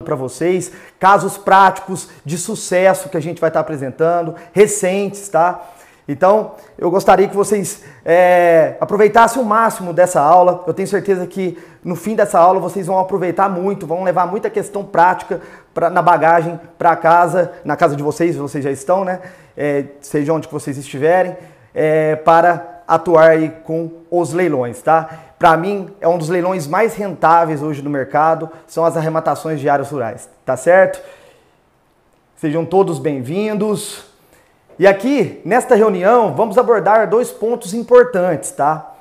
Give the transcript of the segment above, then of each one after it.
para vocês, casos práticos de sucesso que a gente vai estar apresentando, recentes, tá? Então, eu gostaria que vocês aproveitassem o máximo dessa aula. Eu tenho certeza que no fim dessa aula vocês vão aproveitar muito, vão levar muita questão prática na bagagem para casa, na casa de vocês já estão, né? Seja onde que vocês estiverem, para atuar aí com os leilões, tá? Para mim, é um dos leilões mais rentáveis hoje no mercado, são as arrematações de áreas rurais, tá certo? Sejam todos bem-vindos. E aqui, nesta reunião, vamos abordar 2 pontos importantes, tá?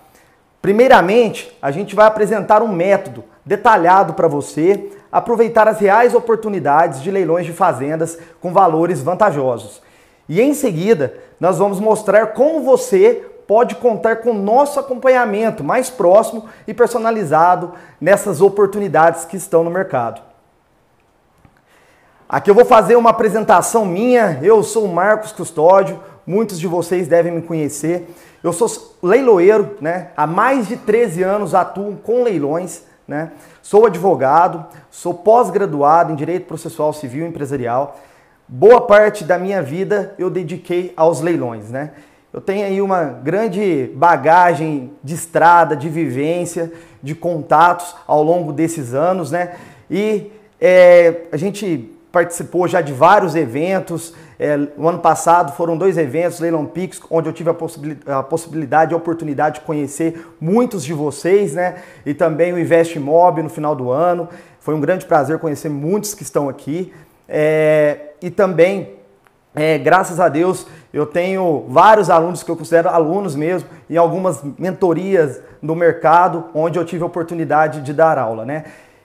Primeiramente, a gente vai apresentar um método detalhado para você aproveitar as reais oportunidades de leilões de fazendas com valores vantajosos. E em seguida, nós vamos mostrar como você pode contar com o nosso acompanhamento mais próximo e personalizado nessas oportunidades que estão no mercado. Aqui eu vou fazer uma apresentação minha. Eu sou o Marcos Custódio, muitos de vocês devem me conhecer. Eu sou leiloeiro, né? Há mais de 13 anos atuo com leilões, né? Sou advogado, sou pós-graduado em Direito Processual Civil e Empresarial. Boa parte da minha vida eu dediquei aos leilões, né? Eu tenho aí uma grande bagagem de estrada, de vivência, de contatos ao longo desses anos, né? E a gente participou já de vários eventos. No ano passado foram 2 eventos, Leilão Pix, onde eu tive a possibilidade e a oportunidade de conhecer muitos de vocês, né? E também o Invest Mob no final do ano. Foi um grande prazer conhecer muitos que estão aqui. E também, graças a Deus, eu tenho vários alunos que eu considero alunos mesmo, em algumas mentorias no mercado, onde eu tive a oportunidade de dar aula, né?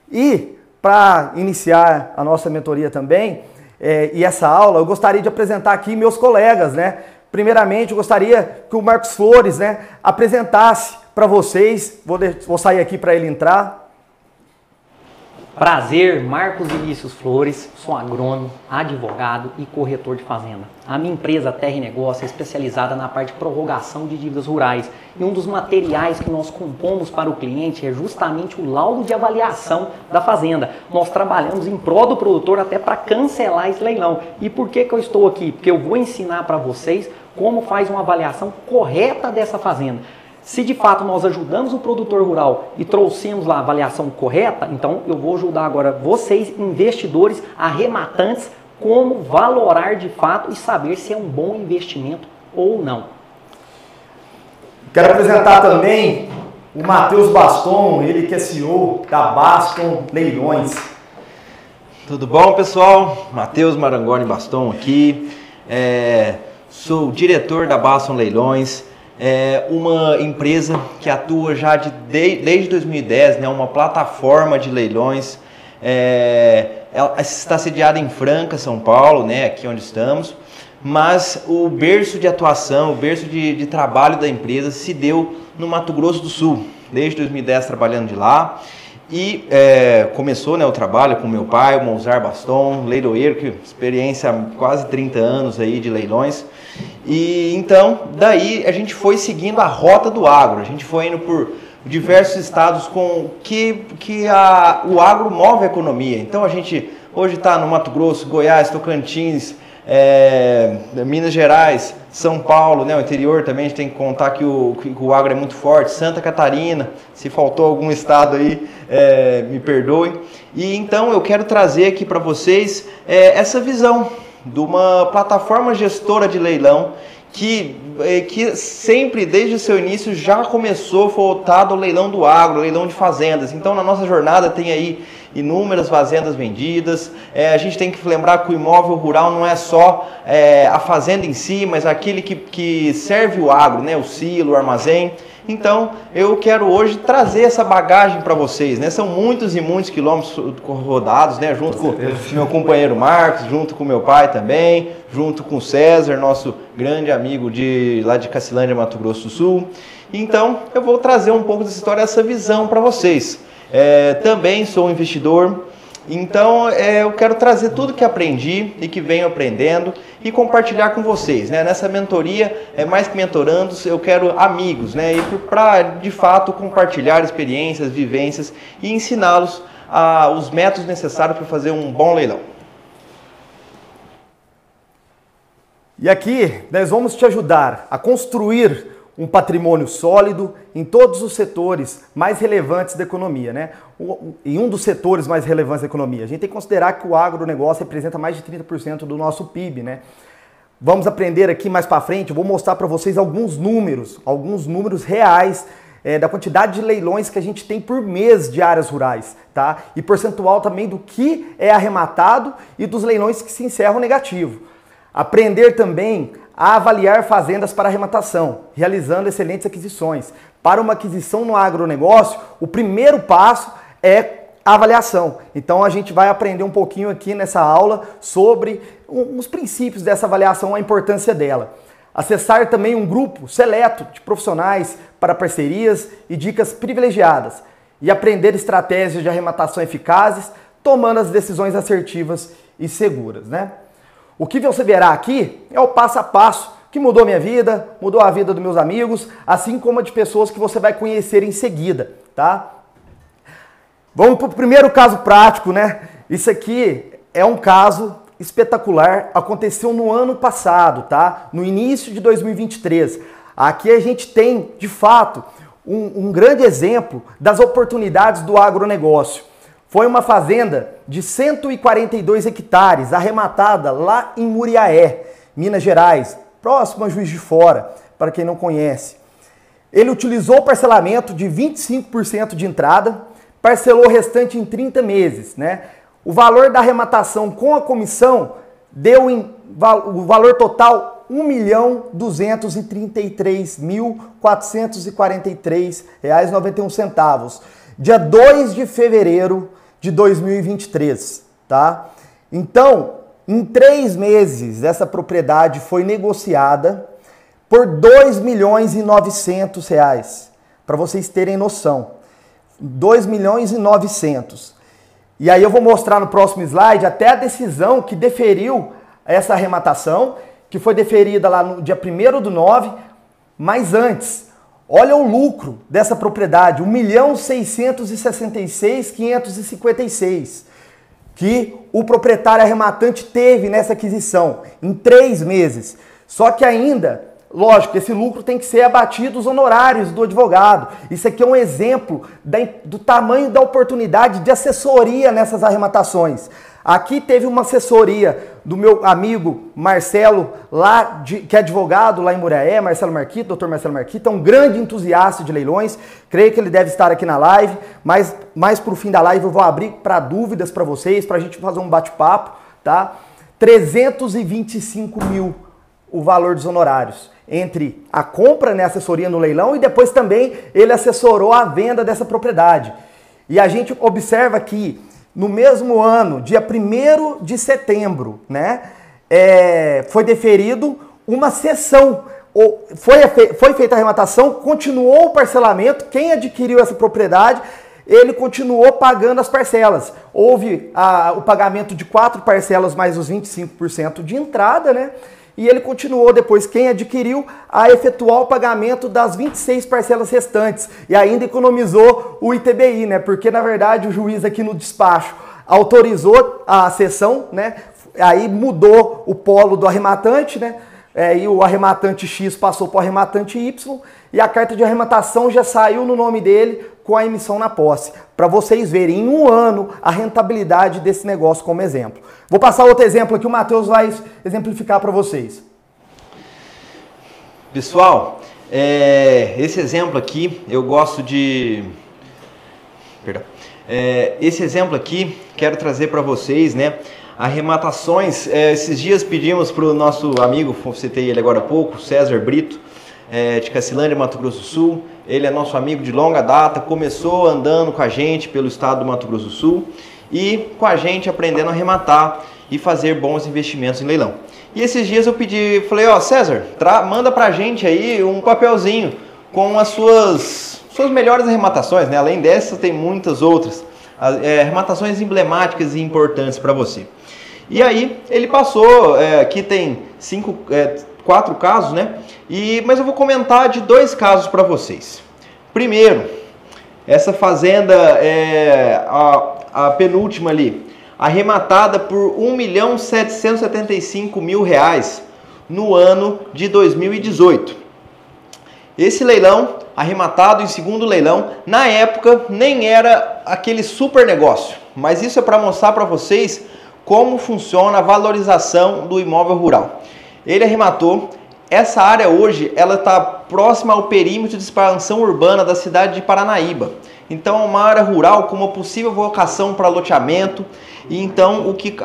E para iniciar a nossa mentoria também, e essa aula, eu gostaria de apresentar aqui meus colegas, né? Primeiramente, eu gostaria que o Marcos Flores, né, apresentasse para vocês. Vou sair aqui para ele entrar. Prazer, Marcos Vinícius Flores, sou agrônomo, advogado e corretor de fazenda. A minha empresa Terra e Negócio é especializada na parte de prorrogação de dívidas rurais e um dos materiais que nós compomos para o cliente é justamente o laudo de avaliação da fazenda. Nós trabalhamos em prol do produtor até para cancelar esse leilão. E por que eu estou aqui? Porque eu vou ensinar para vocês como faz uma avaliação correta dessa fazenda. Se de fato nós ajudamos o produtor rural e trouxemos lá a avaliação correta, então eu vou ajudar agora vocês, investidores, arrematantes, como valorar de fato e saber se é um bom investimento ou não. Quero apresentar também o Matheus Baston, ele que é CEO da Baston Leilões. Tudo bom, pessoal? Matheus Marangoni Baston aqui, sou diretor da Baston Leilões. É uma empresa que atua já desde 2010, né, uma plataforma de leilões. Ela está sediada em Franca, São Paulo, né, aqui onde estamos, mas o berço de atuação, o berço de trabalho da empresa se deu no Mato Grosso do Sul, desde 2010 trabalhando de lá. E começou, né, o trabalho com meu pai, o Mozart Baston, leiloeiro, que experiência há quase 30 anos aí de leilões. E então, daí a gente foi seguindo a rota do agro, a gente foi indo por diversos estados com que o agro move a economia. Então a gente hoje está no Mato Grosso, Goiás, Tocantins, Minas Gerais, São Paulo, né, o interior também a gente tem que contar que o agro é muito forte, Santa Catarina, se faltou algum estado aí, me perdoe. E então eu quero trazer aqui para vocês essa visão de uma plataforma gestora de leilão que sempre, desde o seu início, já começou voltado ao leilão do agro, leilão de fazendas. Então, na nossa jornada tem aí inúmeras fazendas vendidas. A gente tem que lembrar que o imóvel rural não é só a fazenda em si, mas aquele que serve o agro, né? O silo, o armazém. Então, eu quero hoje trazer essa bagagem para vocês, né? São muitos e muitos quilômetros rodados, né? Junto com meu companheiro Marcos, junto com meu pai também, junto com o César, nosso grande amigo lá de Cacilândia, Mato Grosso do Sul. Então, eu vou trazer um pouco dessa história, essa visão para vocês. Também sou um investidor, então eu quero trazer tudo que aprendi e que venho aprendendo e compartilhar com vocês, né? Nessa mentoria, mais que mentorandos, eu quero amigos, né? E para de fato compartilhar experiências, vivências e ensiná-los os métodos necessários para fazer um bom leilão. E aqui nós vamos te ajudar a construir um patrimônio sólido em todos os setores mais relevantes da economia, né? Em um dos setores mais relevantes da economia. A gente tem que considerar que o agronegócio representa mais de 30% do nosso PIB, né? Vamos aprender aqui mais para frente, eu vou mostrar para vocês alguns números reais da quantidade de leilões que a gente tem por mês de áreas rurais, tá? E percentual também do que é arrematado e dos leilões que se encerram negativo. Aprender também a avaliar fazendas para arrematação, realizando excelentes aquisições. Para uma aquisição no agronegócio, o primeiro passo é a avaliação. Então a gente vai aprender um pouquinho aqui nessa aula sobre os princípios dessa avaliação, a importância dela. Acessar também um grupo seleto de profissionais para parcerias e dicas privilegiadas. E aprender estratégias de arrematação eficazes, tomando as decisões assertivas e seguras, né? O que você verá aqui é o passo a passo que mudou minha vida, mudou a vida dos meus amigos, assim como a de pessoas que você vai conhecer em seguida, tá? Vamos para o primeiro caso prático, né? Isso aqui é um caso espetacular, aconteceu no ano passado, tá? No início de 2023. Aqui a gente tem, de fato, um grande exemplo das oportunidades do agronegócio. Foi uma fazenda de 142 hectares, arrematada lá em Muriaé, Minas Gerais, próximo a Juiz de Fora, para quem não conhece. Ele utilizou o parcelamento de 25% de entrada, parcelou o restante em 30 meses, né? O valor da arrematação com a comissão deu o valor total R$ 1.233.443,91, dia 2 de fevereiro de 2023, tá? Então, em 3 meses, essa propriedade foi negociada por R$ 2.900.000, para vocês terem noção. 2.900.000. E aí eu vou mostrar no próximo slide até a decisão que deferiu essa arrematação, que foi deferida lá no dia 1º/9, mas antes, olha o lucro dessa propriedade, R$ 1.666.556, que o proprietário arrematante teve nessa aquisição em 3 meses. Só que ainda, lógico, esse lucro tem que ser abatido os honorários do advogado. Isso aqui é um exemplo do tamanho da oportunidade de assessoria nessas arrematações. Aqui teve uma assessoria do meu amigo Marcelo, que é advogado lá em Muriaé, Marcelo Marquito, Dr. Marcelo Marquito, é um grande entusiasta de leilões, creio que ele deve estar aqui na live, mas mais para o fim da live eu vou abrir para dúvidas para vocês, para a gente fazer um bate-papo, tá? 325 mil o valor dos honorários, entre a compra, né, assessoria no leilão, e depois também ele assessorou a venda dessa propriedade. E a gente observa que no mesmo ano, dia 1º de setembro, né, foi deferido uma cessão, foi feita a arrematação, continuou o parcelamento, quem adquiriu essa propriedade, ele continuou pagando as parcelas. Houve o pagamento de 4 parcelas mais os 25% de entrada, né, e ele continuou depois, quem adquiriu, a efetuar o pagamento das 26 parcelas restantes. E ainda economizou o ITBI, né? Porque, na verdade, o juiz aqui no despacho autorizou a cessão, né? Aí mudou o polo do arrematante, né? E o arrematante X passou para o arrematante Y. E a carta de arrematação já saiu no nome dele com a emissão na posse. Para vocês verem, em um ano, a rentabilidade desse negócio como exemplo. Vou passar outro exemplo aqui, o Matheus vai exemplificar para vocês. Pessoal, esse exemplo aqui, eu gosto de... Perdão. Esse exemplo aqui, quero trazer para vocês, né? Arrematações, esses dias pedimos para o nosso amigo, citei ele agora há pouco, César Brito, de Cacilândia, Mato Grosso do Sul. Ele é nosso amigo de longa data, começou andando com a gente pelo estado do Mato Grosso do Sul e com a gente aprendendo a arrematar e fazer bons investimentos em leilão. E esses dias eu falei, ó, César, manda pra gente aí um papelzinho com as suas melhores arrematações, né? Além dessas, tem muitas outras arrematações emblemáticas e importantes para você. E aí ele passou, aqui tem 4 casos, né? Mas eu vou comentar de 2 casos para vocês. Primeiro, essa fazenda, a penúltima ali, arrematada por R$ 1.775.000 no ano de 2018. Esse leilão, arrematado em segundo leilão, na época nem era aquele super negócio, mas isso é para mostrar para vocês como funciona a valorização do imóvel rural. Ele arrematou, essa área hoje ela está próxima ao perímetro de expansão urbana da cidade de Paranaíba. Então é uma área rural com uma possível vocação para loteamento, e então o que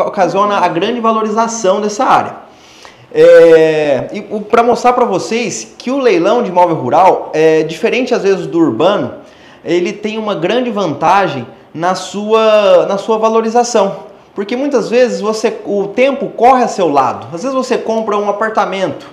ocasiona a grande valorização dessa área. E para mostrar para vocês que o leilão de imóvel rural, diferente às vezes do urbano, ele tem uma grande vantagem na sua valorização. Porque muitas vezes o tempo corre a seu lado. Às vezes você compra um apartamento.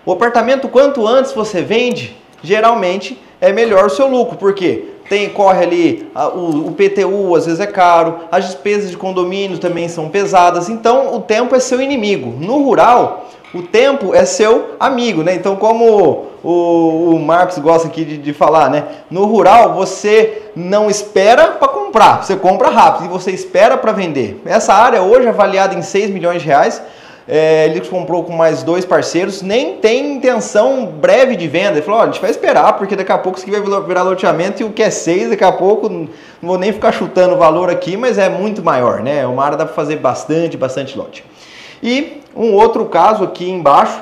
O apartamento, quanto antes você vende, geralmente é melhor o seu lucro. Por quê? Corre ali o PTU, às vezes é caro, as despesas de condomínio também são pesadas. Então o tempo é seu inimigo. No rural, o tempo é seu amigo, né? Então, como o Marcos gosta aqui de falar, né? No rural, você não espera para comprar, você compra rápido e você espera para vender. Essa área hoje é avaliada em R$6 milhões. Ele comprou com mais 2 parceiros, nem tem intenção breve de venda. Ele falou, a gente vai esperar, porque daqui a pouco isso aqui vai virar loteamento e o que é 6, daqui a pouco, não vou nem ficar chutando o valor aqui, mas é muito maior, né? Uma área dá para fazer bastante lote. E um outro caso aqui embaixo,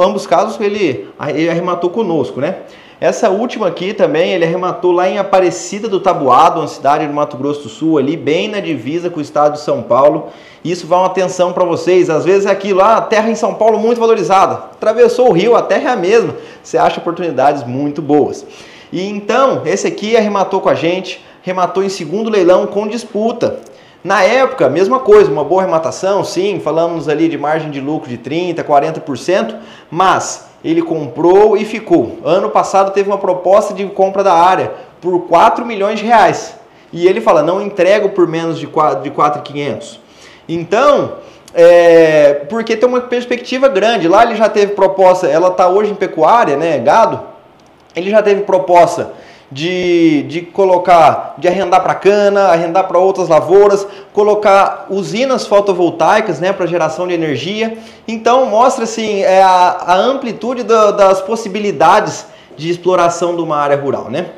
ambos casos ele arrematou conosco, né? Essa última aqui também, ele arrematou lá em Aparecida do Taboado, uma cidade do Mato Grosso do Sul, ali bem na divisa com o estado de São Paulo. Isso vai uma atenção para vocês, às vezes é aquilo, a terra em São Paulo muito valorizada, atravessou o rio, a terra é a mesma, você acha oportunidades muito boas. E então, esse aqui arrematou com a gente, arrematou em segundo leilão com disputa. Na época, mesma coisa, uma boa arrematação, sim, falamos ali de margem de lucro de 30%, 40%, mas ele comprou e ficou. Ano passado teve uma proposta de compra da área por R$4 milhões. E ele fala, não entrego por menos de 4.500. Então, porque tem uma perspectiva grande. Lá ele já teve proposta, ela está hoje em pecuária, né, gado. Ele já teve proposta de arrendar para cana, arrendar para outras lavouras, colocar usinas fotovoltaicas, né, para geração de energia. Então mostra assim a amplitude das possibilidades de exploração de uma área rural, né?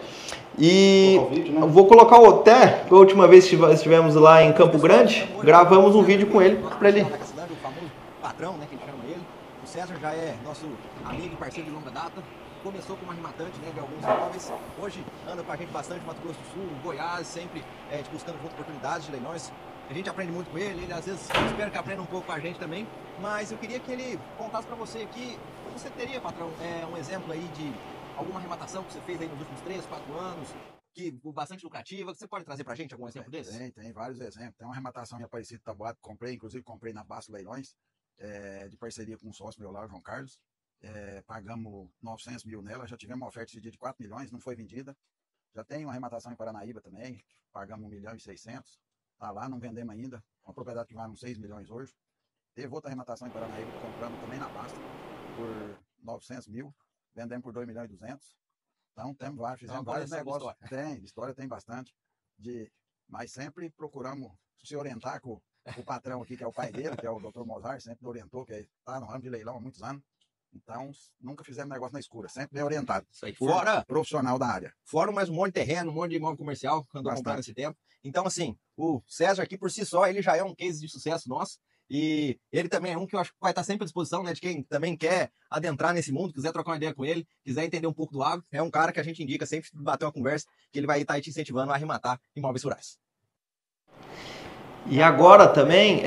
E vou colocar até a última vez que estivemos lá em Campo Grande, gravamos um vídeo com ele para ele. O famoso patrão, né, que a gente chama ele. O César já é nosso amigo e parceiro de longa data. Começou como arrematante, né, de alguns imóveis, hoje anda com a gente bastante no Mato Grosso do Sul, Goiás, sempre buscando oportunidades de leilões. A gente aprende muito com ele, às vezes espero que aprenda um pouco com a gente também, mas eu queria que ele contasse para você aqui, você teria, patrão, um exemplo aí de alguma arrematação que você fez aí nos últimos 3, 4 anos, que bastante lucrativa, que você pode trazer para a gente algum exemplo desse? Tem vários exemplos. Tem uma arrematação em Aparecida do Taboado que comprei na Basto Leilões, de parceria com um sócio meu lá, o João Carlos. Pagamos 900 mil nela, já tivemos uma oferta esse dia de 4 milhões, não foi vendida. Já tem uma arrematação em Paranaíba também, pagamos 1.600.000, tá lá, não vendemos ainda, uma propriedade que vale uns 6 milhões hoje. Teve outra arrematação em Paranaíba que compramos também na Basta, por 900 mil, vendemos por 2.200.000. Então temos vários, fizemos vários negócios. História tem bastante, mas sempre procuramos se orientar com o patrão aqui, que é o pai dele, que é o Dr. Mozart, sempre orientou, que está no ramo de leilão há muitos anos. Então, nunca fizemos negócio na escura, sempre bem orientado. Isso aí, fora profissional da área. Fora mais um monte de terreno, um monte de imóvel comercial que andou comprando nesse tempo. Então, assim, o César aqui por si só, ele já é um case de sucesso nosso. E ele também é um que eu acho que vai estar sempre à disposição, né, de quem também quer adentrar nesse mundo, quiser trocar uma ideia com ele, quiser entender um pouco do agro. É um cara que a gente indica sempre bater uma conversa, que ele vai estar aí te incentivando a arrematar imóveis rurais. E agora também,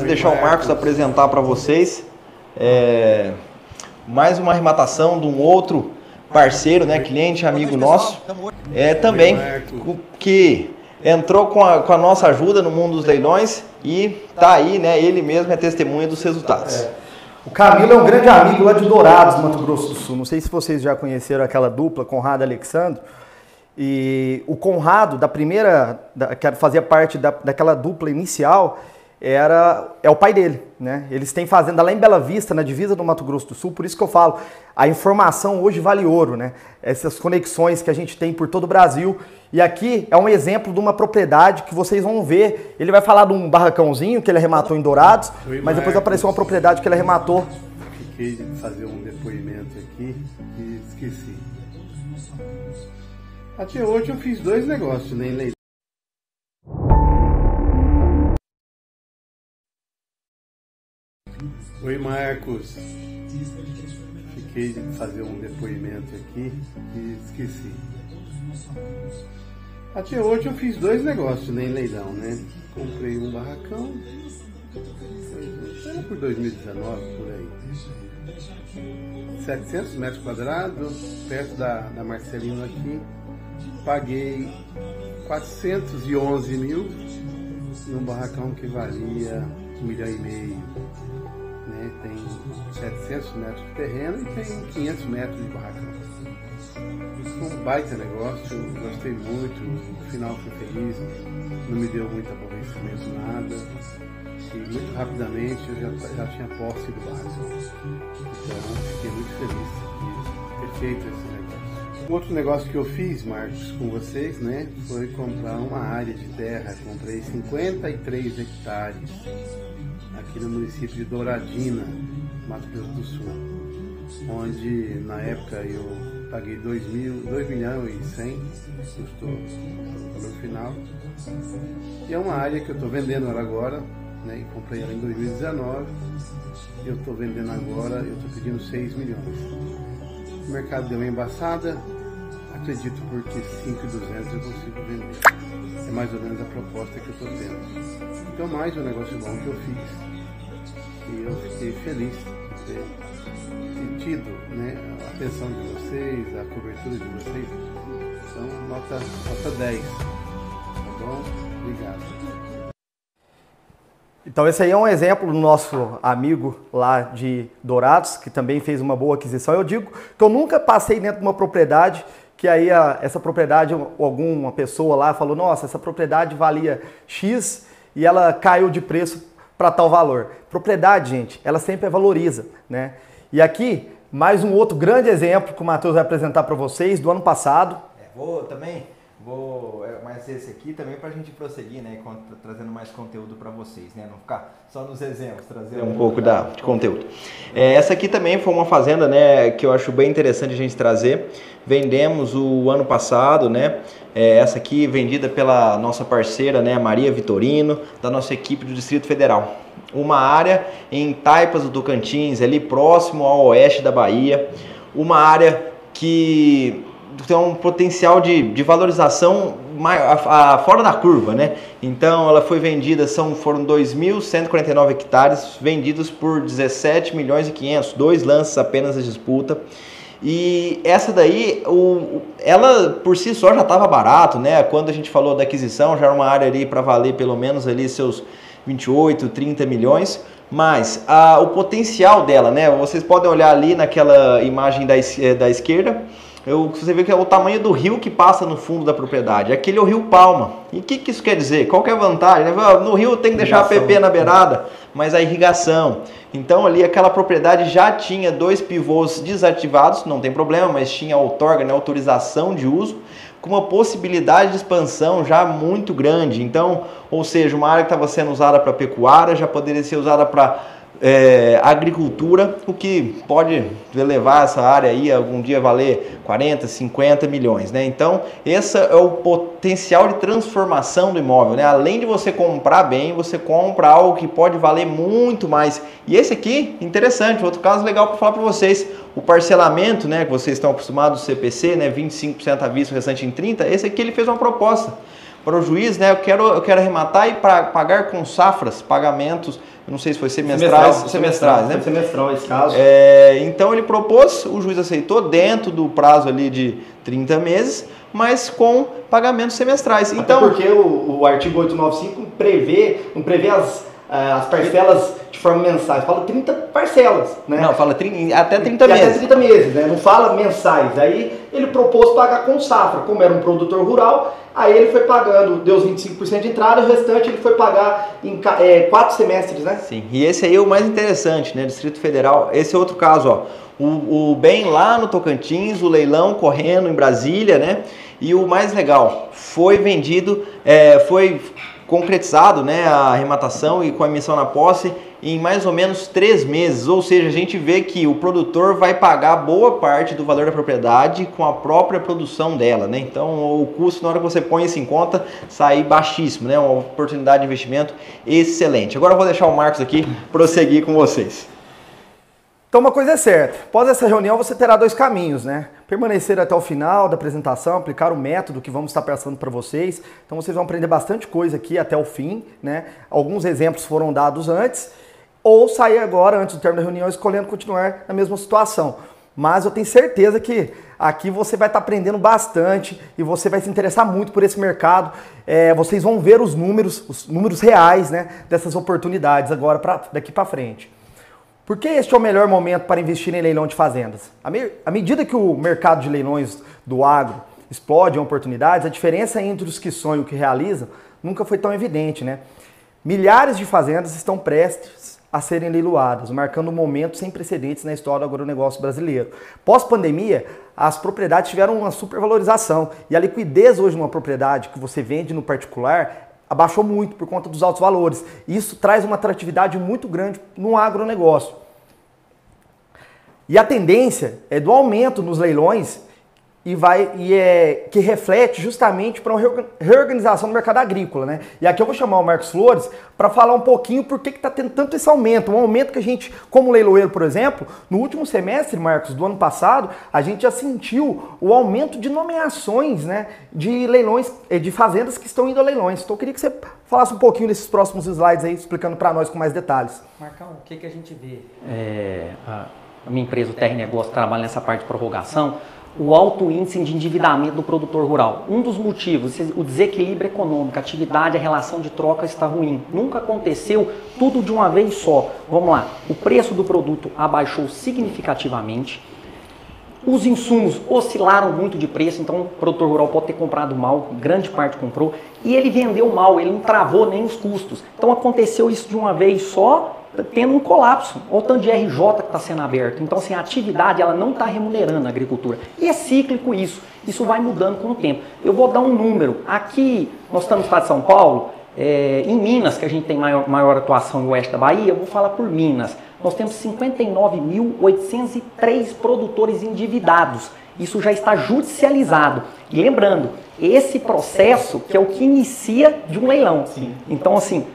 deixar o Marcos apresentar para vocês mais uma arrematação de um outro parceiro, né, cliente, amigo nosso, também que entrou com a nossa ajuda no mundo dos leilões e tá aí, né, ele mesmo é testemunha dos resultados. O Camilo é um grande amigo lá de Dourados, Mato Grosso do Sul. Não sei se vocês já conheceram aquela dupla, Conrado e Alexandre. E o Conrado, que fazia parte daquela dupla inicial, é o pai dele, né? Eles têm fazenda lá em Bela Vista, na divisa do Mato Grosso do Sul, por isso que eu falo, a informação hoje vale ouro, né? Essas conexões que a gente tem por todo o Brasil. E aqui é um exemplo de uma propriedade que vocês vão ver. Ele vai falar de um barracãozinho que ele arrematou em Dourados, mas depois apareceu uma propriedade que ele arrematou. Fiquei de fazer um depoimento aqui e esqueci. Até hoje eu fiz 2 negócios, nem leilão. Oi, Marcos. Fiquei de fazer um depoimento aqui e esqueci. Até hoje eu fiz 2 negócios, nem leilão, né? Comprei um barracão, era por 2019, por aí. 700 metros quadrados, perto da Marcelino aqui. Paguei 411 mil num barracão que valia 1,5 milhão. Né? Tem 700 metros de terreno e tem 500 metros de barracão. Foi um baita negócio, gostei muito, no final fui feliz, não me deu muito aborrecimento, nada. E muito rapidamente eu já tinha posse do barracão. Então fiquei muito feliz de ter feito esse negócio. Um outro negócio que eu fiz, Marcos, com vocês, né, foi comprar uma área de terra. Comprei 53 hectares aqui no município de Douradina, Mato Grosso do Sul, onde na época eu paguei 2 milhões e 100, custou o valor final. E é uma área que eu estou vendendo ela agora, né, e comprei ela em 2019, eu estou vendendo agora, eu estou pedindo 6 milhões. O mercado deu uma embaçada, acredito porque 5.200 eu consigo vender. É mais ou menos a proposta que eu estou tendo. Então mais um negócio bom que eu fiz. E eu fiquei feliz de ter tido, né, a atenção de vocês, a cobertura de vocês. Então nota 10. Tá bom? Obrigado. Então esse aí é um exemplo do nosso amigo lá de Dourados, que também fez uma boa aquisição. Eu digo que eu nunca passei dentro de uma propriedade que aí essa propriedade, alguma pessoa lá falou, nossa, essa propriedade valia X e ela caiu de preço para tal valor. Propriedade, gente, ela sempre valoriza, né? E aqui, mais um outro grande exemplo que o Matheus vai apresentar para vocês do ano passado. Vou mais esse aqui também para a gente prosseguir, né, trazendo mais conteúdo para vocês, né, não ficar só nos exemplos, trazer um pouco de conteúdo. Essa aqui também foi uma fazenda, né, que eu acho bem interessante a gente trazer. Vendemos o ano passado, né, essa aqui vendida pela nossa parceira, né, Maria Vitorino, da nossa equipe do Distrito Federal. Uma área em Taipas do Tocantins, ali próximo ao oeste da Bahia, uma área que tem um potencial de valorização fora da curva, né? Então ela foi vendida, foram 2.149 hectares vendidos por 17 milhões e 500, 2 lances apenas a disputa. E essa daí, ela por si só já estava barato, né? Quando a gente falou da aquisição, já era uma área ali para valer pelo menos ali seus 28, 30 milhões. Mas o potencial dela, né? Vocês podem olhar ali naquela imagem da esquerda. Você vê que é o tamanho do rio que passa no fundo da propriedade. Aquele é o rio Palma. E o que isso quer dizer? Qual que é a vantagem? No rio tem que deixar a PP na beirada, mas a irrigação. Então ali aquela propriedade já tinha 2 pivôs desativados, não tem problema, mas tinha outorga, né, autorização de uso, com uma possibilidade de expansão já muito grande. Então, ou seja, uma área que estava sendo usada para pecuária já poderia ser usada para agricultura, o que pode levar essa área aí algum dia valer 40, 50 milhões, né? Então, esse é o potencial de transformação do imóvel, né? Além de você comprar bem, você compra algo que pode valer muito mais. E esse aqui, interessante, outro caso legal para falar para vocês, o parcelamento, né, que vocês estão acostumados do CPC, né, 25% à vista, o restante em 30%, esse aqui ele fez uma proposta para o juiz, né, eu quero arrematar e pagar com safras, pagamentos, eu não sei se foi semestrais, né? Foi semestral esse caso. Então ele propôs, o juiz aceitou dentro do prazo ali de 30 meses, mas com pagamentos semestrais. Até então, porque o artigo 895 não prevê as parcelas de forma mensais, fala 30 parcelas, né? Não, fala até 30 meses. Até 30 meses, né? Não fala mensais. Aí ele propôs pagar com safra, como era um produtor rural, aí ele foi pagando, deu os 25% de entrada, o restante ele foi pagar em 4 semestres, né? Sim, e esse aí é o mais interessante, né? Distrito Federal, esse é outro caso, ó. O bem lá no Tocantins, o leilão correndo em Brasília, né? E o mais legal, foi vendido, foi concretizado, né, a arrematação e com a emissão na posse em mais ou menos 3 meses, ou seja, a gente vê que o produtor vai pagar boa parte do valor da propriedade com a própria produção dela, né? Então o custo, na hora que você põe isso em conta, sai baixíssimo, né? Uma oportunidade de investimento excelente. Agora eu vou deixar o Marcos aqui prosseguir com vocês. Então uma coisa é certa, após essa reunião você terá 2 caminhos, né? Permanecer até o final da apresentação, aplicar o método que vamos estar passando para vocês. Então vocês vão aprender bastante coisa aqui até o fim, né? Alguns exemplos foram dados antes, ou sair agora, antes do término da reunião, escolhendo continuar na mesma situação. Mas eu tenho certeza que aqui você vai estar aprendendo bastante e você vai se interessar muito por esse mercado. Vocês vão ver os números reais, né, dessas oportunidades agora, daqui para frente. Por que este é o melhor momento para investir em leilão de fazendas? À medida que o mercado de leilões do agro explode em oportunidades, a diferença entre os que sonham e o que realizam nunca foi tão evidente, né? Milhares de fazendas estão prestes a serem leiloadas, marcando um momento sem precedentes na história do agronegócio brasileiro. Pós-pandemia, as propriedades tiveram uma supervalorização e a liquidez hoje numa propriedade que você vende no particular abaixou muito por conta dos altos valores. Isso traz uma atratividade muito grande no agronegócio. E a tendência é do aumento nos leilões que reflete justamente para uma reorganização do mercado agrícola, né? E aqui eu vou chamar o Marcos Flores para falar um pouquinho por que está tendo tanto esse aumento. Um aumento que a gente, como leiloeiro, por exemplo, no último semestre, Marcos, do ano passado, a gente já sentiu o aumento de nomeações, né, de leilões, de fazendas que estão indo a leilões. Então eu queria que você falasse um pouquinho desses próximos slides aí, explicando para nós com mais detalhes. Marcão, o que a gente vê? A minha empresa, o TR Negócio, trabalha nessa parte de prorrogação. O alto índice de endividamento do produtor rural. Um dos motivos, o desequilíbrio econômico, a atividade, a relação de troca está ruim. Nunca aconteceu tudo de uma vez só. Vamos lá, o preço do produto abaixou significativamente, os insumos oscilaram muito de preço, então o produtor rural pode ter comprado mal, grande parte comprou, e ele vendeu mal, ele não travou nem os custos. Então aconteceu isso de uma vez só, tendo um colapso, ou tanto de RJ que está sendo aberto. Então, assim, a atividade ela não está remunerando a agricultura. E é cíclico isso vai mudando com o tempo. Eu vou dar um número. Aqui, nós estamos no estado de São Paulo, em Minas, que a gente tem maior atuação no oeste da Bahia, eu vou falar por Minas. Nós temos 59.803 produtores endividados. Isso já está judicializado. E lembrando, esse processo que é o que inicia de um leilão. Sim. Então, assim,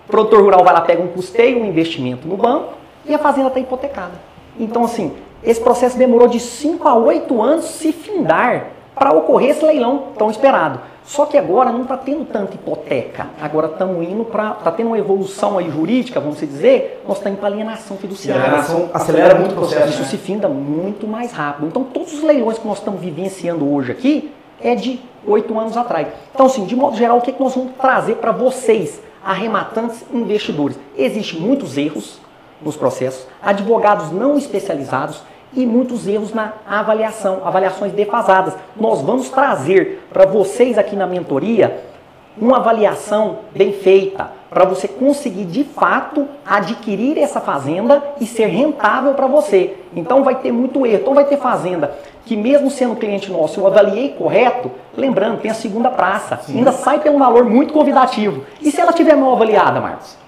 o produtor rural vai lá, pega um custeio, um investimento no banco e a fazenda está hipotecada. Então, assim, esse processo demorou de 5 a 8 anos se findar para ocorrer esse leilão tão esperado. Só que agora não está tendo tanta hipoteca. Agora estamos indo para... Está tendo uma evolução aí jurídica, vamos dizer, nós estamos indo para alienação fiduciária. A alienação acelera muito o processo. Isso, né? Se finda muito mais rápido. Então, todos os leilões que nós estamos vivenciando hoje aqui é de 8 anos atrás. Então, assim, de modo geral, o que nós vamos trazer para vocês, arrematantes, investidores? Existem muitos erros nos processos, advogados não especializados e muitos erros na avaliação, avaliações defasadas. Nós vamos trazer para vocês aqui na mentoria uma avaliação bem feita, para você conseguir de fato adquirir essa fazenda e ser rentável para você. Então vai ter muito erro, então vai ter fazenda que mesmo sendo cliente nosso, eu avaliei correto, lembrando, tem a segunda praça, ainda sai pelo valor muito convidativo. E se ela tiver mal avaliada, Marcos?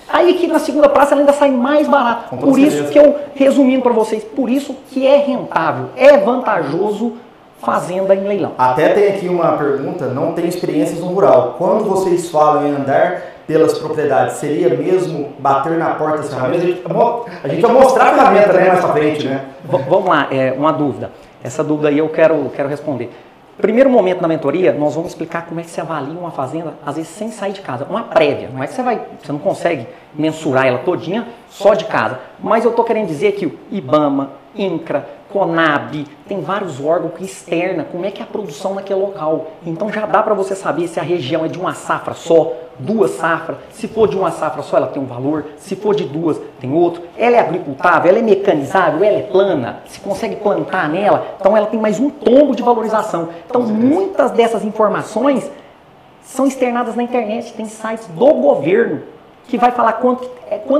Aí que na segunda praça ela ainda sai mais barata. Por isso que eu, resumindo para vocês, por isso que é rentável, é vantajoso fazenda em leilão. Até tem aqui uma pergunta, não tem experiências no rural. Quando vocês falam em andar pelas propriedades, seria mesmo bater na porta das ferramentas? A gente vai mostrar a ferramenta, né, mais pra frente, né? Vamos lá, uma dúvida. Essa dúvida aí eu quero responder. Primeiro momento na mentoria, nós vamos explicar como é que se avalia uma fazenda, às vezes sem sair de casa. Uma prévia, não é que você não consegue mensurar ela todinha só de casa. Mas eu estou querendo dizer que o IBAMA, INCRA, Conab, tem vários órgãos que externa como é que é a produção naquele local. Então já dá para você saber se a região é de uma safra só, 2 safras. Se for de uma safra só, ela tem um valor. Se for de 2, tem outro. Ela é agricultável, ela é mecanizável, ela é plana. Se consegue plantar nela, então ela tem mais um tombo de valorização. Então muitas dessas informações são externadas na internet. Tem sites do governo que vai falar quanto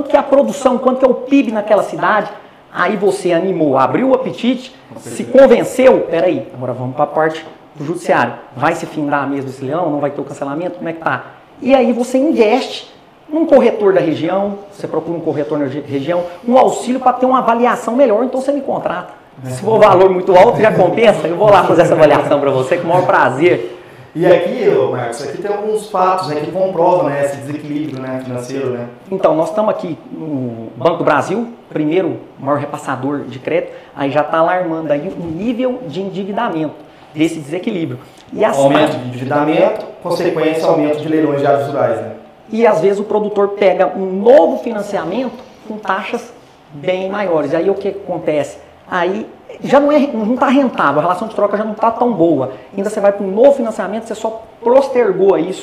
que é a produção, quanto que é o PIB naquela cidade. Aí você animou, abriu o apetite, se convenceu. Peraí, agora vamos para a parte do judiciário. Vai se findar mesmo esse leilão? Não vai ter o cancelamento? Como é que tá? E aí você investe num corretor da região, você procura um corretor na região, um auxílio para ter uma avaliação melhor, então você me contrata. Se for valor muito alto, já compensa, eu vou lá fazer essa avaliação para você com o maior prazer. E aqui, Marcos, aqui tem alguns fatos, né, que comprovam, né, esse desequilíbrio, né, financeiro, né? Então, nós estamos aqui no Banco do Brasil, primeiro maior repassador de crédito, aí já está alarmando aí o nível de endividamento desse desequilíbrio. E aumento de endividamento, consequência, aumento de leilões de áreas rurais, né? E às vezes o produtor pega um novo financiamento com taxas bem maiores. Aí o que acontece? Aí já não está rentável, a relação de troca já não está tão boa. Ainda você vai para um novo financiamento, você só postergou aí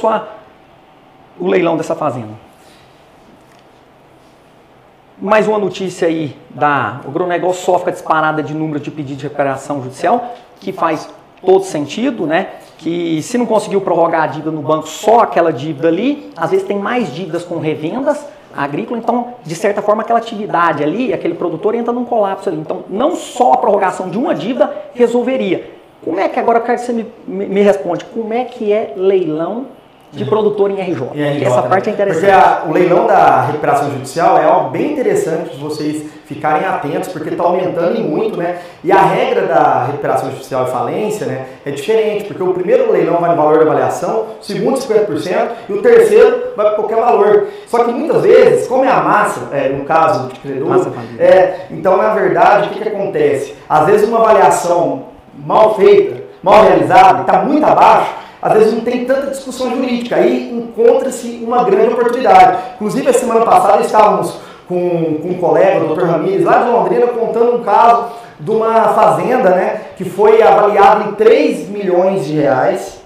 o leilão dessa fazenda. Mais uma notícia aí o agronegócio sofre a disparada de número de pedidos de recuperação judicial, que faz todo sentido, né? Que se não conseguiu prorrogar a dívida no banco, só aquela dívida ali, às vezes tem mais dívidas com revendas agrícola, então, de certa forma, aquela atividade ali, aquele produtor entra num colapso ali. Então, não só a prorrogação de uma dívida resolveria. Como é que, agora eu quero que você me responde, como é que é leilão de produtor em RJ? Porque essa parte é interessante. Porque o leilão da recuperação judicial é algo bem interessante de vocês ficarem atentos, porque está aumentando muito, né? E a regra da recuperação judicial e falência, né, é diferente, porque o primeiro leilão vai no valor da avaliação, o segundo 50% e o terceiro vai para qualquer valor. Só que muitas vezes, como é a massa, no caso de credor, então na verdade o que acontece? Às vezes uma avaliação mal feita, mal realizada, está muito abaixo, às vezes não tem tanta discussão jurídica, aí encontra-se uma grande oportunidade. Inclusive, a semana passada estávamos com um colega, o Dr. Ramires, lá de Londrina, contando um caso de uma fazenda, né, que foi avaliada em 3 milhões de reais,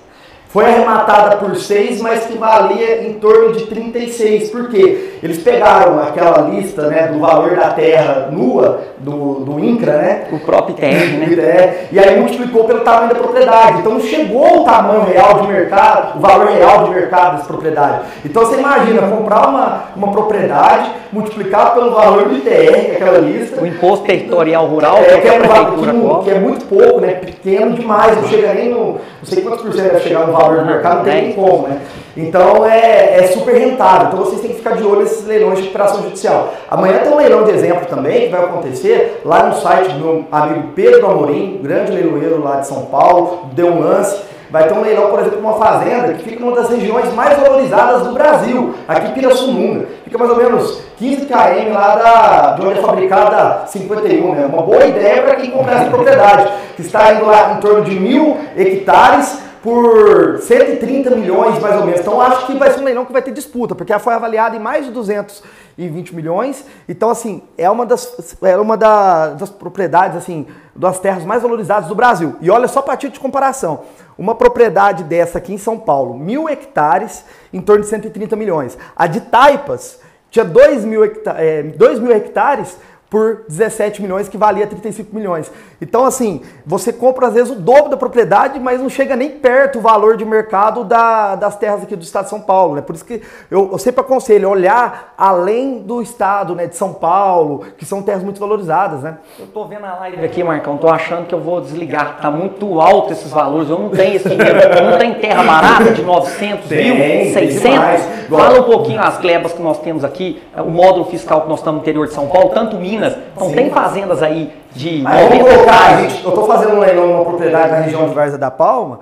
foi arrematada por 6, mas que valia em torno de 36. Por quê? Eles pegaram aquela lista, né, do valor da terra nua, do INCRA, né? O próprio ITR, né? E aí multiplicou pelo tamanho da propriedade. Então não chegou o tamanho real de mercado, o valor real de mercado dessa propriedade. Então você imagina, comprar uma propriedade, multiplicar pelo valor do ITR, que é aquela lista. O imposto territorial rural, que é a prefeitura cobra. Que é muito pouco, né? Pequeno demais, não chega nem no... Não sei quantos por cento vai chegar no valor do mercado, não tem nem como, né? Então é super rentável. Então vocês têm que ficar de olho nesses leilões de recuperação judicial. Amanhã tem um leilão de exemplo também, que vai acontecer lá no site do meu amigo Pedro Amorim, grande leiloeiro lá de São Paulo, deu um lance. Vai ter um leilão, por exemplo, uma fazenda que fica numa das regiões mais valorizadas do Brasil, aqui em Pirassununga. Fica mais ou menos 15 km lá de onde é fabricada 51, né? Uma boa ideia para quem comprar essa propriedade, que está indo lá em torno de 1.000 hectares, por 130 milhões mais ou menos. Então acho que vai ser um leilão que vai ter disputa, porque ela foi avaliada em mais de 220 milhões. Então assim, é uma das propriedades, assim, das terras mais valorizadas do Brasil. E olha só para título de comparação, uma propriedade dessa aqui em São Paulo, 1.000 hectares, em torno de 130 milhões. A de Taipas tinha 2.000 hectares por 17 milhões, que valia 35 milhões. Então, assim, você compra às vezes o dobro da propriedade, mas não chega nem perto o valor de mercado das terras aqui do estado de São Paulo, né? Por isso que eu sempre aconselho olhar além do estado, né, de São Paulo, que são terras muito valorizadas, né? Eu tô vendo a live aqui, Marcão, tô achando que eu vou desligar, tá muito alto esses valores, eu não tenho esse dinheiro, não tem terra barata de 900 mil, 600? Fala um pouquinho as glebas que nós temos aqui, o módulo fiscal que nós estamos no interior de São Paulo, tanto Minas. Então sim, tem fazendas aí de... Vamos colocar, gente, eu estou fazendo um leilão numa propriedade na região de Várzea da Palma,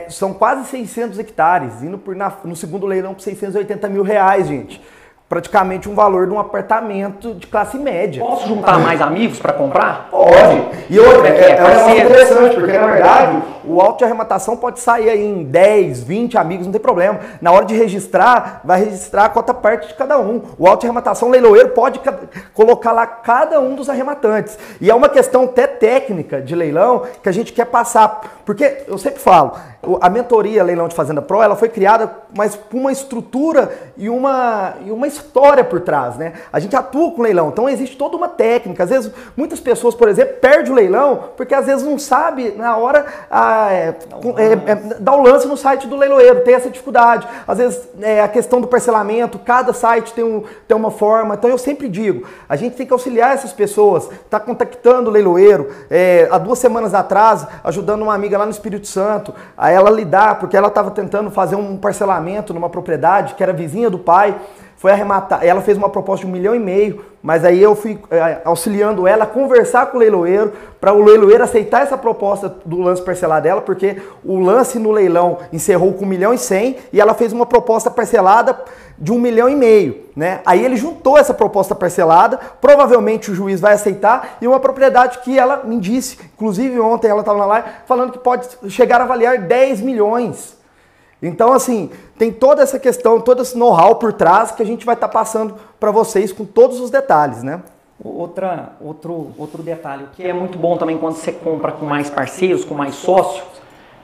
são quase 600 hectares, indo no segundo leilão por 680 mil reais, gente. praticamente um valor de um apartamento de classe média. Posso juntar mais amigos para comprar? Pode. E outra, é um negócio parceiro. interessante, porque na verdade o auto de arrematação pode sair aí em 10, 20 amigos, não tem problema. Na hora de registrar, vai registrar a cota parte de cada um. O auto de arrematação, o leiloeiro pode colocar lá cada um dos arrematantes. E é uma questão até técnica de leilão que a gente quer passar. Porque eu sempre falo, a mentoria Leilão de Fazenda Pro, ela foi criada, mas com uma estrutura e uma história por trás, né? A gente atua com leilão, então existe toda uma técnica. Às vezes, muitas pessoas, por exemplo, perdem o leilão porque às vezes não sabe na hora dar o lance no site do leiloeiro, tem essa dificuldade. Às vezes, a questão do parcelamento, cada site tem uma forma. Então eu sempre digo, a gente tem que auxiliar essas pessoas, tá contactando o leiloeiro. Há 2 semanas atrás, ajudando uma amiga lá no Espírito Santo, a ela lidar, porque ela estava tentando fazer um parcelamento numa propriedade que era vizinha do pai, foi arrematar, ela fez uma proposta de 1,5 milhão, mas aí eu fui auxiliando ela a conversar com o leiloeiro, para o leiloeiro aceitar essa proposta do lance parcelado dela, porque o lance no leilão encerrou com 1,1 milhão e ela fez uma proposta parcelada de 1,5 milhão, né? Aí ele juntou essa proposta parcelada, provavelmente o juiz vai aceitar, e uma propriedade que ela me disse, inclusive ontem ela estava na live, falando que pode chegar a avaliar 10 milhões. Então, assim, tem toda essa questão, todo esse know-how por trás que a gente vai estar passando para vocês com todos os detalhes, né? Outro detalhe, o que é muito bom também quando você compra com mais parceiros, com mais sócios,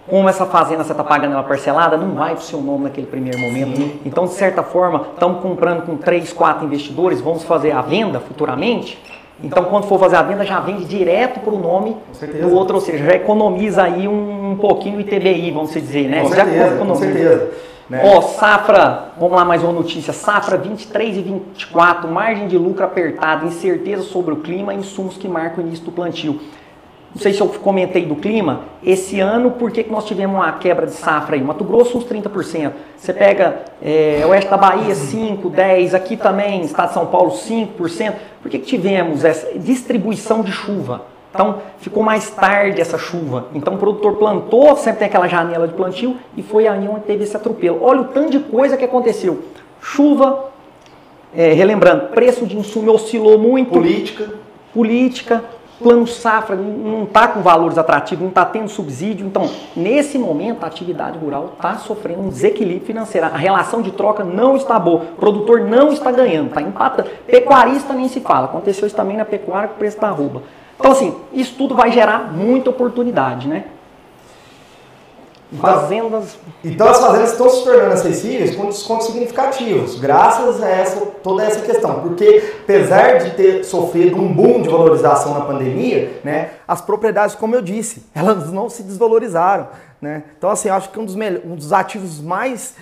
como essa fazenda você está pagando ela parcelada, não vai para o seu nome naquele primeiro momento. Sim. Então, de certa forma, estamos comprando com 3, 4 investidores, vamos fazer a venda futuramente. Então, quando for fazer a venda, já vende direto para o nome do outro, ou seja, já economiza aí um pouquinho o ITBI, vamos dizer, né? Com certeza. Né? Ó, safra, vamos lá mais uma notícia, safra 23 e 24, margem de lucro apertada, incerteza sobre o clima, insumos que marcam o início do plantio. Não sei se eu comentei do clima, esse ano, por que nós tivemos uma quebra de safra aí? Mato Grosso, uns 30%. Você pega oeste da Bahia, 5%, 10%, aqui também, estado de São Paulo, 5%. Por que tivemos essa distribuição de chuva? Então, ficou mais tarde essa chuva. Então, o produtor plantou, sempre tem aquela janela de plantio, e foi aí onde teve esse atropelo. Olha o tanto de coisa que aconteceu. Chuva, relembrando, preço de insumo oscilou muito. Política. Plano safra não está com valores atrativos, não está tendo subsídio. Então, nesse momento, a atividade rural está sofrendo um desequilíbrio financeiro. A relação de troca não está boa. O produtor não está ganhando, está empatando. Pecuarista nem se fala. Aconteceu isso também na pecuária com o preço da arroba. Então, assim, isso tudo vai gerar muita oportunidade, né? Então as fazendas estão se tornando acessíveis com descontos significativos, graças a toda essa questão. Porque apesar de ter sofrido um boom de valorização na pandemia, né, as propriedades, como eu disse, elas não se desvalorizaram. Né? Então, assim, eu acho que um dos ativos mais,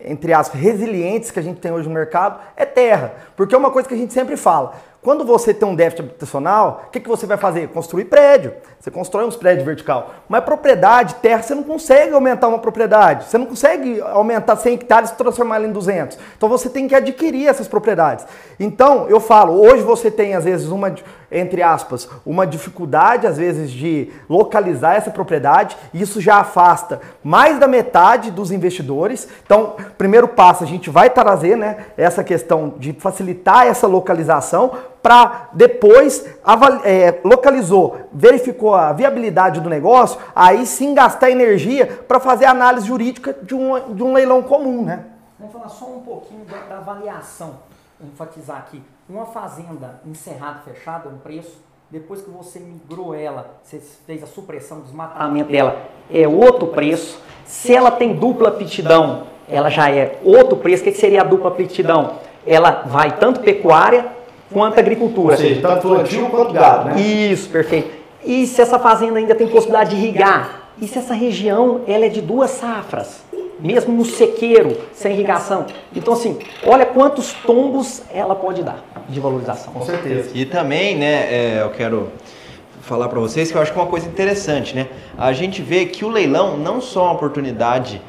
entre aspas, resilientes que a gente tem hoje no mercado é terra. Porque é uma coisa que a gente sempre fala. Quando você tem um déficit habitacional, o que você vai fazer? Construir prédio. Você constrói uns prédios vertical. Mas propriedade, terra, você não consegue aumentar uma propriedade. Você não consegue aumentar 100 hectares e transformar ela em 200. Então você tem que adquirir essas propriedades. Então, eu falo, hoje você tem, às vezes, entre aspas, uma dificuldade, às vezes, de localizar essa propriedade. Isso já afasta mais da metade dos investidores. Então, primeiro passo, a gente vai trazer, né, essa questão de facilitar essa localização, para depois localizou, verificou a viabilidade do negócio, aí sim gastar energia para fazer a análise jurídica de um leilão comum, né? Vamos falar só um pouquinho da avaliação, vou enfatizar aqui. Uma fazenda encerrada, fechada, um preço, depois que você migrou ela, você fez a supressão, desmatamento dela, é outro preço. Se ela tem dupla aptidão, ela já é outro preço. O que seria a dupla aptidão? Ela vai tanto pecuária quanto agricultura. Ou seja, tanto plantio quanto gado, né? Isso, perfeito. E se essa fazenda ainda tem possibilidade de irrigar? E se essa região ela é de 2 safras? Mesmo no sequeiro, sem irrigação. Então, assim, olha quantos tombos ela pode dar de valorização. Com certeza. E também, né, eu quero falar para vocês que eu acho que é uma coisa interessante, né? A gente vê que o leilão não só é uma oportunidade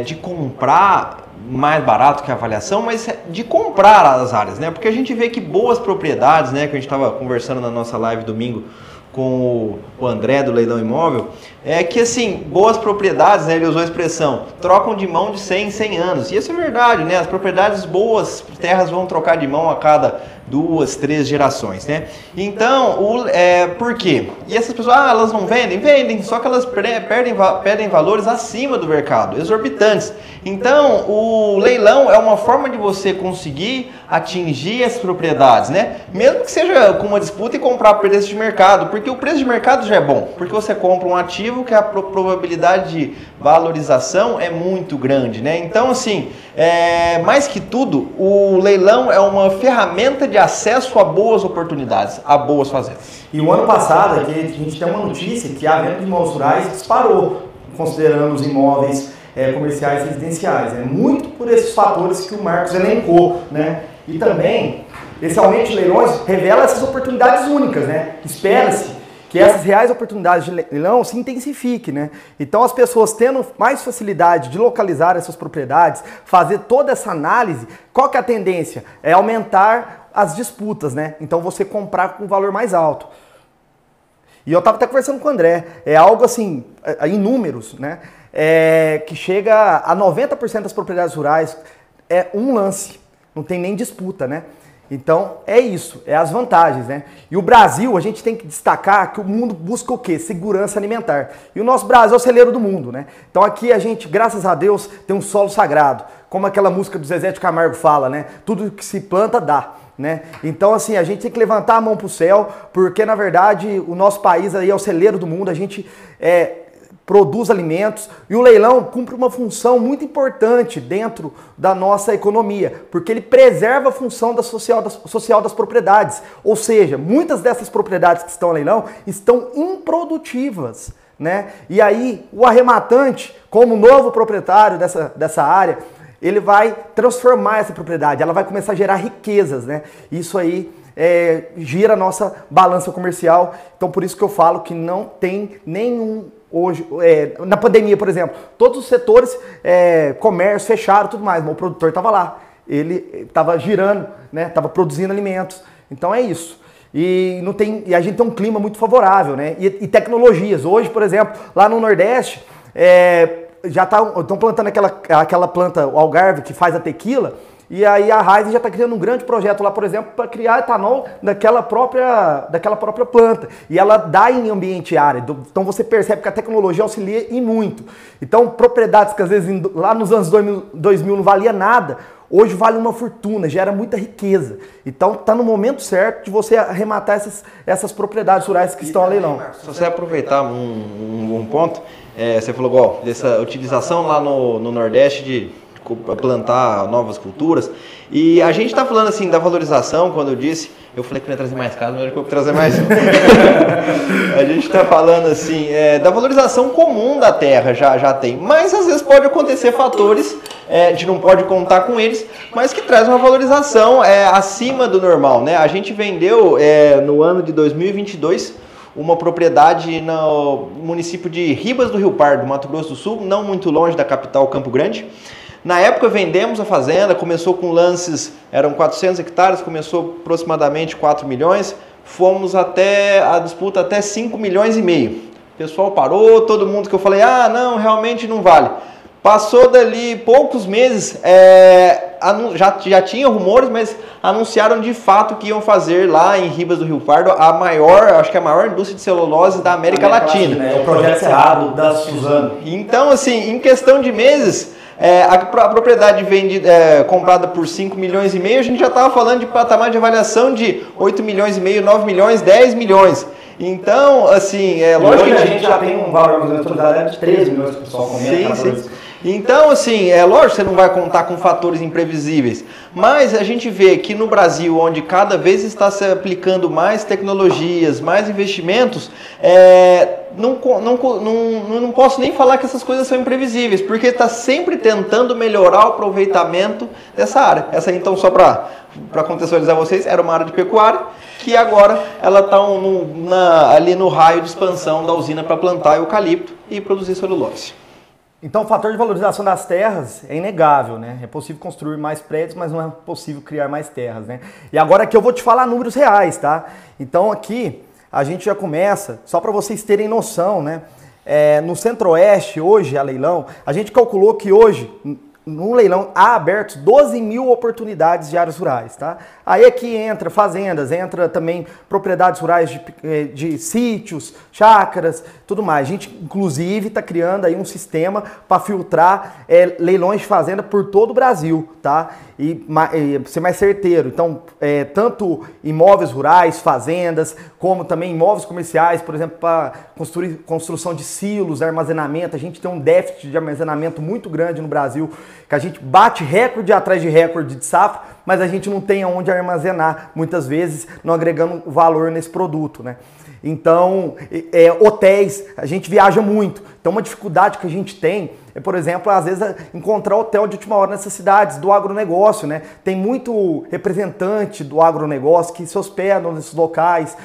de comprar mais barato que a avaliação, mas de comprar as áreas, né? Porque a gente vê que boas propriedades, né? Que a gente estava conversando na nossa live domingo com o André do Leilão Imóvel, é que assim, boas propriedades, né, ele usou a expressão, trocam de mão de 100 em 100 anos. E isso é verdade, né? As propriedades boas, terras vão trocar de mão a cada 2, 3 gerações, né? Então, por quê? E essas pessoas, elas não vendem? Vendem, só que elas perdem valores acima do mercado, exorbitantes. Então, o leilão é uma forma de você conseguir atingir essas propriedades, né? Mesmo que seja com uma disputa e comprar por preço de mercado, porque o preço de mercado já é bom, porque você compra um ativo que a probabilidade de valorização é muito grande, né? Então, assim, mais que tudo, o leilão é uma ferramenta de acesso a boas oportunidades, a boas fazendas. E o ano passado, aqui, a gente tem uma notícia que a venda de imóveis rurais disparou, considerando os imóveis comerciais e residenciais. Muito por esses fatores que o Marcos elencou, né? E também, esse aumento de leilões revela essas oportunidades únicas, né? Espera-se que essas reais oportunidades de leilão se intensifiquem, né? Então as pessoas tendo mais facilidade de localizar essas propriedades, fazer toda essa análise, qual que é a tendência? É aumentar as disputas, né? Então você comprar com um valor mais alto. E eu estava até conversando com o André, é algo assim, em números, né? Que chega a 90% das propriedades rurais, é um lance, não tem nem disputa, né? Então, é isso, é as vantagens, né? E o Brasil, a gente tem que destacar que o mundo busca o quê? Segurança alimentar. E o nosso Brasil é o celeiro do mundo, né? Então aqui a gente, graças a Deus, tem um solo sagrado. Como aquela música do Zezé de Camargo fala, né? Tudo que se planta, dá. Né? Então, assim, a gente tem que levantar a mão para o céu, porque, na verdade, o nosso país aí é o celeiro do mundo, a gente produz alimentos e o leilão cumpre uma função muito importante dentro da nossa economia, porque ele preserva a função social das propriedades, ou seja, muitas dessas propriedades que estão a leilão estão improdutivas, né? E aí o arrematante, como novo proprietário dessa área, ele vai transformar essa propriedade, ela vai começar a gerar riquezas, né? Isso aí gira a nossa balança comercial, então por isso que eu falo que não tem nenhum hoje, na pandemia, por exemplo, todos os setores, comércio, fecharam, tudo mais, mas o produtor estava lá, ele estava girando, né? Estava produzindo alimentos, então é isso. E a gente tem um clima muito favorável, né? E tecnologias, hoje, por exemplo, lá no Nordeste, já estão plantando aquela planta, o algarve, que faz a tequila, e aí a Raizen já está criando um grande projeto lá, por exemplo, para criar etanol daquela própria planta. E ela dá em ambiente árido. Então você percebe que a tecnologia auxilia e muito. Então propriedades que às vezes lá nos anos 2000 não valia nada, hoje vale uma fortuna, gera muita riqueza. Então está no momento certo de você arrematar essas propriedades rurais que estão a leilão. Se você aproveitar um ponto, você falou igual, dessa utilização lá no Nordeste de plantar novas culturas, e a gente está falando assim da valorização. Quando eu falei que não ia trazer mais casa, mas eu vou trazer mais a gente está falando assim da valorização comum da terra, já tem, mas às vezes pode acontecer fatores, a gente não pode contar com eles, mas que traz uma valorização acima do normal, né? A gente vendeu no ano de 2022 uma propriedade no município de Ribas do Rio Pardo, Mato Grosso do Sul, não muito longe da capital Campo Grande. Na época vendemos a fazenda, começou com lances, eram 400 hectares, começou aproximadamente 4 milhões, fomos até a disputa até 5 milhões e meio. O pessoal parou, todo mundo que eu falei, não, realmente não vale. Passou dali poucos meses, já tinha rumores, mas anunciaram de fato que iam fazer lá em Ribas do Rio Pardo acho que a maior indústria de celulose da América Latina. É o projeto Cerrado da Suzano. Então, assim, em questão de meses, a propriedade comprada por 5 milhões e meio, a gente já estava falando de patamar de avaliação de 8 milhões e meio, 9 milhões, 10 milhões. Então, assim, lógico que a gente já tem um valor de 13 milhões que o pessoal comenta. Sim. Então, assim, lógico que você não vai contar com fatores imprevisíveis, mas a gente vê que no Brasil, onde cada vez está se aplicando mais tecnologias, mais investimentos, não posso nem falar que essas coisas são imprevisíveis, porque está sempre tentando melhorar o aproveitamento dessa área. Essa, então, só para contextualizar vocês, era uma área de pecuária, que agora ela está ali no raio de expansão da usina para plantar eucalipto e produzir celulose. Então o fator de valorização das terras é inegável, né? É possível construir mais prédios, mas não é possível criar mais terras, né? E agora aqui eu vou te falar números reais, tá? Então aqui a gente já começa, só para vocês terem noção, né? No Centro-Oeste, hoje, a leilão, a gente calculou que hoje, no leilão, há abertos 12 mil oportunidades de áreas rurais, tá? Aí aqui entra fazendas, entra também propriedades rurais de sítios, chácaras, tudo mais. A gente, inclusive, está criando aí um sistema para filtrar leilões de fazenda por todo o Brasil, tá? E ser mais certeiro. Então, tanto imóveis rurais, fazendas, como também imóveis comerciais, por exemplo, para construção de silos, armazenamento. A gente tem um déficit de armazenamento muito grande no Brasil, que a gente bate recorde atrás de recorde de safra, mas a gente não tem aonde armazenar, muitas vezes, não agregando valor nesse produto, né? Então, hotéis, a gente viaja muito. Então, uma dificuldade que a gente tem é, por exemplo, às vezes encontrar hotel de última hora nessas cidades do agronegócio, né? Tem muito representante do agronegócio que se hospedam nesses locais.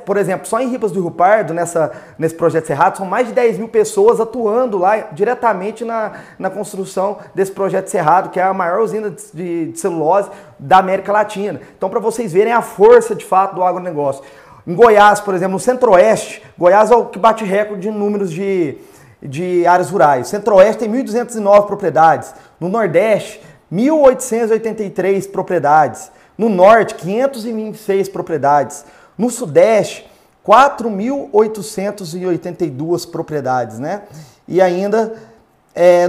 Por exemplo, só em Ribas do Rio Pardo, nesse projeto Cerrado, são mais de 10 mil pessoas atuando lá diretamente na construção desse projeto Cerrado, que é a maior usina de celulose da América Latina. Então, para vocês verem a força, de fato, do agronegócio. Em Goiás, por exemplo, no Centro-Oeste, Goiás é o que bate recorde em números de áreas rurais. Centro-Oeste tem 1.209 propriedades. No Nordeste, 1.883 propriedades. No Norte, 526 propriedades. No Sudeste, 4.882 propriedades, né? E ainda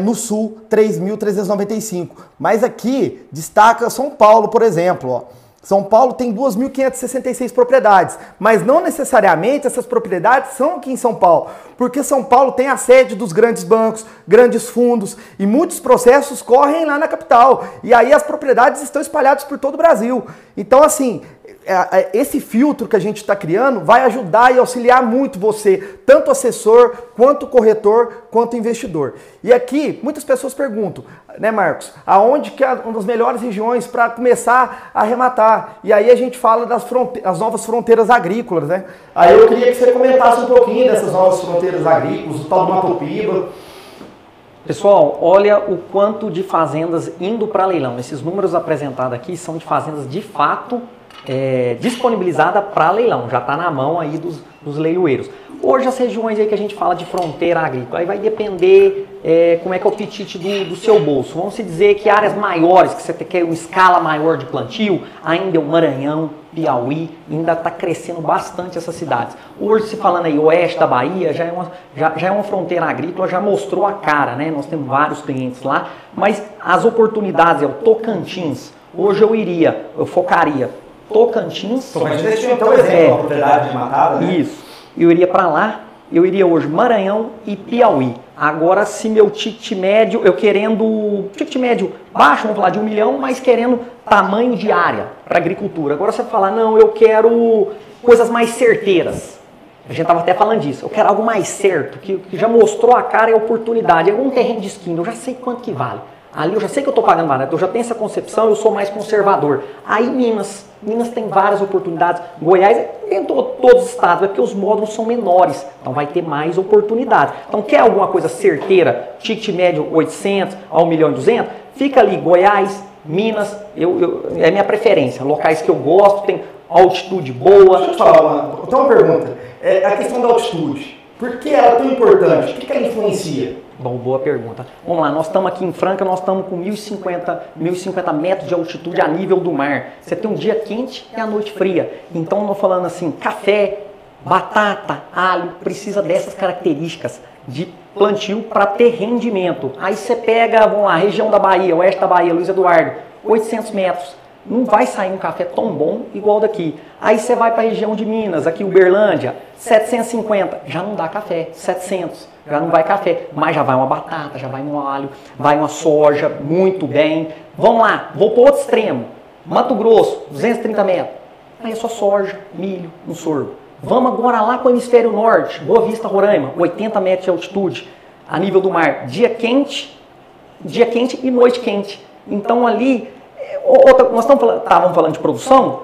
no Sul, 3.395. Mas aqui destaca São Paulo, por exemplo, ó. São Paulo tem 2.566 propriedades, mas não necessariamente essas propriedades são aqui em São Paulo, porque São Paulo tem a sede dos grandes bancos, grandes fundos, e muitos processos correm lá na capital, e aí as propriedades estão espalhadas por todo o Brasil. Então, assim, esse filtro que a gente está criando vai ajudar e auxiliar muito você, tanto assessor, quanto corretor, quanto investidor. E aqui, muitas pessoas perguntam, né, Marcos, aonde que é uma das melhores regiões para começar a arrematar? E aí a gente fala das novas fronteiras agrícolas, né? Aí eu queria que você comentasse um pouquinho dessas novas fronteiras agrícolas, o tal do Mato Piba. Pessoal, olha o quanto de fazendas indo para leilão. Esses números apresentados aqui são de fazendas de fato disponibilizada para leilão, já está na mão aí dos leiloeiros. Hoje as regiões aí que a gente fala de fronteira agrícola, aí vai depender como é que é o apetite do seu bolso. Vamos se dizer que áreas maiores, que você quer uma escala maior de plantio, ainda é o Maranhão, Piauí, ainda está crescendo bastante essas cidades. Hoje, se falando aí, oeste da Bahia, já é uma fronteira agrícola, já mostrou a cara, né? Nós temos vários clientes lá, mas as oportunidades, o Tocantins, hoje eu focaria Tocantins. Tocantins é então exemplo, a propriedade de matada, né? Isso. Eu iria para lá, eu iria hoje Maranhão e Piauí. Agora, se meu ticket médio, ticket médio baixo, vamos falar de 1 milhão, mas querendo tamanho de área para agricultura. Agora você fala, não, eu quero coisas mais certeiras. A gente estava até falando disso. Eu quero algo mais certo, que já mostrou a cara e a oportunidade. É um terreno de esquina, eu já sei quanto que vale. Ali eu já sei que eu estou pagando barato, eu já tenho essa concepção, eu sou mais conservador. Aí Minas tem várias oportunidades. Goiás tem todos os estados, é porque os módulos são menores, então vai ter mais oportunidades. Então quer alguma coisa certeira, ticket médio 800 a 1.200.000, fica ali Goiás, Minas, é minha preferência. Locais que eu gosto, tem altitude boa. Deixa eu te falar, uma pergunta. A questão da altitude, por que ela é tão importante? O que ela influencia? Bom, boa pergunta. Vamos lá, nós estamos aqui em Franca, nós estamos com 1.050 metros de altitude a nível do mar. Você tem um dia quente e a noite fria. Então, nós falando assim, café, batata, alho, precisa dessas características de plantio para ter rendimento. Aí você pega, vamos lá, região da Bahia, oeste da Bahia, Luiz Eduardo, 800 metros. Não vai sair um café tão bom igual daqui. Aí você vai para a região de Minas, aqui Uberlândia, 750, já não dá café, 700, já não vai café, mas já vai uma batata, já vai um alho, vai uma soja, muito bem. Vamos lá, vou para o outro extremo, Mato Grosso, 230 metros, aí é só soja, milho, um sorgo. Vamos agora lá para o hemisfério norte, Boa Vista, Roraima, 80 metros de altitude, a nível do mar, dia quente e noite quente. Então ali, nós estávamos falando de produção,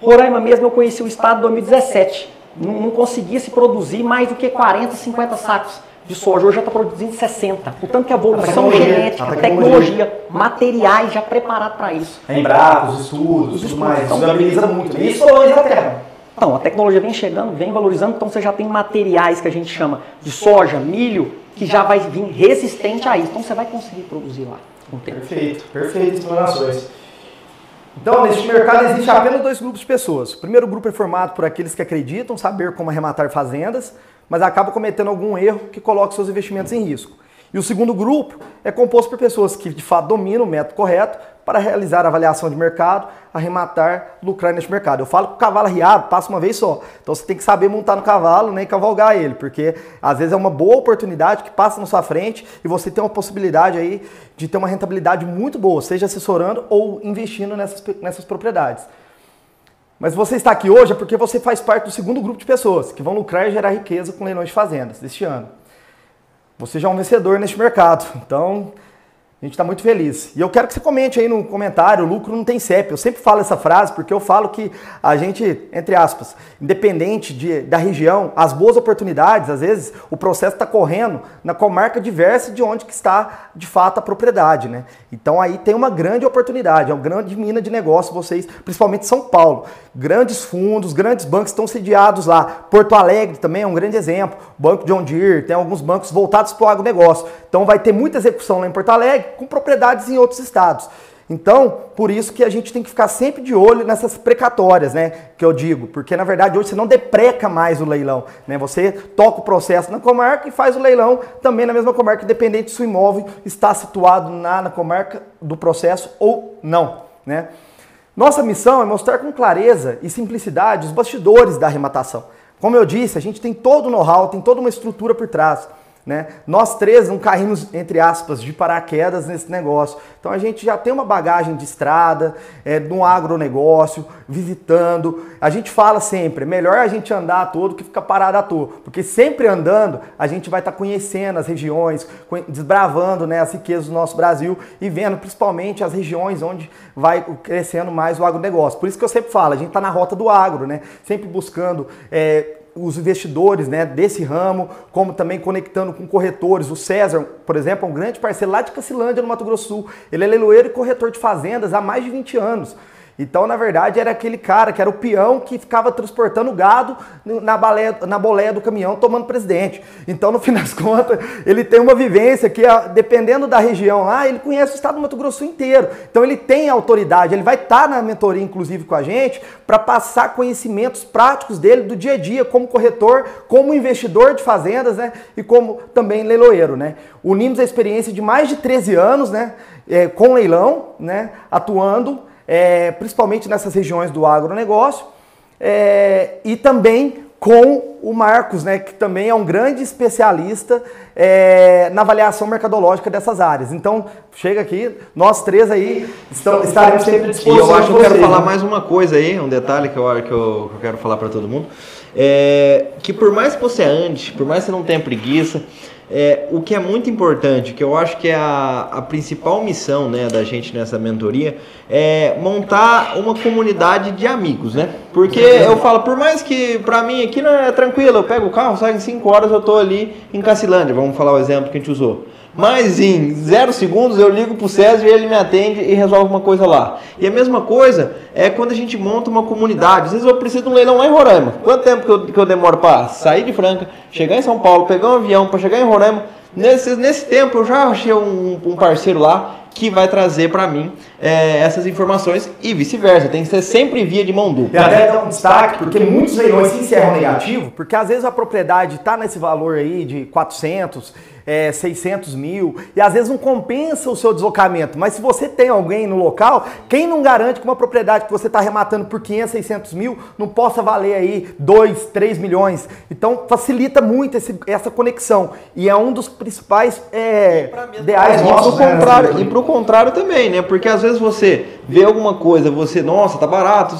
Roraima mesmo eu conheci o estado em 2017, não conseguia se produzir mais do que 40, 50 sacos de soja, hoje já está produzindo 60, portanto que a evolução genética, tecnologia, materiais já preparados para isso. Embrapa, os estudos, tudo mais, isso viabiliza muito. Isso valoriza a terra. Então, a tecnologia vem chegando, vem valorizando, então você já tem materiais que a gente chama de soja, milho, que já vai vir resistente a isso. Então você vai conseguir produzir lá. Perfeito, perfeitas explanações. Então, neste mercado existe apenas 2 grupos de pessoas. O primeiro grupo é formado por aqueles que acreditam saber como arrematar fazendas, mas acabam cometendo algum erro que coloca seus investimentos em risco. E o segundo grupo é composto por pessoas que de fato dominam o método correto para realizar a avaliação de mercado, arrematar, lucrar neste mercado. Eu falo que o cavalo arriado passa uma vez só. Então você tem que saber montar no cavalo, né, e cavalgar ele, porque às vezes é uma boa oportunidade que passa na sua frente e você tem uma possibilidade aí de ter uma rentabilidade muito boa, seja assessorando ou investindo nessas propriedades. Mas você está aqui hoje é porque você faz parte do segundo grupo de pessoas que vão lucrar e gerar riqueza com leilões de fazendas deste ano. Você já é um vencedor neste mercado, então a gente está muito feliz. E eu quero que você comente aí no comentário, o lucro não tem CEP. Eu sempre falo essa frase porque eu falo que a gente, entre aspas, independente da região, as boas oportunidades, às vezes o processo está correndo na comarca diversa de onde que está de fato a propriedade, né? Então aí tem uma grande oportunidade, é uma grande mina de negócio, vocês, principalmente São Paulo. Grandes fundos, grandes bancos estão sediados lá. Porto Alegre também é um grande exemplo. Banco John Deere, tem alguns bancos voltados para o agronegócio. Então vai ter muita execução lá em Porto Alegre, com propriedades em outros estados. Então, por isso que a gente tem que ficar sempre de olho nessas precatórias, né, que eu digo, porque na verdade hoje você não depreca mais o leilão, né, você toca o processo na comarca e faz o leilão também na mesma comarca, independente se o imóvel está situado na comarca do processo ou não, né. Nossa missão é mostrar com clareza e simplicidade os bastidores da arrematação. Como eu disse, a gente tem todo o know-how, tem toda uma estrutura por trás. Né? Nós três não caímos, entre aspas, de paraquedas nesse negócio. Então a gente já tem uma bagagem de estrada, no agronegócio, visitando. A gente fala sempre, é melhor a gente andar à toa do que ficar parado à toa. Porque sempre andando, a gente vai estar conhecendo as regiões, desbravando, né, as riquezas do nosso Brasil e vendo principalmente as regiões onde vai crescendo mais o agronegócio. Por isso que eu sempre falo, a gente está na rota do agro, né? Sempre buscando os investidores, né, desse ramo, como também conectando com corretores. O César, por exemplo, é um grande parceiro lá de Cacilândia, no Mato Grosso do Sul. Ele é leiloeiro e corretor de fazendas há mais de 20 anos. Então, na verdade, era aquele cara que era o peão que ficava transportando gado na boleia do caminhão, tomando presidente. Então, no fim das contas, ele tem uma vivência que, dependendo da região lá, ele conhece o estado do Mato Grosso inteiro. Então, ele tem autoridade, ele vai estar na mentoria, inclusive, com a gente, para passar conhecimentos práticos dele do dia a dia, como corretor, como investidor de fazendas, né? E como também leiloeiro, né? Unimos a experiência de mais de 13 anos, né? Com leilão, né? Atuando principalmente nessas regiões do agronegócio, e também com o Marcos, né, que também é um grande especialista na avaliação mercadológica dessas áreas. Então, chega aqui, nós três aí estaremos sempre à disposição. E eu acho que eu quero falar mais uma coisa aí, um detalhe que eu quero falar para todo mundo, que por mais que você ande, por mais que você não tenha preguiça, o que é muito importante, que eu acho que é a principal missão, né, da gente nessa mentoria, é montar uma comunidade de amigos, né? Porque eu falo, por mais que pra mim aqui não é tranquilo, eu pego o carro, saio em 5 horas, eu tô ali em Cacilândia, vamos falar o exemplo que a gente usou. Mas em 0 segundos eu ligo pro César e ele me atende e resolve uma coisa lá. E a mesma coisa é quando a gente monta uma comunidade. Às vezes eu preciso de um leilão lá em Roraima. Quanto tempo que eu demoro para sair de Franca, chegar em São Paulo, pegar um avião para chegar em Roraima? Nesse tempo eu já achei um parceiro lá que vai trazer para mim essas informações e vice-versa. Tem que ser sempre via de mão dupla. E até dar um destaque, porque muitos leilões se encerram negativo, porque às vezes a propriedade está nesse valor aí de 400, 600 mil, e às vezes não compensa o seu deslocamento. Mas se você tem alguém no local, quem não garante que uma propriedade que você está arrematando por 500, 600 mil não possa valer aí 2, 3 milhões? Então facilita muito essa conexão. E é um dos principais ideais nossos. E pro contrário também, né? Porque às vezes você vê alguma coisa, nossa, tá barato,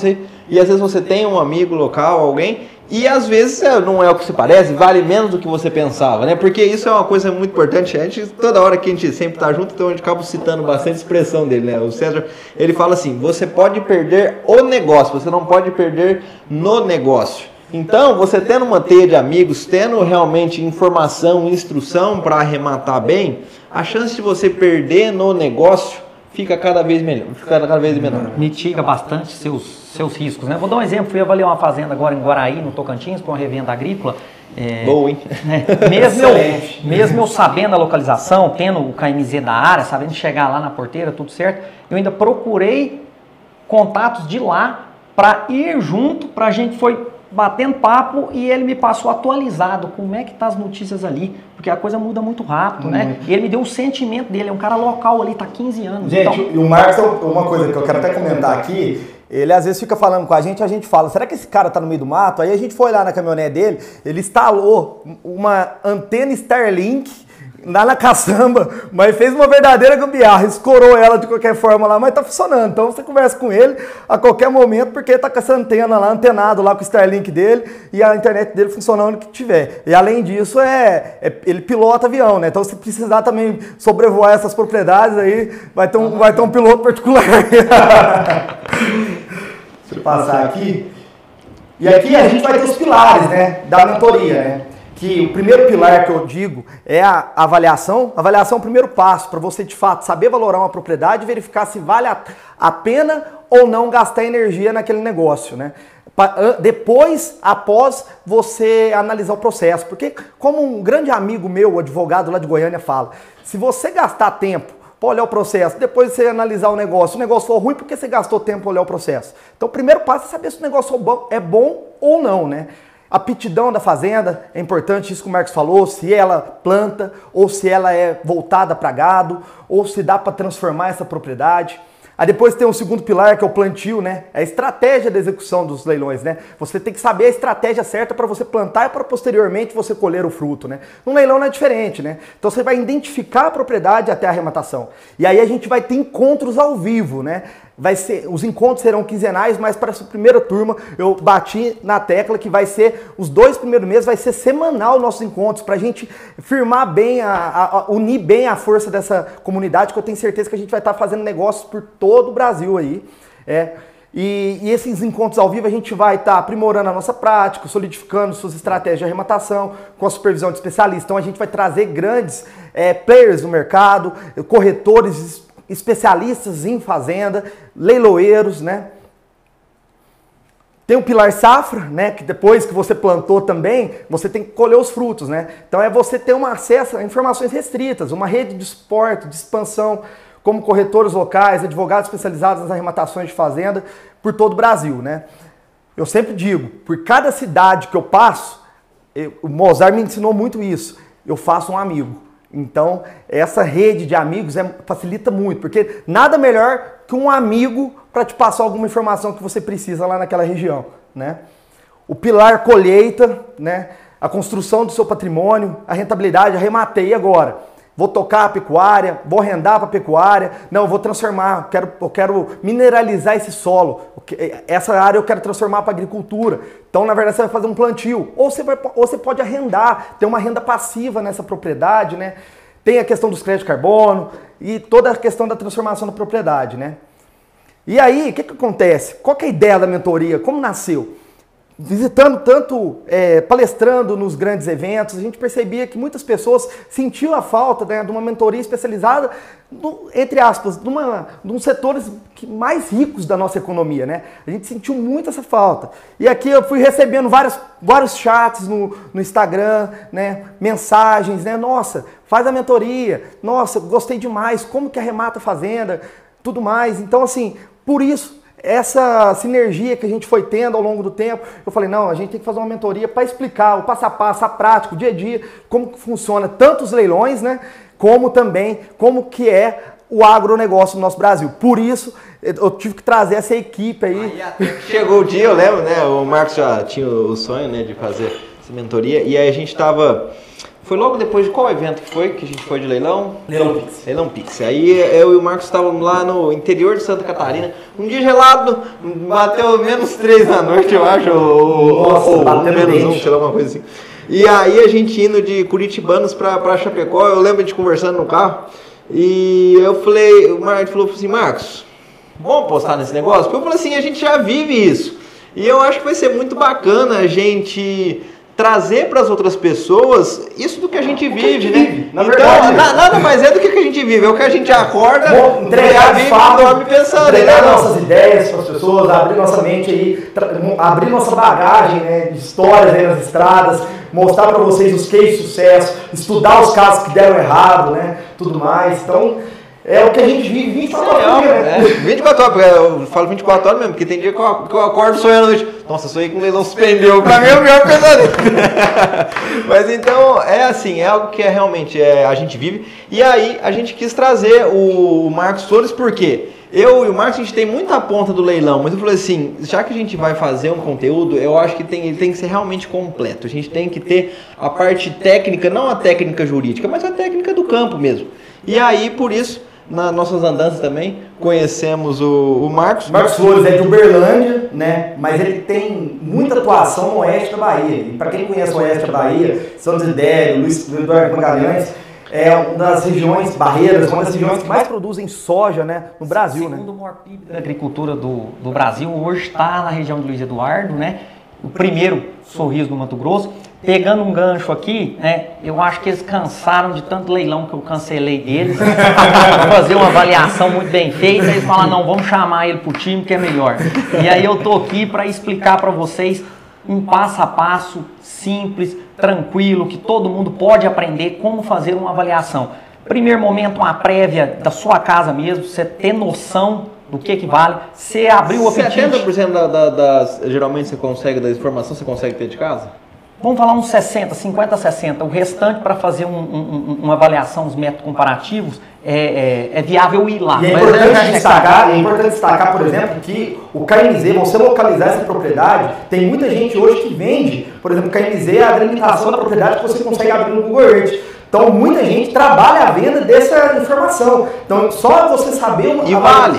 e às vezes você tem um amigo local, alguém, e às vezes não é o que se parece, vale menos do que você pensava, né? Porque isso é uma coisa muito importante. A gente, toda hora que a gente sempre tá junto, então a gente acaba citando bastante expressão dele, né? O César, ele fala assim, você pode perder o negócio, você não pode perder no negócio. Então, você tendo uma teia de amigos, tendo realmente informação, instrução para arrematar bem, a chance de você perder no negócio fica cada vez melhor, fica cada vez menor. Mitiga bastante seus riscos, né? Vou dar um exemplo, fui avaliar uma fazenda agora em Guaraí, no Tocantins, para uma revenda agrícola. Boa, hein? Mesmo eu sabendo a localização, tendo o KMZ da área, sabendo chegar lá na porteira, tudo certo, eu ainda procurei contatos de lá para ir junto, para a gente foi batendo papo e ele me passou atualizado como é que tá as notícias ali, porque a coisa muda muito rápido, né? E ele me deu o sentimento dele, é um cara local ali, tá 15 anos. Gente, então... e o Marcos, uma coisa que eu quero até comentar aqui, ele às vezes fica falando com a gente fala, será que esse cara tá no meio do mato? Aí a gente foi lá na caminhonete dele, ele instalou uma antena Starlink lá na caçamba, mas fez uma verdadeira gambiarra, escorou ela de qualquer forma lá, mas tá funcionando. Então você conversa com ele a qualquer momento, porque tá com essa antena lá, antenado lá com o Starlink dele e a internet dele funcionando que tiver. E além disso, ele pilota avião, né? Então se precisar também sobrevoar essas propriedades aí, vai ter um piloto particular. Deixa eu passar aqui. E aqui a gente vai ter os pilares, né, da mentoria, né? Que o primeiro pilar que eu digo é a avaliação. A avaliação é o primeiro passo para você, de fato, saber valorar uma propriedade e verificar se vale a pena ou não gastar energia naquele negócio, né? Depois, após você analisar o processo. Porque, como um grande amigo meu, o advogado lá de Goiânia, fala, se você gastar tempo para olhar o processo, depois você analisar o negócio for ruim, porque você gastou tempo para olhar o processo. Então, o primeiro passo é saber se o negócio é bom ou não, né? A aptidão da fazenda, é importante isso que o Marcos falou, se ela planta, ou se ela é voltada para gado, ou se dá para transformar essa propriedade. Aí depois tem o segundo pilar, que é o plantio, né? É a estratégia da execução dos leilões, né? Você tem que saber a estratégia certa para você plantar e para posteriormente você colher o fruto, né? No leilão não é diferente, né? Então você vai identificar a propriedade até a arrematação. E aí a gente vai ter encontros ao vivo, né? Os encontros serão quinzenais, mas para essa primeira turma eu bati na tecla que vai ser, os 2 primeiros meses vai ser semanal nossos encontros, para a gente firmar bem, unir bem a força dessa comunidade, que eu tenho certeza que a gente vai estar fazendo negócios por todo o Brasil aí. E esses encontros ao vivo a gente vai estar aprimorando a nossa prática, solidificando suas estratégias de arrematação, com a supervisão de especialistas. Então a gente vai trazer grandes players no mercado, corretores, especialistas em fazenda, leiloeiros, né? Tem o pilar safra, né? Que depois que você plantou também, você tem que colher os frutos, né? Então é você ter um acesso a informações restritas, uma rede de suporte, de expansão, como corretores locais, advogados especializados nas arrematações de fazenda por todo o Brasil, né? Eu sempre digo, por cada cidade que eu passo, o Mozart me ensinou muito isso, eu faço um amigo. Então, essa rede de amigos facilita muito, porque nada melhor que um amigo para te passar alguma informação que você precisa lá naquela região, né? O pilar colheita, né? A construção do seu patrimônio, a rentabilidade, arrematei agora. Vou tocar a pecuária, vou arrendar para a pecuária, não, vou transformar, eu quero mineralizar esse solo, essa área eu quero transformar para agricultura. Então, na verdade, você vai fazer um plantio, ou você pode arrendar, ter uma renda passiva nessa propriedade, né? Tem a questão dos créditos de carbono e toda a questão da transformação da propriedade, né? E aí, o que acontece? Qual que é a ideia da mentoria? Como nasceu? Visitando tanto, palestrando nos grandes eventos, a gente percebia que muitas pessoas sentiam a falta, né, de uma mentoria especializada, entre aspas, de uns setores mais ricos da nossa economia, né? A gente sentiu muito essa falta. E aqui eu fui recebendo vários chats no Instagram, né, mensagens, né? Nossa, faz a mentoria, nossa, gostei demais, como que arremata a fazenda, tudo mais. Então, assim, por isso, essa sinergia que a gente foi tendo ao longo do tempo, eu falei, não, a gente tem que fazer uma mentoria para explicar o passo a passo, a prática, o dia a dia, como que funciona tanto os leilões, né, como também como que é o agronegócio no nosso Brasil. Por isso, eu tive que trazer essa equipe aí. Chegou o dia, eu lembro, né, o Marcos já tinha o sonho, né, de fazer essa mentoria, e aí a gente estava... Foi logo depois de qual evento que a gente foi de leilão? Leilão Pix. Leilão Pix. Aí eu e o Marcos estávamos lá no interior de Santa Catarina, um dia gelado, bateu -3 da noite, eu acho, ou -1, sei lá, uma coisa assim. E aí a gente indo de Curitibanos pra Chapecó, eu lembro de conversando no carro, e eu falei, o Marcos falou assim, Marcos, vamos apostar nesse negócio? Porque eu falei assim, a gente já vive isso, e eu acho que vai ser muito bacana a gente trazer para as outras pessoas isso do que a gente vive, né? Na verdade, nada mais é do que a gente gente vive, é o que a gente acorda, entregar vive, fato, dorme pensando. entregar nossas ideias para as pessoas, abrir nossa mente aí, abrir nossa bagagem, né, de histórias aí nas estradas, mostrar para vocês os cases de sucesso, estudar os casos que deram errado, né, tudo mais. Então, é o que a gente vive 24 horas por dia, né? 24 horas, eu falo 24 horas mesmo, porque tem dia que eu acordo sonhando à noite. Nossa, sonhei que o leilão suspendeu. Pra mim é o pior pesadelo. Mas então, é assim, é algo que realmente a gente vive. E aí, a gente quis trazer o Marcos Flores, por quê? Eu e o Marcos, a gente tem muita ponta do leilão, mas eu falei assim, já que a gente vai fazer um conteúdo, eu acho que ele tem que ser realmente completo. A gente tem que ter a parte técnica, não a técnica jurídica, mas a técnica do campo mesmo. E aí, por isso, nas nossas andanças também, conhecemos o Marcos. Marcos Flores é de Uberlândia, né? Mas ele tem muita atuação no oeste da Bahia. E para quem conhece o oeste da Bahia, São Desidério, Luiz Eduardo Magalhães, é uma das regiões, Barreiras, uma das regiões que mais produzem soja, né, no Brasil. Segundo o maior PIB da agricultura do Brasil, hoje está na região de Luiz Eduardo, né? O primeiro Sorriso do Mato Grosso. Pegando um gancho aqui, né, eu acho que eles cansaram de tanto leilão que eu cancelei deles, para fazer uma avaliação muito bem feita, eles falaram, não, vamos chamar ele para o time que é melhor. E aí eu tô aqui para explicar para vocês um passo a passo, simples, tranquilo, que todo mundo pode aprender como fazer uma avaliação. Primeiro momento, uma prévia da sua casa mesmo, você ter noção do que vale, você abriu o apetite. 70% geralmente você consegue, da informação você consegue ter de casa? Vamos falar uns 60, 50, 60. O restante, para fazer uma avaliação, os métodos comparativos, é viável ir lá. E é importante destacar, por exemplo, que o KMZ, você localizar essa propriedade, tem muita gente hoje que vende, por exemplo, o KMZ é a delimitação da propriedade que você consegue abrir no Google Earth. Então, muita gente trabalha a venda dessa informação. Então, só você saber... E vale.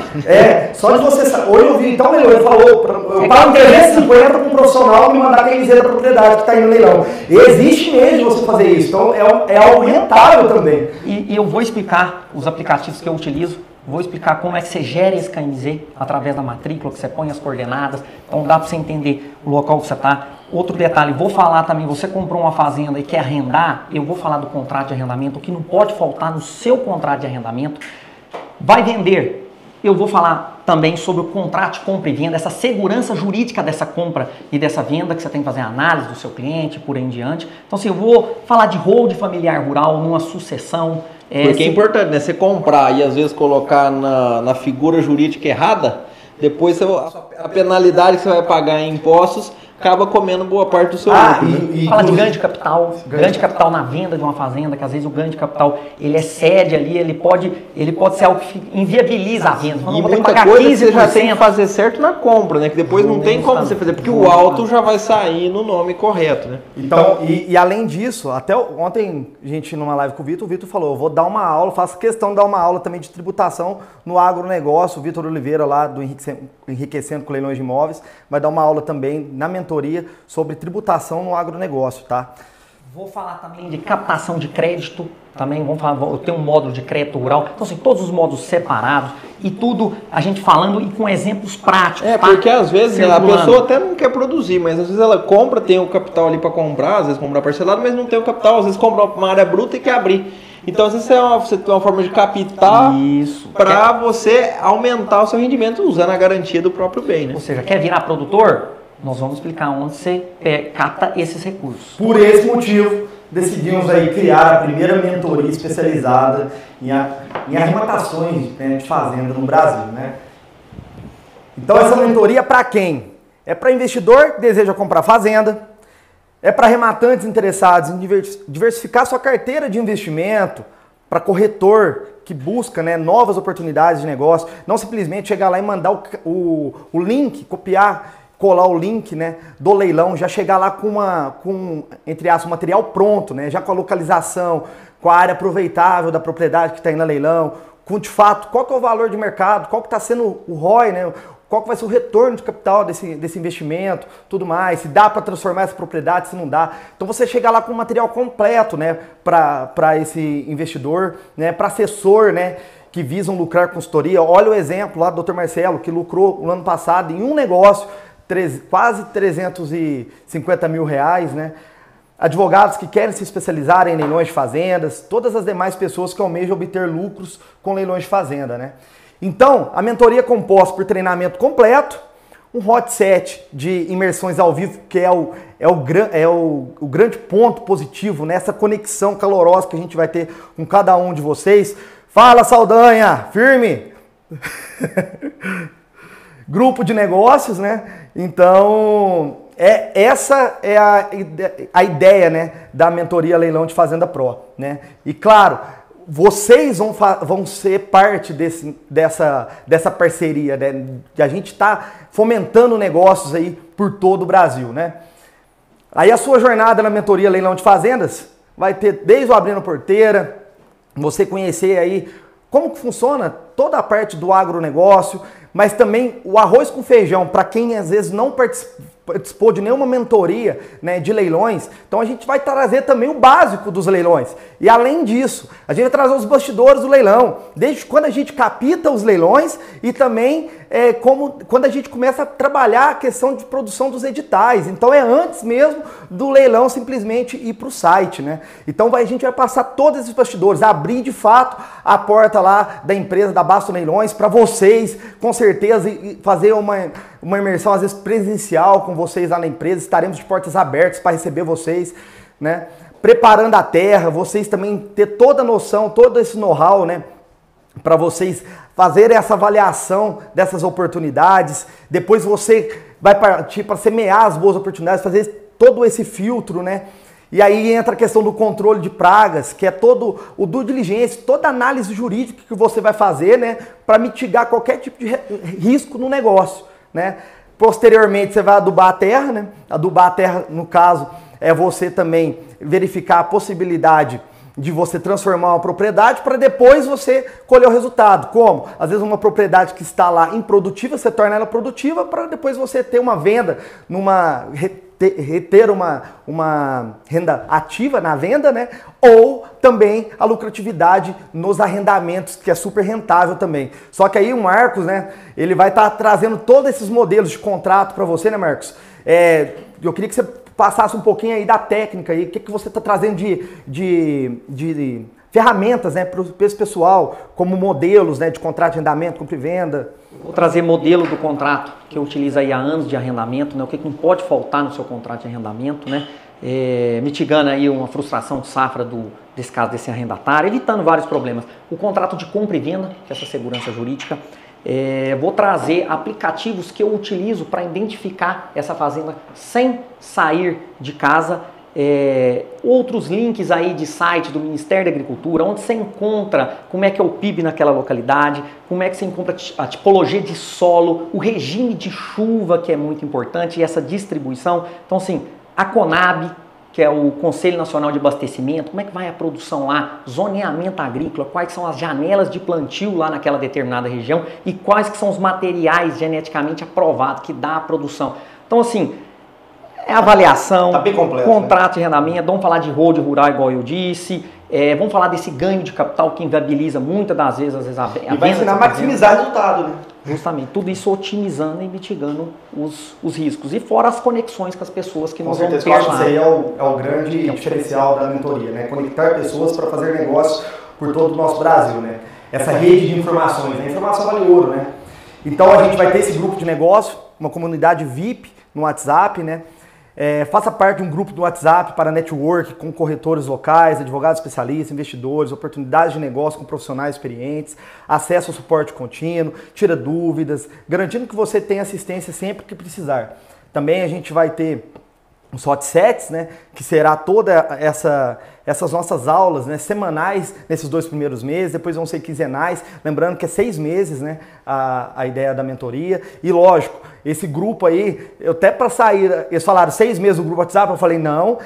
Só de você saber... Hoje eu vi, então, ele falou, eu pago 350 para um profissional me mandar quem dizer da propriedade que está aí no leilão. Existe meio de você fazer isso. Então, é algo rentável também. E eu vou explicar os aplicativos que eu utilizo. Vou explicar como é que você gera esse KMZ através da matrícula, que você põe as coordenadas. Então, dá para você entender o local que você está. Outro detalhe, vou falar também, você comprou uma fazenda e quer arrendar, eu vou falar do contrato de arrendamento, o que não pode faltar no seu contrato de arrendamento. Vai vender, eu vou falar também sobre o contrato de compra e venda, essa segurança jurídica dessa compra e dessa venda, que você tem que fazer a análise do seu cliente, por aí em diante. Então, assim, eu vou falar de hold familiar rural, numa sucessão. Porque é importante, né? Você comprar e às vezes colocar na figura jurídica errada, depois a penalidade que você vai pagar em impostos acaba comendo boa parte do seu lucro. Né? Fala de ganho de capital, ganho de capital na venda de uma fazenda, que às vezes o ganho de capital ele excede ali, ele pode ser algo que inviabiliza a venda. E muita coisa você já tem que fazer certo na compra, né? Que depois não tem como você fazer, porque o auto já vai sair no nome correto, né? Então, e além disso, até ontem, a gente numa live com o Vitor falou, eu vou dar uma aula, faço questão de dar uma aula também de tributação no agronegócio. O Vitor Oliveira lá do Enriquecendo com Leilões de Imóveis vai dar uma aula também na mentoria sobre tributação no agronegócio, tá? Vou falar também de captação de crédito, também vamos falar, eu tenho um módulo de crédito rural, então assim, todos os módulos separados e tudo a gente falando e com exemplos práticos. Porque às vezes a pessoa até não quer produzir, mas às vezes ela compra, tem o capital ali para comprar, às vezes comprar parcelado, mas não tem o capital, às vezes compra uma área bruta e quer abrir. Então, às vezes você tem uma forma de captar para você aumentar o seu rendimento usando a garantia do próprio bem, né? Ou seja, quer virar produtor? Nós vamos explicar onde você capta esses recursos. Por esse motivo, decidimos aí criar a primeira mentoria especializada em arrematações, né, de fazenda no Brasil, né? Então essa mentoria é para quem? É para investidor que deseja comprar fazenda, é para arrematantes interessados em diversificar sua carteira de investimento, para corretor que busca, né, novas oportunidades de negócio, não simplesmente chegar lá e mandar o link, colar o link, né, do leilão, já chegar lá com entre aspas, material pronto, né, já com a localização, com a área aproveitável da propriedade que está aí no leilão, com de fato qual que é o valor de mercado, qual que está sendo o ROI, né, qual que vai ser o retorno de capital desse investimento, tudo mais, se dá para transformar essa propriedade, se não dá. Então você chega lá com um material completo, né, para esse investidor, né, para assessor, né, que visam lucrar com consultoria. Olha o exemplo lá do Dr. Marcelo, que lucrou no ano passado em um negócio quase 350 mil reais, né? advogados que querem se especializar em leilões de fazendas, todas as demais pessoas que almejam obter lucros com leilões de fazenda, né? Então, a mentoria é composta por treinamento completo, um hot set de imersões ao vivo, que é o grande ponto positivo, né? Essa conexão calorosa que a gente vai ter com cada um de vocês. Fala, Saldanha! Firme! Grupo de negócios, né? Então, essa é a ideia, né, da mentoria Leilão de Fazenda Pro, né? E claro, vocês vão ser parte dessa parceria, né? A gente está fomentando negócios aí por todo o Brasil, né? Aí a sua jornada na mentoria Leilão de Fazendas vai ter desde o abrindo porteira, você conhecer aí como que funciona toda a parte do agronegócio, mas também o arroz com feijão, para quem às vezes não participou de nenhuma mentoria, né, de leilões. Então a gente vai trazer também o básico dos leilões. E além disso, a gente vai trazer os bastidores do leilão, desde quando a gente capta os leilões e também quando a gente começa a trabalhar a questão de produção dos editais. Então é antes mesmo do leilão simplesmente ir para o site, né? Então a gente vai passar todos esses bastidores, abrir de fato a porta lá da empresa da Baston Leilões para vocês, com certeza, e fazer uma imersão às vezes presencial com vocês lá na empresa. Estaremos de portas abertas para receber vocês, né? Preparando a terra, vocês também ter toda a noção, todo esse know-how, né? Para vocês fazerem essa avaliação dessas oportunidades. Depois você vai partir para semear as boas oportunidades, fazer todo esse filtro, né? E aí entra a questão do controle de pragas, que é todo o due diligence, toda a análise jurídica que você vai fazer, né? Para mitigar qualquer tipo de risco no negócio, né? Posteriormente, você vai adubar a terra, né? Adubar a terra, no caso, é você também verificar a possibilidade de você transformar uma propriedade para depois você colher o resultado. Como? Às vezes uma propriedade que está lá improdutiva, você torna ela produtiva para depois você ter uma venda, reter uma renda ativa na venda, né? Ou também a lucratividade nos arrendamentos, que é super rentável também. Só que aí o Marcos, né, ele vai estar trazendo todos esses modelos de contrato para você, né, Marcos? Eu queria que você passasse um pouquinho aí da técnica aí, o que você está trazendo de ferramentas, né, para esse pessoal, como modelos, né, de contrato de arrendamento, compra e venda. Vou trazer modelo do contrato que eu utilizo aí há anos de arrendamento, né, o que não pode faltar no seu contrato de arrendamento, né, mitigando aí uma frustração de safra desse caso desse arrendatário, evitando vários problemas. O contrato de compra e venda, que é essa segurança jurídica. Vou trazer aplicativos que eu utilizo para identificar essa fazenda sem sair de casa. Outros links aí de site do Ministério da Agricultura, onde você encontra como é que é o PIB naquela localidade, como é que você encontra a tipologia de solo, o regime de chuva, que é muito importante, e essa distribuição. Então, assim, a Conab, que é o Conselho Nacional de Abastecimento, como é que vai a produção lá, zoneamento agrícola, quais são as janelas de plantio lá naquela determinada região e quais que são os materiais geneticamente aprovados que dá a produção. Então, assim, avaliação, tá bem completo, contrato, né, de arrendamento, vamos falar de road rural, igual eu disse, vamos falar desse ganho de capital que inviabiliza muitas das vezes, a e vai ensinar a maximizar o resultado, né? Justamente, tudo isso otimizando e mitigando os riscos. E fora as conexões com as pessoas que nós vamos ter lá. Isso aí é o grande diferencial da mentoria, né? Conectar pessoas para fazer negócio por todo o nosso Brasil, né? Essa rede de informações, a informação vale ouro, né? Então a gente vai ter esse grupo de negócio, uma comunidade VIP no WhatsApp, né? Faça parte de um grupo do WhatsApp para network com corretores locais, advogados especialistas, investidores, oportunidades de negócio com profissionais experientes, acesso ao suporte contínuo, tira dúvidas, garantindo que você tenha assistência sempre que precisar. Também a gente vai ter os hot sets, né, que será toda essas nossas aulas, né, semanais nesses 2 primeiros meses, depois vão ser quinzenais, lembrando que é 6 meses, né, a ideia da mentoria. E lógico, esse grupo aí, eu até para sair, eles falaram 6 meses do grupo WhatsApp, eu falei não,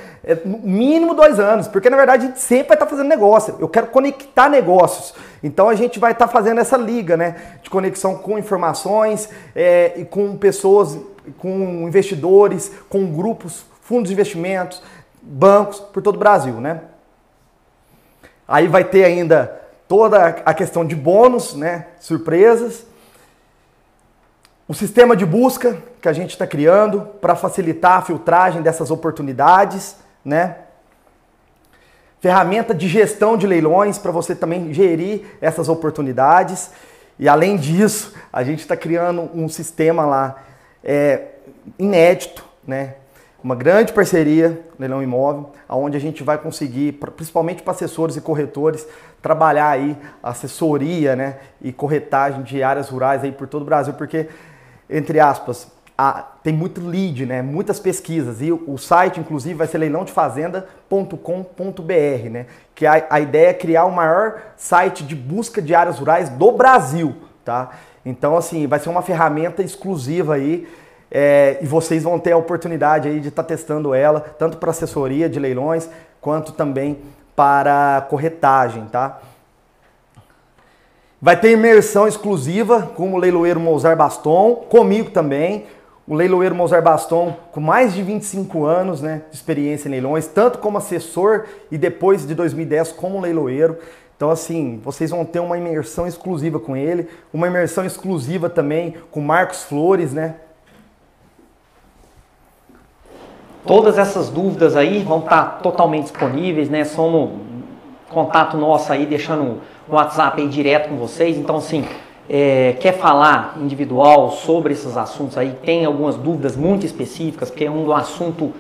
no mínimo 2 anos, porque na verdade a gente sempre vai estar fazendo negócio, eu quero conectar negócios. Então a gente vai estar fazendo essa liga, né, de conexão com informações e com pessoas, com investidores, com grupos, fundos de investimentos, bancos por todo o Brasil, né? Aí vai ter ainda toda a questão de bônus, né? Surpresas. O sistema de busca que a gente está criando para facilitar a filtragem dessas oportunidades, né? ferramenta de gestão de leilões para você também gerir essas oportunidades. E além disso, a gente está criando um sistema lá inédito, né? Uma grande parceria, Leilão Imóvel, onde a gente vai conseguir, principalmente para assessores e corretores, trabalhar aí assessoria, né, e corretagem de áreas rurais aí por todo o Brasil, porque, entre aspas, tem muito lead, né, muitas pesquisas, e o site, inclusive, vai ser leilãodefazenda.com.br, né, que a ideia é criar o maior site de busca de áreas rurais do Brasil, tá? Então, assim, vai ser uma ferramenta exclusiva aí, e vocês vão ter a oportunidade aí de estar testando ela, tanto para assessoria de leilões, quanto também para corretagem, tá? Vai ter imersão exclusiva com o leiloeiro Mozart Baston, comigo também. O leiloeiro Mozart Baston, com mais de 25 anos, né, de experiência em leilões, tanto como assessor e depois de 2010 como leiloeiro. Então, assim, vocês vão ter uma imersão exclusiva com ele, uma imersão exclusiva também com Marcos Flores, né? Todas essas dúvidas aí vão estar totalmente disponíveis, né? Somos contato nosso aí, deixando o WhatsApp aí direto com vocês. Então, assim, quer falar individual sobre esses assuntos aí, tem algumas dúvidas muito específicas, porque é um assunto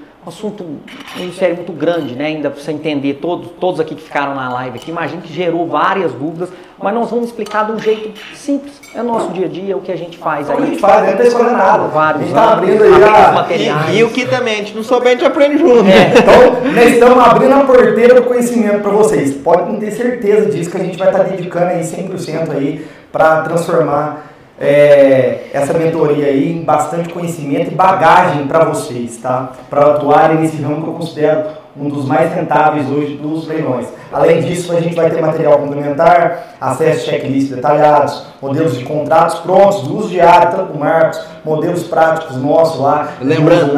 muito grande, né? Ainda para você entender, todos aqui que ficaram na live aqui, imagino que gerou várias dúvidas, mas nós vamos explicar de um jeito simples. É nosso dia a dia, é o que a gente faz aí. A gente faz, não tem escolha nada. Vários, a gente tá abrindo aí materiais. E o que também, a gente não souber, a gente aprende junto. Então, nós estamos abrindo a porteira do conhecimento para vocês. Podem ter certeza disso, que a gente vai estar dedicando aí 100% aí para transformar essa mentoria aí em bastante conhecimento e bagagem para vocês, tá? Para atuarem nesse ramo que eu considero um dos mais rentáveis hoje dos leilões. Além disso, a gente vai ter material complementar, acesso a checklists detalhados, modelos de contratos prontos, uso diário, tanto do Marcos, modelos práticos nossos lá. Lembrando,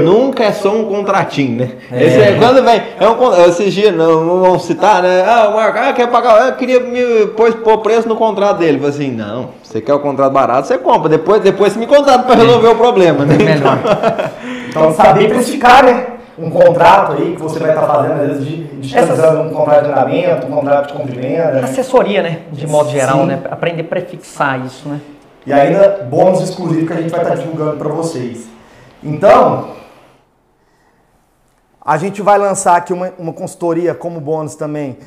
nunca é só um contratinho, né? Quando vem, esses dias, não vamos citar, né? O Marcos, quer pagar, eu queria pôr preço no contrato dele. Eu falei assim, não, você quer o contrato barato, você compra, depois você me contrata para resolver o problema, né? Então, saber precificar, né? Um contrato aí que você vai estar fazendo, às vezes, um contrato de arrendamento, um contrato de compra e venda. Né? Assessoria, né? De modo geral, né? Aprender a prefixar isso, né? E ainda bônus exclusivos que a gente vai estar divulgando para vocês. Então, a gente vai lançar aqui uma consultoria como bônus também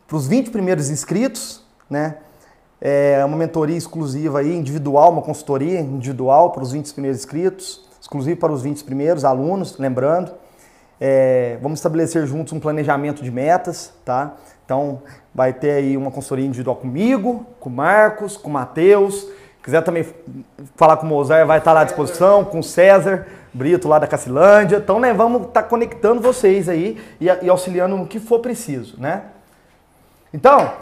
para os 20 primeiros inscritos, né? É uma mentoria exclusiva aí, individual, uma consultoria individual para os 20 primeiros inscritos, exclusivo para os 20 primeiros alunos, lembrando. Vamos estabelecer juntos um planejamento de metas, tá? Então, vai ter aí uma consultoria individual comigo, com o Marcos, com o Matheus. Quiser também falar com o Mozart, vai estar lá à disposição, com o César Brito lá da Cacilândia. Então, né, vamos estar conectando vocês aí e auxiliando no que for preciso, né? Então,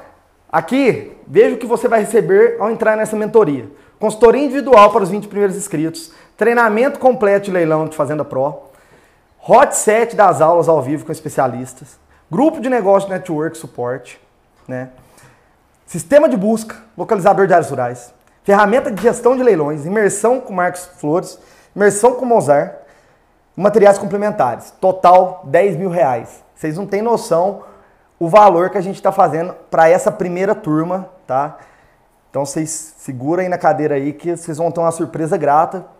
aqui, veja o que você vai receber ao entrar nessa mentoria. Consultoria individual para os 20 primeiros inscritos, treinamento completo de leilão de Fazenda Pro, hot set das aulas ao vivo com especialistas, grupo de negócio, network, suporte, né? Sistema de busca, localizador de áreas rurais, ferramenta de gestão de leilões, imersão com Marcos Flores, imersão com Mozart, materiais complementares. Total R$10 mil. Vocês não têm noção o valor que a gente está fazendo para essa primeira turma, tá? Então vocês seguram aí na cadeira aí que vocês vão ter uma surpresa grata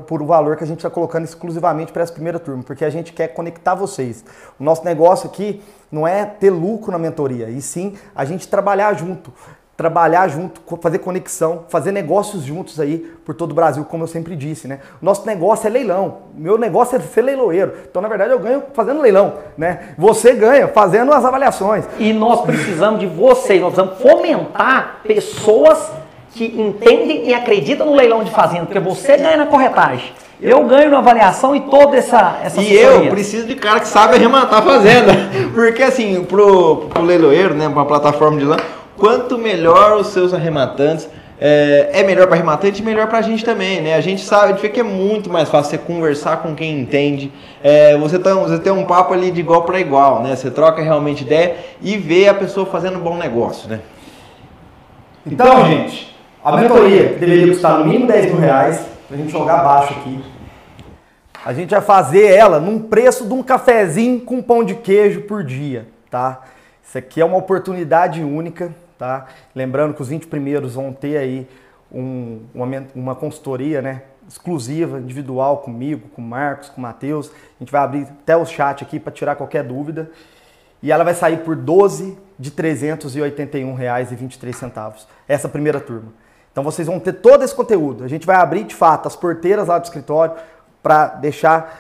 por o valor que a gente está colocando exclusivamente para essa primeira turma, porque a gente quer conectar vocês. O nosso negócio aqui não é ter lucro na mentoria, e sim a gente trabalhar junto, fazer conexão, fazer negócios juntos aí por todo o Brasil, como eu sempre disse, né? O nosso negócio é leilão, meu negócio é ser leiloeiro, então na verdade eu ganho fazendo leilão, né? Você ganha fazendo as avaliações. E nós precisamos de vocês, nós precisamos fomentar pessoas que entendem e acreditam no leilão de fazenda, porque você ganha na corretagem, eu ganho na avaliação e toda essa E eu preciso de cara que sabe arrematar a fazenda, porque assim, pro leiloeiro, né, pra plataforma de leilão, quanto melhor os seus arrematantes, é melhor para arrematante e melhor para a gente também, né? A gente sabe, que é muito mais fácil você conversar com quem entende, você tem um papo ali de igual para igual, né? Você troca realmente ideia e vê a pessoa fazendo um bom negócio, né? Então, gente, a mentoria deveria custar no mínimo R$10 mil, pra gente jogar abaixo aqui. A gente vai fazer ela num preço de um cafezinho com pão de queijo por dia, tá? Isso aqui é uma oportunidade única, tá? Lembrando que os 20 primeiros vão ter aí uma consultoria, né, exclusiva, individual comigo, com o Marcos, com o Matheus. A gente vai abrir até o chat aqui para tirar qualquer dúvida. E ela vai sair por R$ 12.381,23. Essa primeira turma. Então vocês vão ter todo esse conteúdo. A gente vai abrir, de fato, as porteiras lá do escritório para deixar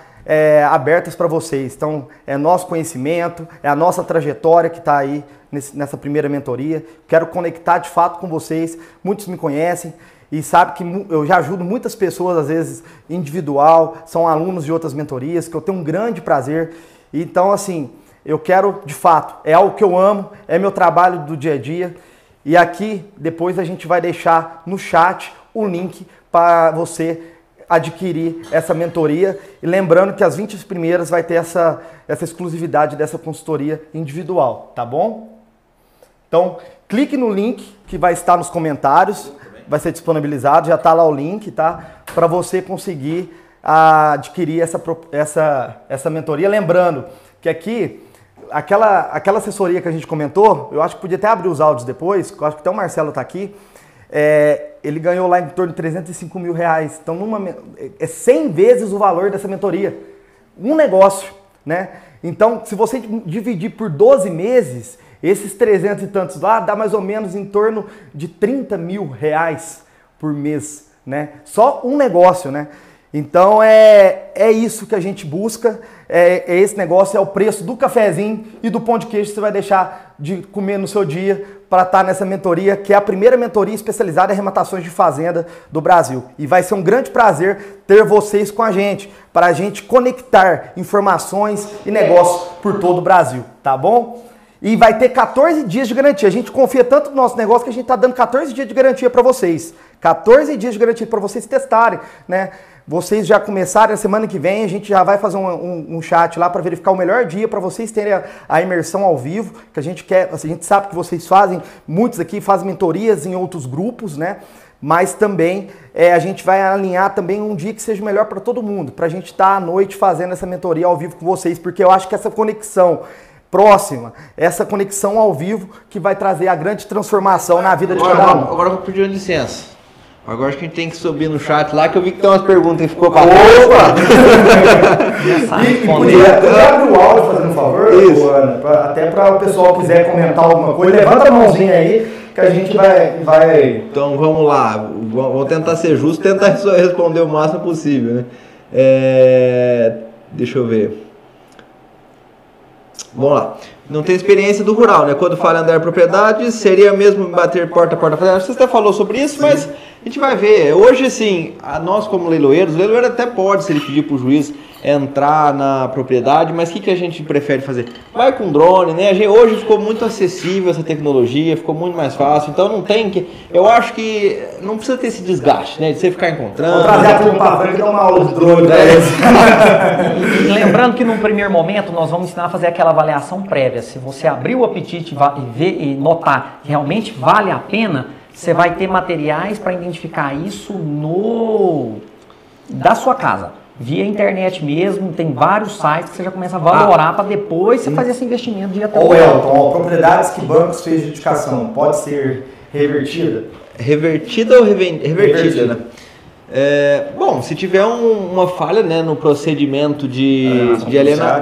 abertas para vocês. Então, é nosso conhecimento, é a nossa trajetória que está aí nessa primeira mentoria. Quero conectar, de fato, com vocês. Muitos me conhecem e sabem que eu já ajudo muitas pessoas, às vezes, individual, são alunos de outras mentorias, que eu tenho um grande prazer. Então, assim, eu quero, de fato, é algo que eu amo, é meu trabalho do dia a dia. E aqui, depois a gente vai deixar no chat o link para você adquirir essa mentoria. E lembrando que as 20 primeiras vai ter essa exclusividade dessa consultoria individual, tá bom? Então, clique no link que vai estar nos comentários, vai ser disponibilizado, já está lá o link, tá? Para você conseguir adquirir essa mentoria. Lembrando que aqui, aquela assessoria que a gente comentou, eu acho que podia até abrir os áudios depois, eu acho que até o Marcelo está aqui, ele ganhou lá em torno de R$305 mil. Então, é 100 vezes o valor dessa mentoria. Um negócio, né? Então, se você dividir por 12 meses, esses 300 e tantos lá, dá mais ou menos em torno de R$30 mil por mês, né? Só um negócio, né? Então, é isso que a gente busca, esse negócio, é o preço do cafezinho e do pão de queijo que você vai deixar de comer no seu dia para estar nessa mentoria, que é a primeira mentoria especializada em arrematações de fazenda do Brasil. E vai ser um grande prazer ter vocês com a gente, para a gente conectar informações e negócios por todo o Brasil, tá bom? E vai ter 14 dias de garantia. A gente confia tanto no nosso negócio que a gente está dando 14 dias de garantia para vocês. 14 dias de garantia para vocês testarem, né? Vocês já começaram, a semana que vem a gente já vai fazer um chat lá para verificar o melhor dia para vocês terem a imersão ao vivo, que a gente quer, a gente sabe que vocês fazem, muitos aqui fazem mentorias em outros grupos, né? Mas também a gente vai alinhar também um dia que seja melhor para todo mundo, para a gente estar à noite fazendo essa mentoria ao vivo com vocês, porque eu acho que essa conexão próxima, essa conexão ao vivo que vai trazer a grande transformação na vida de cada um. Agora eu vou pedir licença. Agora acho que a gente tem que subir no chat lá, que eu vi que tem umas perguntas que ficou para Opa! E podia abrir o áudio, fazendo um favor, Ana, até para o pessoal que quiser comentar alguma coisa, levanta a mãozinha aí, que a gente vai... Então vamos lá, vamos tentar ser justo, tentar responder o máximo possível, né? Deixa eu ver. Vamos lá. Não tem experiência do rural, né? Quando fala andar propriedade, seria mesmo bater porta a porta. Você até falou sobre isso, mas a gente vai ver. Hoje, assim, nós como leiloeiros, o leiloeiro até pode, se ele pedir para o juiz entrar na propriedade, mas o que a gente prefere fazer? Vai com drone, né? Hoje ficou muito acessível essa tecnologia, ficou muito mais fácil, então não tem que... Eu acho que não precisa ter esse desgaste, né? De você ficar encontrando... Vou trazer a turma para frente e dar uma aula de drone para eles. E lembrando que num primeiro momento nós vamos ensinar a fazer aquela avaliação prévia. Se você abrir o apetite e ver e notar que realmente vale a pena, você vai ter materiais para identificar isso da sua casa. Via internet mesmo, tem vários sites que você já começa a valorar para depois você fazer esse investimento de até o Elton, propriedades que bancos fez de indicação, pode ser revertida? Revertida ou revertida, né? Bom, se tiver uma falha, né, no procedimento de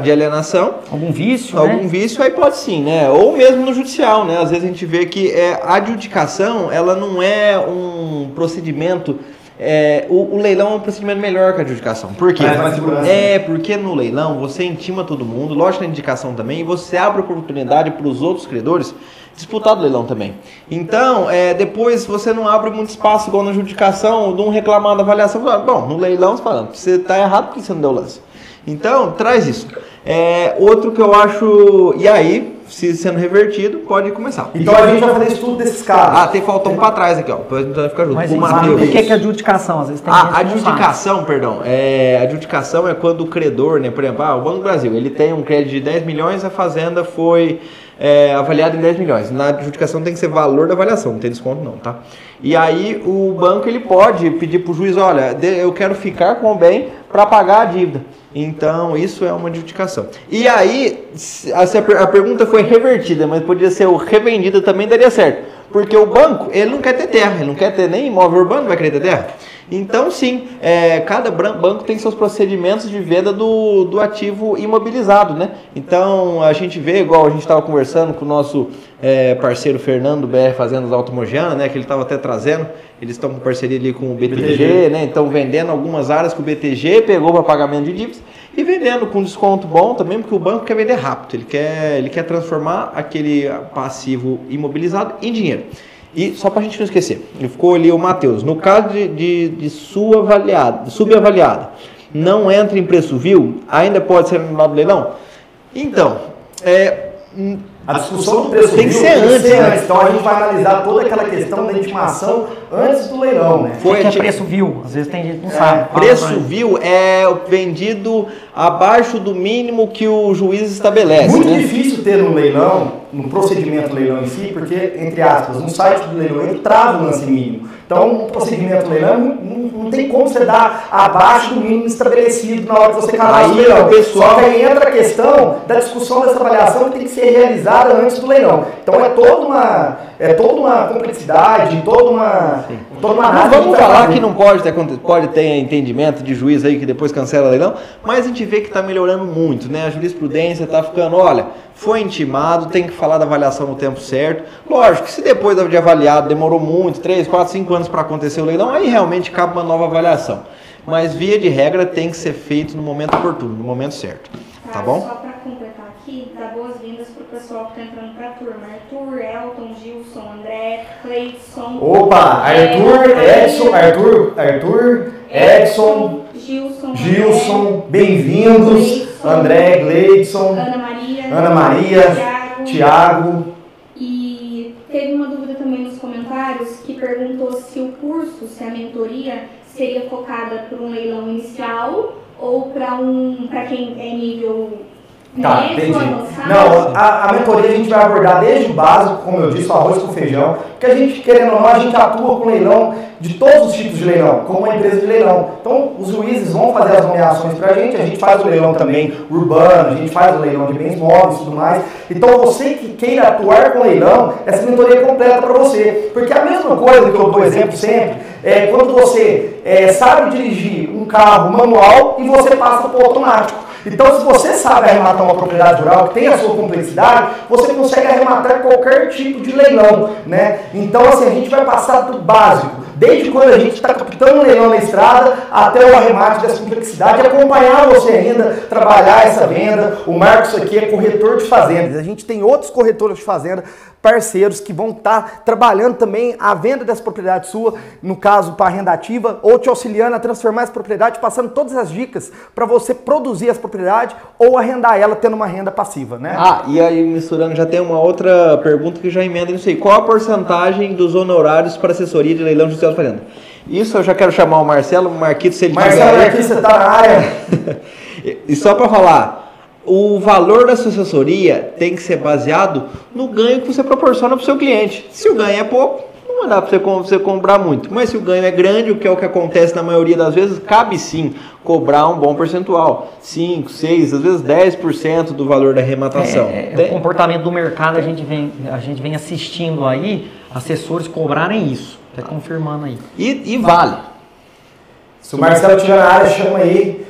alienação, algum vício, aí pode sim, né? Ou mesmo no judicial, né? Às vezes a gente vê que a adjudicação, ela não é um procedimento... o leilão é um procedimento melhor que a adjudicação. Por quê? Porque no leilão você intima todo mundo, lógico na indicação também, e você abre oportunidade para os outros credores disputar do leilão também. Então, depois você não abre muito espaço igual na adjudicação, de um reclamar da avaliação. Bom, no leilão você fala, você está errado porque você não deu lance. Então, traz isso. Outro que eu acho... E aí, se sendo revertido, pode começar. Então a gente vai fazer estudo desses casos. Faltou um para trás aqui, ó. Depois a gente vai ficar junto. Mas o que é adjudicação? Às vezes tem adjudicação, perdão. Adjudicação é quando o credor, né? Por exemplo, o Banco do Brasil, ele tem um crédito de 10 milhões, a fazenda foi avaliada em 10 milhões. Na adjudicação tem que ser valor da avaliação, não tem desconto não, tá? E aí o banco ele pode pedir para o juiz, olha, eu quero ficar com o bem para pagar a dívida. Então, isso é uma adjudicação. E aí, a pergunta foi revertida, mas podia ser o revendida também, daria certo. Porque o banco, ele não quer ter terra, ele não quer ter nem imóvel urbano, vai querer ter terra. Então, sim, cada banco tem seus procedimentos de venda do ativo imobilizado, né? Então, a gente vê, igual a gente estava conversando com o nosso parceiro Fernando, BR Fazendas Alto Mogiana, né? Que ele estava até trazendo, eles estão com parceria ali com o BTG, né? Então, vendendo algumas áreas que o BTG pegou para pagamento de dívidas e vendendo com desconto bom também, porque o banco quer vender rápido, ele quer transformar aquele passivo imobilizado em dinheiro. E só para a gente não esquecer, ele ficou ali o Matheus, no caso de subavaliada, não entra em preço vil, ainda pode ser anulado do leilão? Então, a discussão do preço tem que ser antes, né? Então a gente vai analisar toda aquela questão da intimação antes do leilão, né? O que é preço vil? Às vezes tem gente que não sabe. Preço vil é vendido abaixo do mínimo que o juiz estabelece. Muito difícil ter no leilão, no procedimento do leilão em si, porque, entre aspas, no site do leilão ele trava o lance mínimo. Então, o procedimento do leilão não tem como você dar abaixo do mínimo estabelecido na hora que você cadastra o leilão. Só que aí entra a questão da discussão dessa avaliação que tem que ser realizada antes do leilão. Então, é toda uma complexidade, toda uma análise. Vamos falar que não pode ter entendimento de juiz aí que depois cancela o leilão, mas a gente vê que está melhorando muito, né? A jurisprudência está ficando, olha, foi intimado, tem que falar da avaliação no tempo certo. Lógico que se depois de avaliado demorou muito, 3, 4, 5 anos para acontecer o leilão, aí realmente cabe uma nova avaliação. Mas via de regra tem que ser feito no momento oportuno, no momento certo. Tá bom? Só para completar aqui, dá boas-vindas pro pessoal que está entrando para a turma. Arthur, Elton, Gilson, André, Cleidson. Opa, Arthur, Edson, Gilson, bem-vindos. André, Gleidson, Ana Maria, Thiago. E teve uma dúvida também nos comentários que perguntou se o curso, se a mentoria seria focada para um leilão inicial ou para quem é nível Tá, médio, entendi. avançado. Não, a mentoria a gente vai abordar desde o básico, como eu disse, o arroz com feijão, porque a gente, querendo ou não, a gente atua com leilão de todos os tipos de leilão, como uma empresa de leilão. Então, os juízes vão fazer as nomeações pra gente faz o leilão também urbano, a gente faz o leilão de bens móveis e tudo mais. Então, você que queira atuar com leilão, essa mentoria é completa para você. Porque a mesma coisa que eu dou exemplo sempre, é quando você sabe dirigir um carro manual e você passa para o automático. Então, se você sabe arrematar uma propriedade rural que tem a sua complexidade, você consegue arrematar qualquer tipo de leilão, né? Então, assim, a gente vai passar do básico, desde quando a gente está captando um leilão na estrada até o arremate dessa complexidade, acompanhar você ainda, trabalhar essa venda. O Marcos aqui é corretor de fazendas. A gente tem outros corretores de fazenda, parceiros que vão estar trabalhando também a venda dessa propriedade sua, no caso para renda ativa, ou te auxiliando a transformar essa propriedade, passando todas as dicas para você produzir essa propriedade ou arrendar ela tendo uma renda passiva, né? Ah, e aí misturando, já tem uma outra pergunta que já emenda nisso aí. Qual a porcentagem dos honorários para assessoria de leilão judicial de fazenda? Isso eu já quero chamar o Marcelo, o Marquito, se ele Marcelo, aqui você está na área. E só para falar, o valor da sua assessoria tem que ser baseado no ganho que você proporciona para o seu cliente. Se o ganho é pouco, não vai dar para você cobrar muito. Mas se o ganho é grande, o que é o que acontece na maioria das vezes, cabe sim cobrar um bom percentual. 5, 6, às vezes 10% do valor da arrematação. O comportamento do mercado, a gente vem assistindo aí, assessores cobrarem isso. Está confirmando aí. E vale. Se o Marcelo estiver na área, chama aí,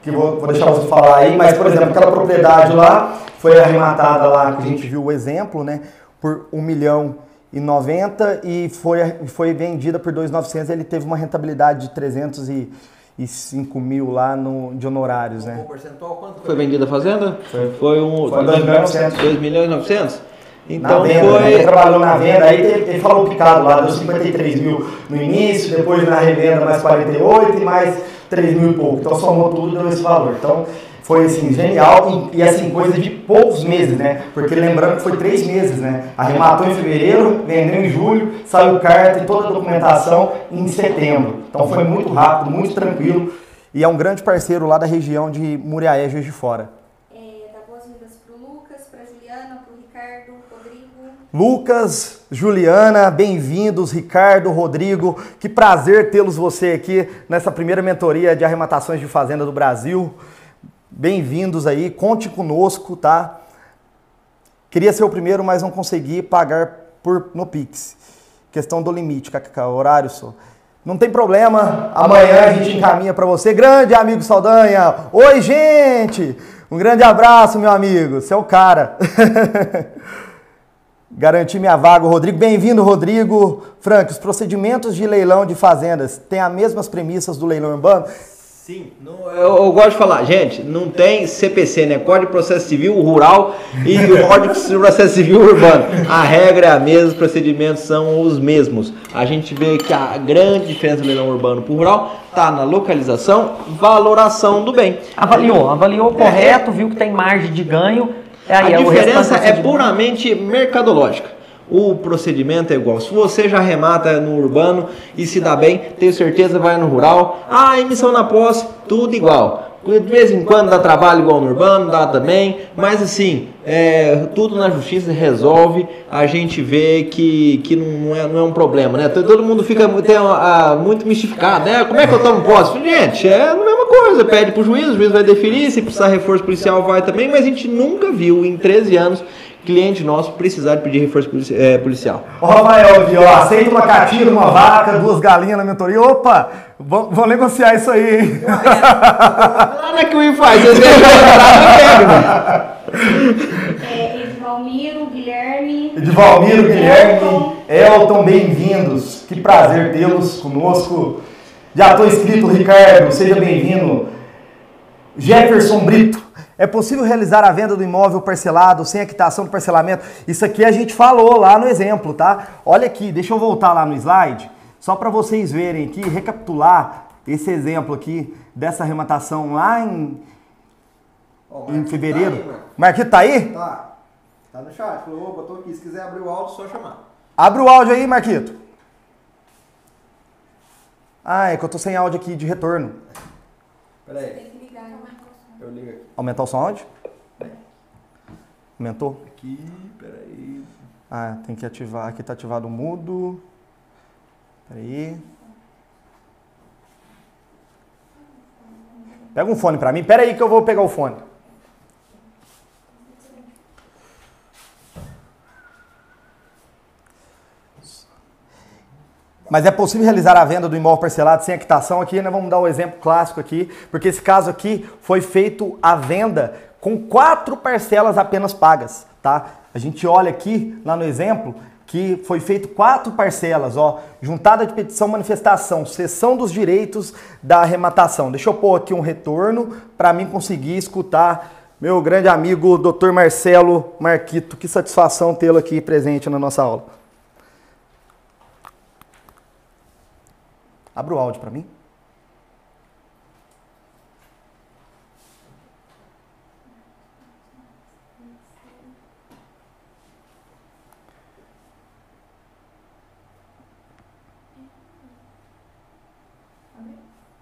que vou deixar você falar aí, mas, por exemplo, aquela propriedade lá, foi arrematada lá, que a gente viu o exemplo, né, por 1.090.000 e foi vendida por 2.900.000, ele teve uma rentabilidade de 305 mil lá de honorários, né. O percentual quanto foi vendida a fazenda? Foi 2.900.000. 2.900.000? Então na venda, ele trabalhou na venda, aí ele falou picado lá, deu 53 mil no início, depois na revenda mais 48 e mais 3 mil e pouco. Então somou tudo e deu esse valor. Então foi assim, genial e assim, coisa de poucos meses, né? Porque lembrando que foi 3 meses, né? Arrematou em fevereiro, vendeu em julho, saiu carta e toda a documentação em setembro. Então foi muito rápido, muito tranquilo e é um grande parceiro lá da região de Muriaé, Juiz de Fora. Lucas, Juliana, bem-vindos, Ricardo, Rodrigo, que prazer tê-los você aqui nessa primeira mentoria de arrematações de fazenda do Brasil. Bem-vindos aí, conte conosco, tá? Queria ser o primeiro, mas não consegui pagar no Pix. Questão do limite, horário só. Não tem problema, amanhã a gente encaminha para você. Grande amigo Saldanha! Oi, gente! Um grande abraço, meu amigo. Você é o cara. Garantir minha vaga, Rodrigo. Bem-vindo, Rodrigo. Frank, os procedimentos de leilão de fazendas têm as mesmas premissas do leilão urbano? Sim, eu gosto de falar, gente, não tem CPC, né? Código de Processo Civil Rural e o Código de Processo Civil Urbano. A regra é a mesma, os procedimentos são os mesmos. A gente vê que a grande diferença do leilão urbano para o rural está na localização, valoração do bem. Avaliou correto, viu que tem margem de ganho. A diferença é puramente mercadológica. O procedimento é igual. Se você já remata no urbano e se dá bem, tenho certeza vai no rural. Emissão na posse, tudo igual. De vez em quando dá trabalho igual no urbano, dá também. Mas assim, tudo na justiça resolve. A gente vê que não é um problema, né? Todo mundo fica muito mistificado, né? Como é que eu tomo posse? Gente, é a mesma coisa. Pede pro juiz, o juiz vai definir. Se precisar reforço policial, vai também. Mas a gente nunca viu em 13 anos cliente nosso precisar de pedir reforço policial. Ó, Rafael, aqui, ó, aceita uma catinha, uma vaca, 2 galinhas na mentoria. Opa, vamos negociar isso aí, hein? Nada que o I faz, vocês deixam Edvalmiro, Guilherme, Elton, bem-vindos. Que prazer tê-los conosco. Já estou inscrito, Ricardo, seja bem-vindo. Jefferson Brito. É possível realizar a venda do imóvel parcelado sem a quitação do parcelamento? Isso aqui a gente falou lá no exemplo, tá? Olha aqui, deixa eu voltar lá no slide, só para vocês verem aqui, recapitular esse exemplo aqui dessa arrematação lá em fevereiro. Tá aí, Marquito tá aí? Tá no chat. Falou, opa, tô aqui. Se quiser abrir o áudio, só chamar. Abre o áudio aí, Marquito. É que eu tô sem áudio aqui de retorno. Pera aí. Eu ligo aqui. Aumentar o som áudio? Aumentou? Aqui, peraí. Tem que ativar. Aqui tá ativado o mudo. Peraí. Pega um fone pra mim. Pera aí que eu vou pegar o fone. Mas é possível realizar a venda do imóvel parcelado sem a quitação? Aqui nós vamos dar um exemplo clássico aqui, porque esse caso aqui foi feito a venda com 4 parcelas apenas pagas, tá? A gente olha aqui, lá no exemplo, que foi feito 4 parcelas, ó, juntada de petição, manifestação, cessão dos direitos da arrematação. Deixa eu pôr aqui um retorno para mim conseguir escutar meu grande amigo Dr. Marcelo Marquito. Que satisfação tê-lo aqui presente na nossa aula. Abra o áudio para mim.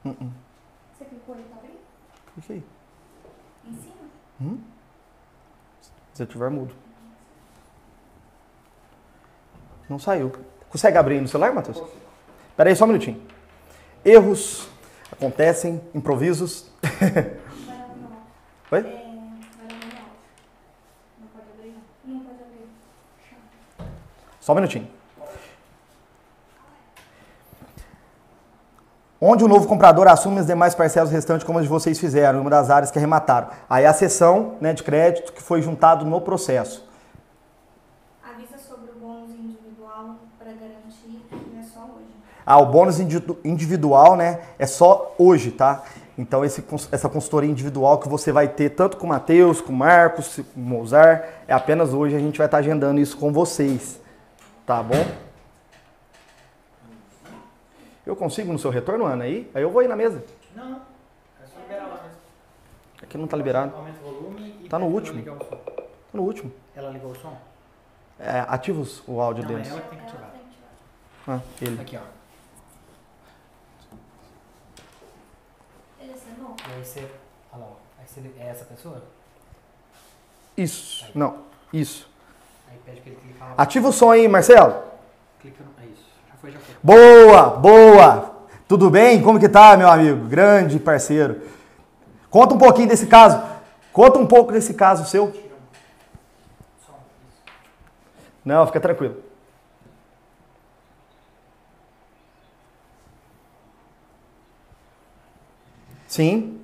Você clicou aí, tá abrindo? Cliquei. Em cima? Se tiver mudo. Não saiu. Consegue abrir no celular, Matheus? Espera aí só um minutinho. Erros acontecem, improvisos. Oi? Não pode abrir, não. Não pode abrir. Só um minutinho. Onde o novo comprador assume as demais parcelas restantes como as de vocês fizeram, em uma das áreas que arremataram. Aí a cessão, né, de crédito que foi juntado no processo. Avisa sobre o bônus individual para garantir, não é só hoje. O bônus individual, né, é só hoje, tá? Então essa consultoria individual que você vai ter tanto com o Matheus, com o Marcos, com o Mozart, é apenas hoje, a gente vai estar agendando isso com vocês, tá bom? Eu consigo no seu retorno, Ana, aí? Aí eu vou aí na mesa. Não, é só liberar lá mesmo. Aqui não tá liberado. Aumenta o volume e Tá no último. ligar o som. Tá no último. Ela ligou o som? Ativa o áudio Não, deles. ela que tem que ativar. Ele. Aqui, ó. Ele assinou? E aí você... Olha lá, ó. Aí você... É essa pessoa? Isso. Não, isso. Aí pede pra ele clicar lá. Ativa o som aí, Marcelo. Clica no... É isso. Já foi, já foi. Boa, boa. Tudo bem? Como que tá, meu amigo? Grande parceiro. Conta um pouquinho desse caso. Conta um pouco desse caso seu. Não, fica tranquilo. Sim.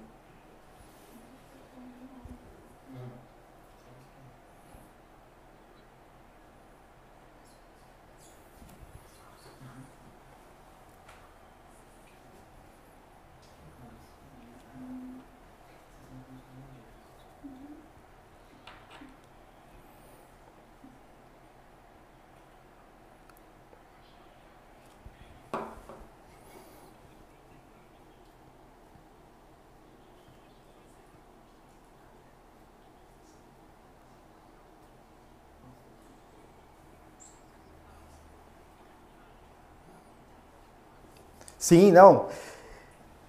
Sim, não.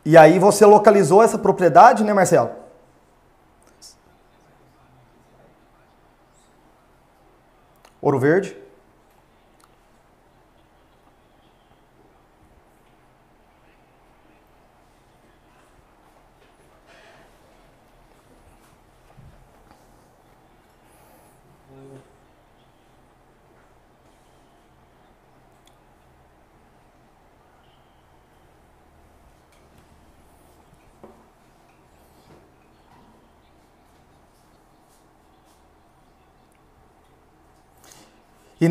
E aí você localizou essa propriedade, né, Marcelo? Ouro Verde. E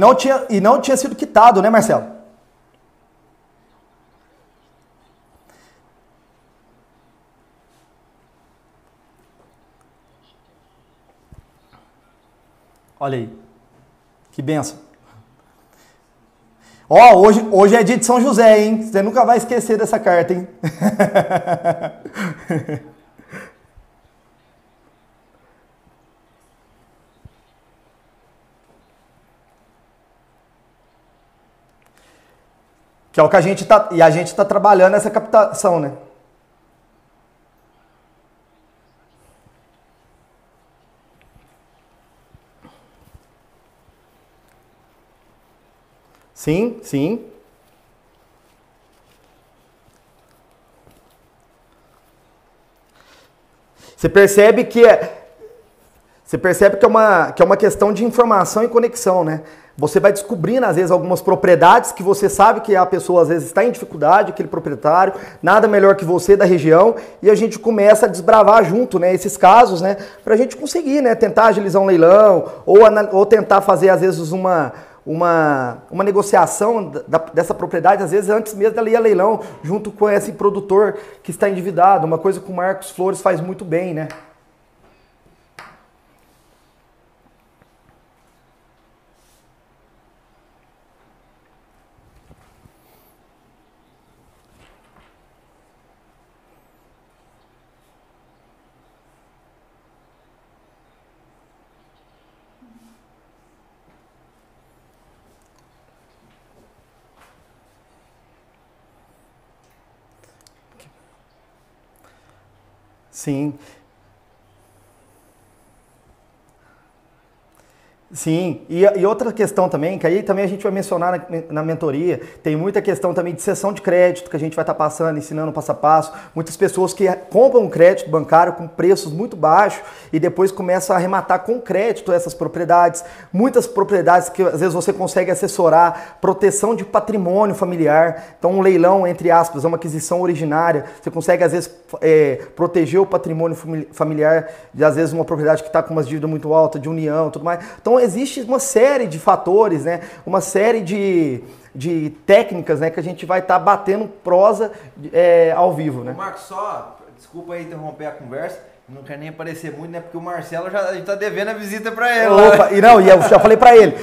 não tinha sido quitado, né, Marcelo? Olha aí. Que benção. Ó, hoje é dia de São José, hein? Você nunca vai esquecer dessa carta, hein? Que é o que a gente tá trabalhando essa captação, né? Sim, sim. Você percebe que é uma questão de informação e conexão, né? Você vai descobrindo, às vezes, algumas propriedades que você sabe que a pessoa, às vezes, está em dificuldade, aquele proprietário, nada melhor que você da região, e a gente começa a desbravar junto, né, esses casos, né, para a gente conseguir, né, tentar agilizar um leilão, ou tentar fazer, às vezes, uma negociação dessa propriedade, às vezes, antes mesmo dela ir a leilão, junto com esse produtor que está endividado, uma coisa que o Marcos Flores faz muito bem, né? Sim. Sim, e outra questão também, que aí também a gente vai mencionar na mentoria, tem muita questão também de cessão de crédito, que a gente vai estar passando, ensinando passo a passo. Muitas pessoas que compram um crédito bancário com preços muito baixos e depois começam a arrematar com crédito essas propriedades. Muitas propriedades que às vezes você consegue assessorar, proteção de patrimônio familiar. Então um leilão, entre aspas, é uma aquisição originária. Você consegue às vezes proteger o patrimônio familiar de às vezes uma propriedade que está com umas dívidas muito altas, de união e tudo mais. Então existe uma série de fatores, né? Uma série de técnicas, né? Que a gente vai estar batendo prosa ao vivo, né? Marcos, só, desculpa aí interromper a conversa, não quero nem aparecer muito, né? Porque o Marcelo a gente tá devendo a visita para ele. Opa, e eu já falei para ele,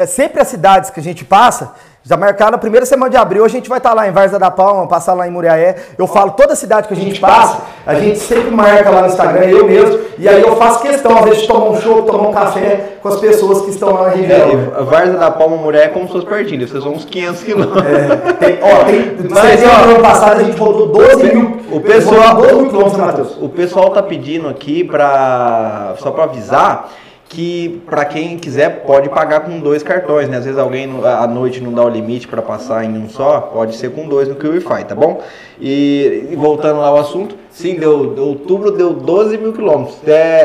sempre as cidades que a gente passa, já marcaram na primeira semana de abril, a gente vai estar lá em Várzea da Palma, passar lá em Muriaé. Eu falo, toda cidade que a gente passa, a gente sempre marca lá no Instagram, eu mesmo, e aí eu faço questão, às vezes, de tomar um chopp, tomar um café com as pessoas que estão lá na região. A Várzea da Palma, Muriaé é como se fosse pertinho, vocês vão uns 500 quilômetros. Mas no ano passado a gente rodou 12 mil, o pessoal, 12 mil quilômetros, Matheus. O pessoal tá pedindo aqui, só para avisar, que para quem quiser pode pagar com 2 cartões, né? Às vezes alguém à noite não dá o limite para passar em um só, pode ser com 2 no QIFI, tá bom? E voltando lá ao assunto, sim, outubro deu 12 mil quilômetros,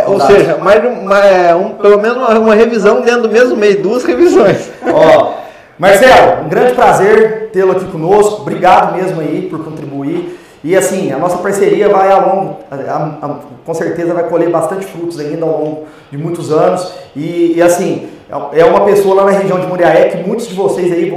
ou seja, pelo menos uma revisão dentro do mesmo mês, 2 revisões. Ó, Marcelo, um grande prazer tê-lo aqui conosco, obrigado mesmo aí por contribuir. E assim, a nossa parceria vai ao longo, com certeza vai colher bastante frutos ainda ao longo de muitos anos. E assim, é uma pessoa lá na região de Muriaé que muitos de vocês aí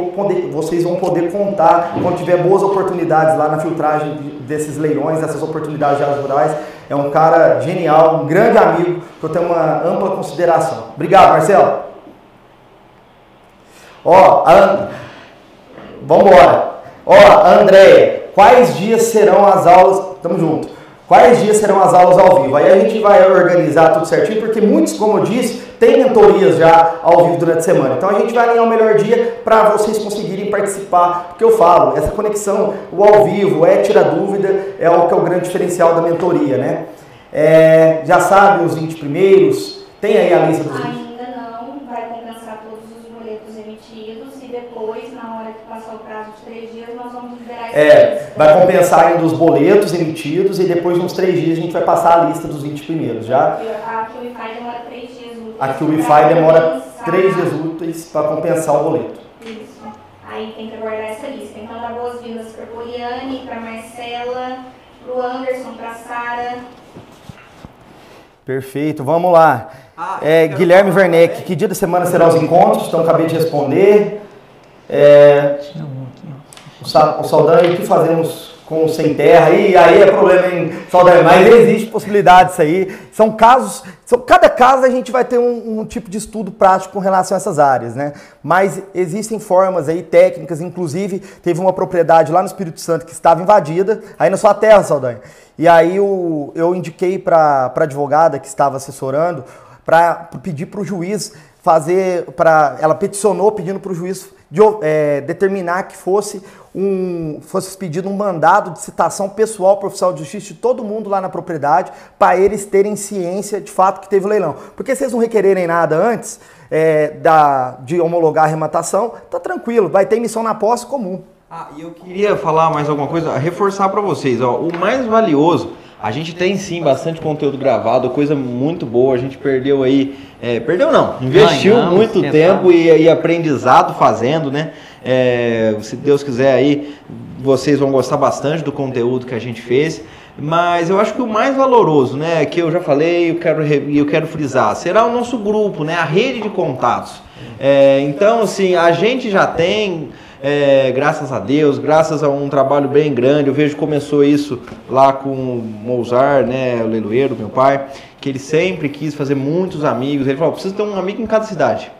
vocês vão poder contar quando tiver boas oportunidades lá na filtragem desses leilões, dessas oportunidades de áreas rurais. É um cara genial, um grande amigo, que eu tenho uma ampla consideração. Obrigado, Marcelo. Ó, vamos embora. Ó, Andréia. Quais dias serão as aulas? Tamo junto. Quais dias serão as aulas ao vivo? Aí a gente vai organizar tudo certinho, porque muitos, como eu disse, tem mentorias já ao vivo durante a semana. Então a gente vai alinhar o melhor dia para vocês conseguirem participar. Porque eu falo, essa conexão, o ao vivo, tira dúvida, é o que é o grande diferencial da mentoria, né? Já sabe os 20 primeiros? Tem aí a lista dos 20? Ainda não, vai compensar todos os boletos emitidos e depois, na hora que passar o prazo de 3 dias, nós vamos liberar essa lista. Vai compensar ainda os boletos emitidos e depois de uns 3 dias a gente vai passar a lista dos 20 primeiros, já? A QIFI demora 3 dias úteis. A QIFI demora 3 dias úteis para compensar o boleto. Isso. Aí tem que aguardar essa lista. Então dá boas-vindas para a Poliane, para a Marcela, para o Anderson, para a Sara. Perfeito, vamos lá. Guilherme Werneck, que dia da semana serão os encontros? Então acabei de responder. O Saldanha, o que fazemos com sem terra? Aí é problema, hein, Saldanha? Mas existe possibilidade disso aí. São casos, cada caso a gente vai ter um tipo de estudo prático com relação a essas áreas, né? Mas existem formas aí, técnicas, inclusive teve uma propriedade lá no Espírito Santo que estava invadida, aí na sua terra, Saldanha. E aí eu indiquei para a advogada que estava assessorando para pedir para o juiz ela peticionou pedindo para o juiz determinar que fosse pedido um mandado de citação pessoal para o oficial de justiça de todo mundo lá na propriedade, para eles terem ciência de fato que teve o leilão. Porque se eles não requererem nada antes de homologar a arrematação, tá tranquilo, vai ter emissão na posse comum. E eu queria falar mais alguma coisa, reforçar para vocês, ó, o mais valioso, a gente tem sim bastante conteúdo gravado, coisa muito boa, a gente perdeu aí, investiu muito tempo e aprendizado fazendo, né? Se Deus quiser aí, vocês vão gostar bastante do conteúdo que a gente fez, mas eu acho que o mais valoroso, né, que eu já falei e eu quero frisar, será o nosso grupo, né, a rede de contatos. Então, assim, a gente já tem... graças a Deus, graças a um trabalho bem grande, eu vejo que começou isso lá com o Mozart, né, o leiloeiro, meu pai, que ele sempre quis fazer muitos amigos, ele falou, precisa ter um amigo em cada cidade.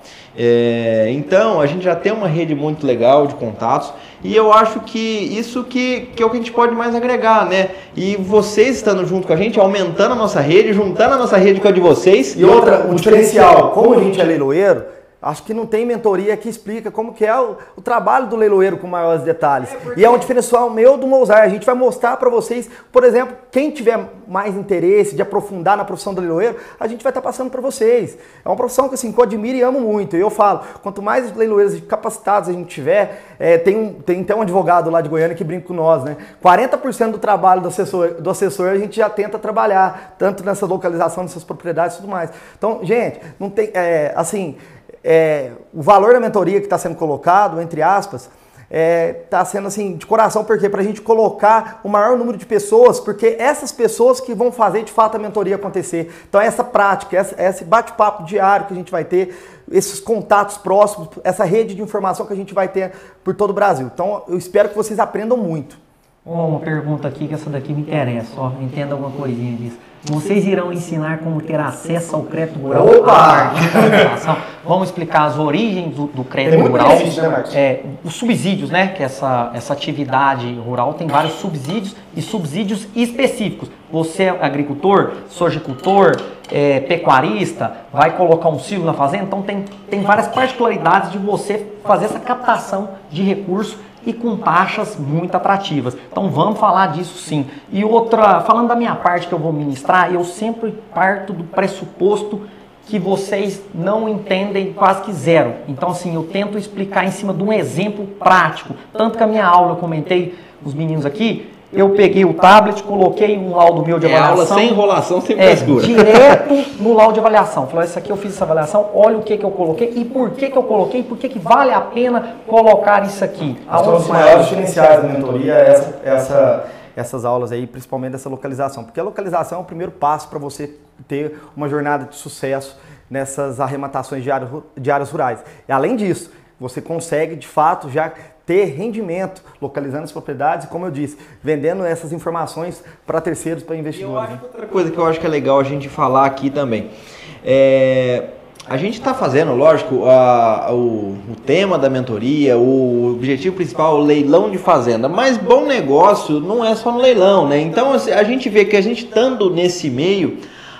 Então, a gente já tem uma rede muito legal de contatos, e eu acho que isso que é o que a gente pode mais agregar, né? E vocês estando junto com a gente, aumentando a nossa rede, juntando a nossa rede com a de vocês. E outra, um diferencial, como a gente é leiloeiro, acho que não tem mentoria que explica como que é o trabalho do leiloeiro com maiores detalhes. E é um diferencial meu do Mozart. A gente vai mostrar para vocês, por exemplo, quem tiver mais interesse de aprofundar na profissão do leiloeiro, a gente vai estar passando para vocês. É uma profissão que, assim, que eu admiro e amo muito. E eu falo, quanto mais leiloeiros capacitados a gente tiver, tem até um advogado lá de Goiânia que brinca com nós, né? 40% do trabalho do assessor a gente já tenta trabalhar, tanto nessa localização dessas propriedades e tudo mais. Então, gente, não tem, o valor da mentoria que está sendo colocado, entre aspas, está sendo assim de coração, porque para a gente colocar o maior número de pessoas, porque essas pessoas que vão fazer de fato a mentoria acontecer. Então essa prática, esse bate-papo diário que a gente vai ter, esses contatos próximos, essa rede de informação que a gente vai ter por todo o Brasil. Então eu espero que vocês aprendam muito. Uma pergunta aqui, que essa daqui me interessa, entenda alguma coisinha disso. Vocês irão ensinar como ter acesso ao crédito rural a partir da legislação? Vamos explicar as origens do crédito rural, os subsídios, né? Que essa atividade rural tem vários subsídios e subsídios específicos. Você é agricultor, sojicultor, pecuarista, vai colocar um silo na fazenda, então tem várias particularidades de você fazer essa captação de recursos e com taxas muito atrativas. Então vamos falar disso sim. E outra, falando da minha parte que eu vou ministrar, eu sempre parto do pressuposto que vocês não entendem quase que zero. Então, assim, eu tento explicar em cima de um exemplo prático. Tanto que a minha aula, eu comentei com os meninos aqui, eu peguei o tablet, coloquei um laudo meu de avaliação. Aula sem enrolação, sem frescura. Direto no laudo de avaliação. Falou, isso aqui eu fiz essa avaliação, olha o que eu coloquei e por que eu coloquei, por que vale a pena colocar isso aqui. Um dos maiores diferenciais da mentoria é essas aulas aí, principalmente dessa localização. Porque a localização é o primeiro passo para você ter uma jornada de sucesso nessas arrematações de áreas rurais. E além disso, você consegue, de fato, já ter rendimento localizando as propriedades e, como eu disse, vendendo essas informações para terceiros, para investidores. E outra coisa que eu acho que é legal a gente falar aqui também. A gente está fazendo, lógico, o tema da mentoria, o objetivo principal, o leilão de fazenda, mas bom negócio não é só no leilão, né? Então a gente vê que a gente estando nesse meio,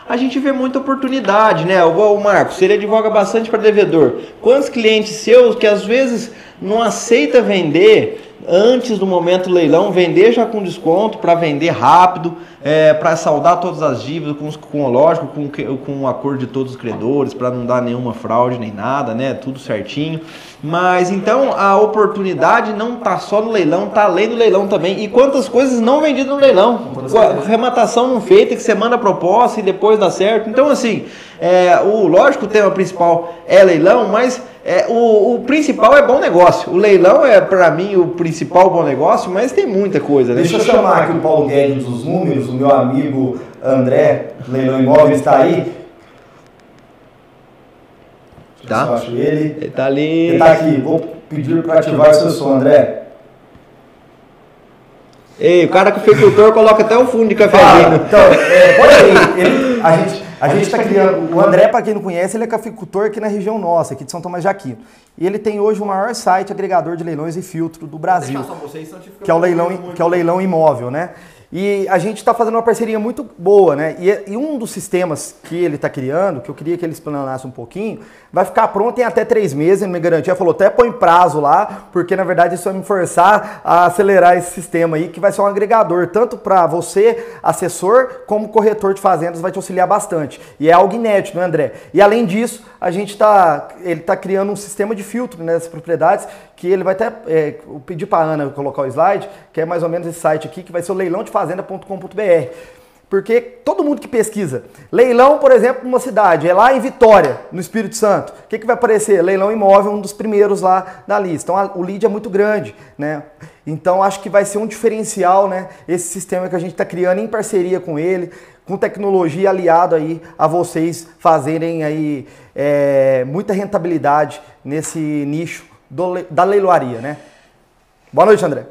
a gente vê muita oportunidade, né? O Marcos, ele advoga bastante para devedor. Quantos clientes seus que às vezes não aceita vender antes do momento do leilão, vender já com desconto para vender rápido, para saldar todas as dívidas, com o acordo de todos os credores, para não dar nenhuma fraude nem nada, né? Tudo certinho. Mas então a oportunidade não está só no leilão, está além do leilão também. E quantas coisas não vendidas no leilão? Rematação não feita, que você manda a proposta e depois dá certo. Então, assim, lógico, o tema principal é leilão, mas o principal é bom negócio. O leilão é, para mim, o principal bom negócio, mas tem muita coisa, né? Deixa eu chamar aqui o Paulo Guedes dos números, o meu amigo André, do Leilão Imóvel, está aí. Tá? Eu acho ele tá ali. Ele está aqui. Vou pedir para ativar o seu som, André. Ei, o cara que é agricultor coloca até o fundo de cafezinho. Então, pode aí. A gente está criando. O André, para quem não conhece, ele é cafeicultor aqui na região nossa, aqui de São Tomás de Aquino. E ele tem hoje o maior site agregador de leilões e filtro do Brasil, que é o Leilão Imóvel, né? E a gente está fazendo uma parceria muito boa, né? E um dos sistemas que ele está criando, que eu queria que ele explanasse um pouquinho, vai ficar pronto em até 3 meses, ele me garantia, falou, até põe prazo lá, porque na verdade isso vai me forçar a acelerar esse sistema aí, que vai ser um agregador, tanto para você, assessor, como corretor de fazendas, vai te auxiliar bastante. E é algo inédito, né, André? E além disso, ele está criando um sistema de filtro nessas propriedades, que ele vai até, eu pedi para a Ana colocar o slide, que é mais ou menos esse site aqui, que vai ser o leilãodefazenda.com.br. Porque todo mundo que pesquisa, leilão, por exemplo, numa cidade, é lá em Vitória, no Espírito Santo, o que vai aparecer? Leilão imóvel, um dos primeiros lá na lista. Então o lead é muito grande, né? Então acho que vai ser um diferencial, né? Esse sistema que a gente está criando em parceria com ele, com tecnologia aliado aí a vocês fazerem aí muita rentabilidade nesse nicho da leiloaria, né? Boa noite, André.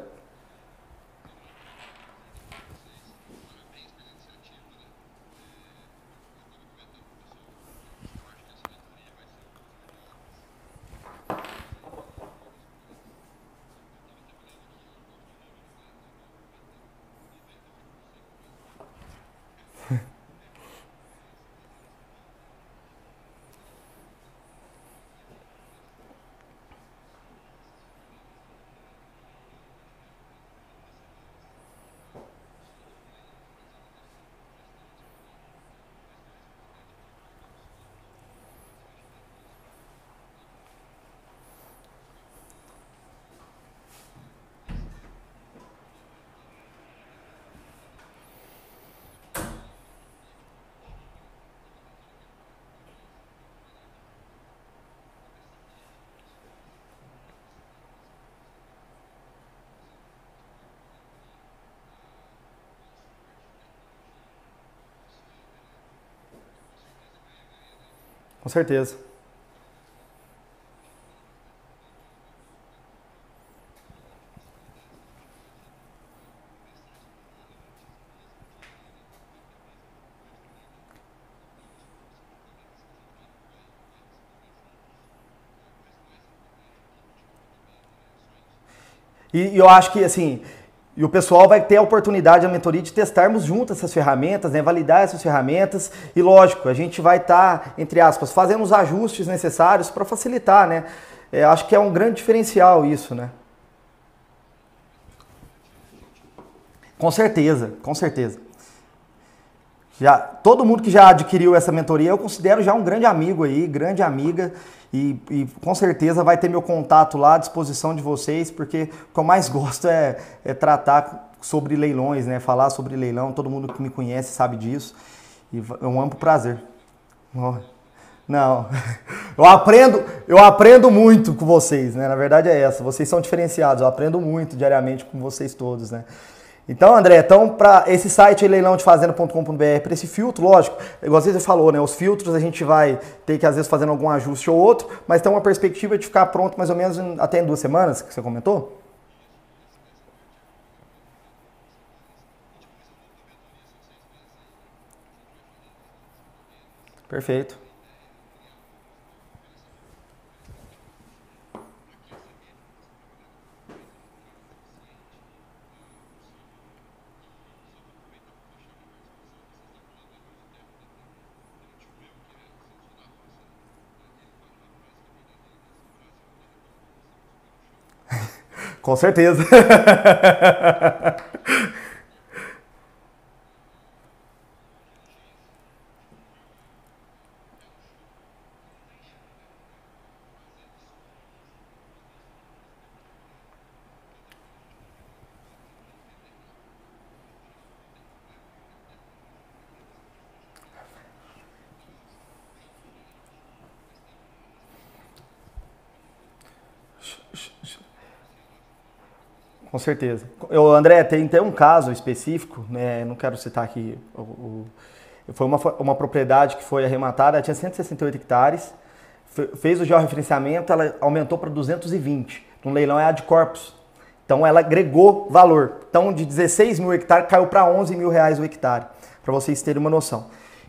Com certeza. E eu acho que, assim, e o pessoal vai ter a oportunidade, a mentoria, de testarmos juntas essas ferramentas, né? Validar essas ferramentas e, lógico, a gente vai estar, entre aspas, fazendo os ajustes necessários para facilitar, né? Acho que é um grande diferencial isso, né? Com certeza, com certeza. Já, todo mundo que já adquiriu essa mentoria, eu considero já um grande amigo aí, grande amiga, e com certeza vai ter meu contato lá à disposição de vocês, porque o que eu mais gosto é tratar sobre leilões, né? Falar sobre leilão, todo mundo que me conhece sabe disso, e é um amplo prazer. Não, eu aprendo muito com vocês, né? Na verdade é essa, vocês são diferenciados, eu aprendo muito diariamente com vocês todos, né? Então, André, para esse site leilãodefazenda.com.br, para esse filtro, lógico, igual às vezes você falou, né? Os filtros a gente vai ter que às vezes fazendo algum ajuste ou outro, mas tem uma perspectiva de ficar pronto mais ou menos até em 2 semanas, que você comentou? Perfeito. Com certeza. Com certeza. André, tem um caso específico, né? Não quero citar aqui. Foi uma propriedade que foi arrematada, ela tinha 168 hectares, fez o georreferenciamento, ela aumentou para 220. No leilão é ad corpus. Então ela agregou valor. Então de 16 mil hectares caiu para 11 mil reais o hectare, para vocês terem uma noção.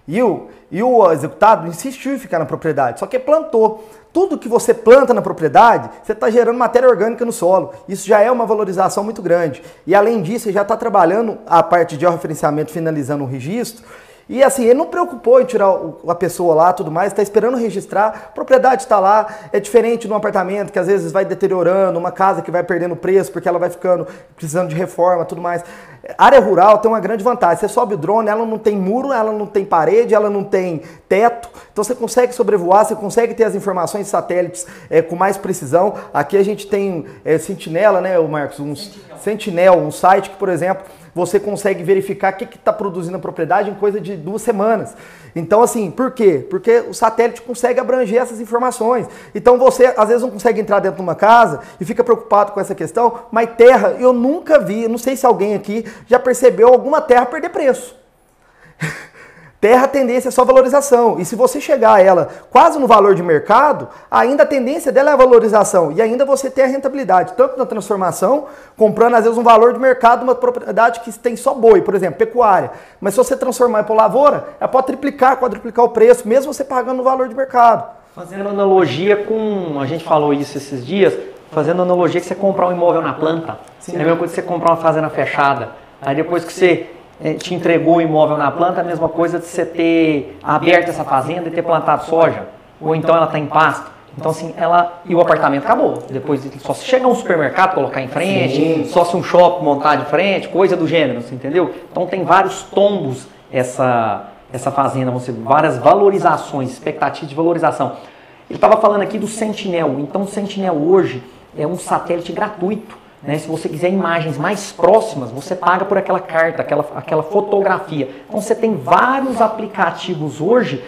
E o executado insistiu em ficar na propriedade, só que plantou. Tudo que você planta na propriedade, você está gerando matéria orgânica no solo. Isso já é uma valorização muito grande. E além disso, você já está trabalhando a parte de georreferenciamento, finalizando o registro. E assim, ele não preocupou em tirar a pessoa lá, tudo mais, está esperando registrar, a propriedade está lá, é diferente de um apartamento que às vezes vai deteriorando, uma casa que vai perdendo preço porque ela vai ficando precisando de reforma, tudo mais. Área rural tem uma grande vantagem, você sobe o drone, ela não tem muro, ela não tem parede, ela não tem teto, então você consegue sobrevoar, você consegue ter as informações de satélites com mais precisão. Aqui a gente tem Sentinela, né, Marcos? Sentinel, um site que, por exemplo, você consegue verificar o que está produzindo a propriedade em coisa de 2 semanas. Então, assim, por quê? Porque o satélite consegue abranger essas informações. Então, você, às vezes, não consegue entrar dentro de uma casa e fica preocupado com essa questão, mas terra, eu nunca vi, não sei se alguém aqui já percebeu alguma terra perder preço. Terra, a tendência é só valorização. E se você chegar a ela quase no valor de mercado, ainda a tendência dela é a valorização. E ainda você tem a rentabilidade, tanto na transformação, comprando às vezes um valor de mercado, uma propriedade que tem só boi, por exemplo, pecuária. Mas se você transformar por lavoura, ela pode triplicar, quadruplicar o preço, mesmo você pagando o valor de mercado. Fazendo analogia com, a gente falou isso esses dias, fazendo analogia que você comprar um imóvel na planta. Sim. É a mesma coisa que você comprar uma fazenda fechada. Aí depois que você te entregou o imóvel na planta, a mesma coisa de você ter aberto essa fazenda e ter plantado soja, ou então ela está em pasto. Então assim, e o apartamento acabou. Depois só se chegar um supermercado colocar em frente, sim, só se um shopping montar de frente, coisa do gênero, você entendeu? Então tem vários tombos essa fazenda, vão ser várias valorizações, expectativas de valorização. Ele estava falando aqui do Sentinel. Então o Sentinel hoje é um satélite gratuito. Né? Se você quiser imagens mais próximas, você paga por aquela carta, aquela fotografia. Então você tem vários aplicativos hoje,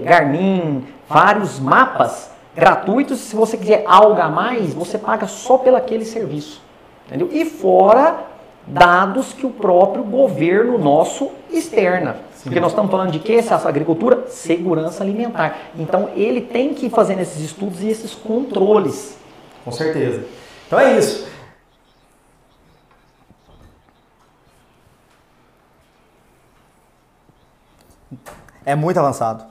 Garmin, vários mapas gratuitos. Se você quiser algo a mais, você paga só pelo aquele serviço. Entendeu? E fora dados que o próprio governo nosso externa. Sim. Porque nós estamos falando de que essa agricultura? Segurança alimentar. Então ele tem que ir fazendo esses estudos e esses controles. Com certeza. Então é isso. É muito avançado.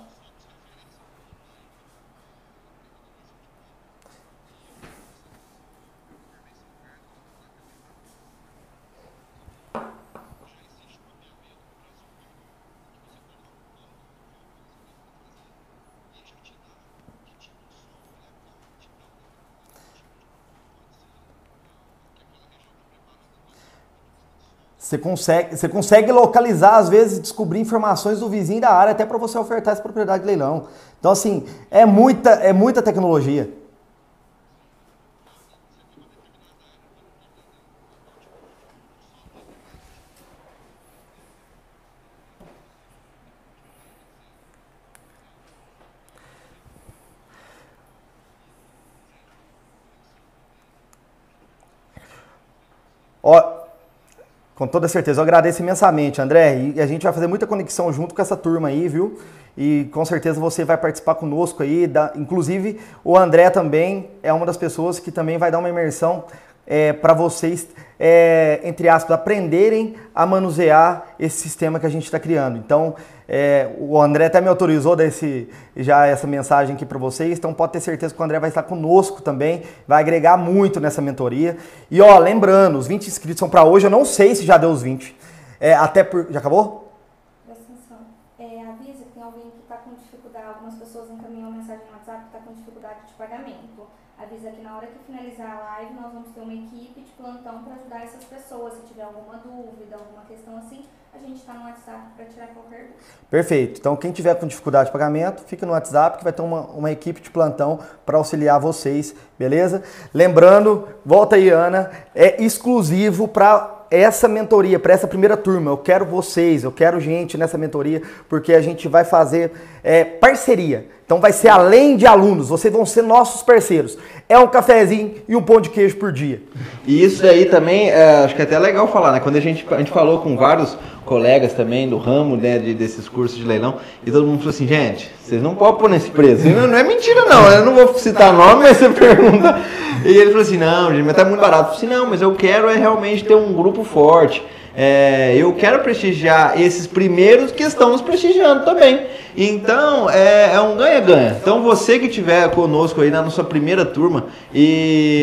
Você consegue localizar, às vezes, descobrir informações do vizinho da área até para você ofertar essa propriedade de leilão. Então, assim, é muita tecnologia. Ó, com toda certeza, eu agradeço imensamente, André, e a gente vai fazer muita conexão junto com essa turma aí, viu? E com certeza você vai participar conosco aí, inclusive o André também é uma das pessoas que também vai dar uma imersão para vocês, entre aspas, aprenderem a manusear esse sistema que a gente está criando. Então, o André até me autorizou dar essa mensagem aqui para vocês, então pode ter certeza que o André vai estar conosco também, vai agregar muito nessa mentoria. E ó, lembrando, os 20 inscritos são para hoje, eu não sei se já deu os 20. Já acabou? Presta atenção. Avisa que tem alguém que está com dificuldade, algumas pessoas encaminham uma mensagem no WhatsApp que está com dificuldade de pagamento. Avisa que na hora que finalizar a live, nós vamos ter uma equipe de plantão para ajudar essas pessoas. Se tiver alguma dúvida, alguma questão assim, a gente está no WhatsApp para tirar qualquer dúvida. Perfeito. Então, quem tiver com dificuldade de pagamento, fica no WhatsApp que vai ter uma equipe de plantão para auxiliar vocês, beleza? Lembrando, volta aí, Ana, é exclusivo para essa mentoria, para essa primeira turma. Eu quero vocês, eu quero gente nessa mentoria, porque a gente vai fazer parceria. Então vai ser além de alunos, vocês vão ser nossos parceiros. É um cafezinho e um pão de queijo por dia. E isso aí também, acho que é até legal falar, né? Quando a gente falou com vários colegas também do ramo, né, desses cursos de leilão, e todo mundo falou assim, gente, vocês não podem pôr nesse preço. Não é mentira não, eu não vou citar nome, mas você pergunta. E ele falou assim, não, gente, mas tá muito barato. Eu falei assim, não, mas eu quero realmente ter um grupo forte. Eu quero prestigiar esses primeiros que estão nos prestigiando também. Então, é um ganha-ganha. Então, você que estiver conosco aí na nossa primeira turma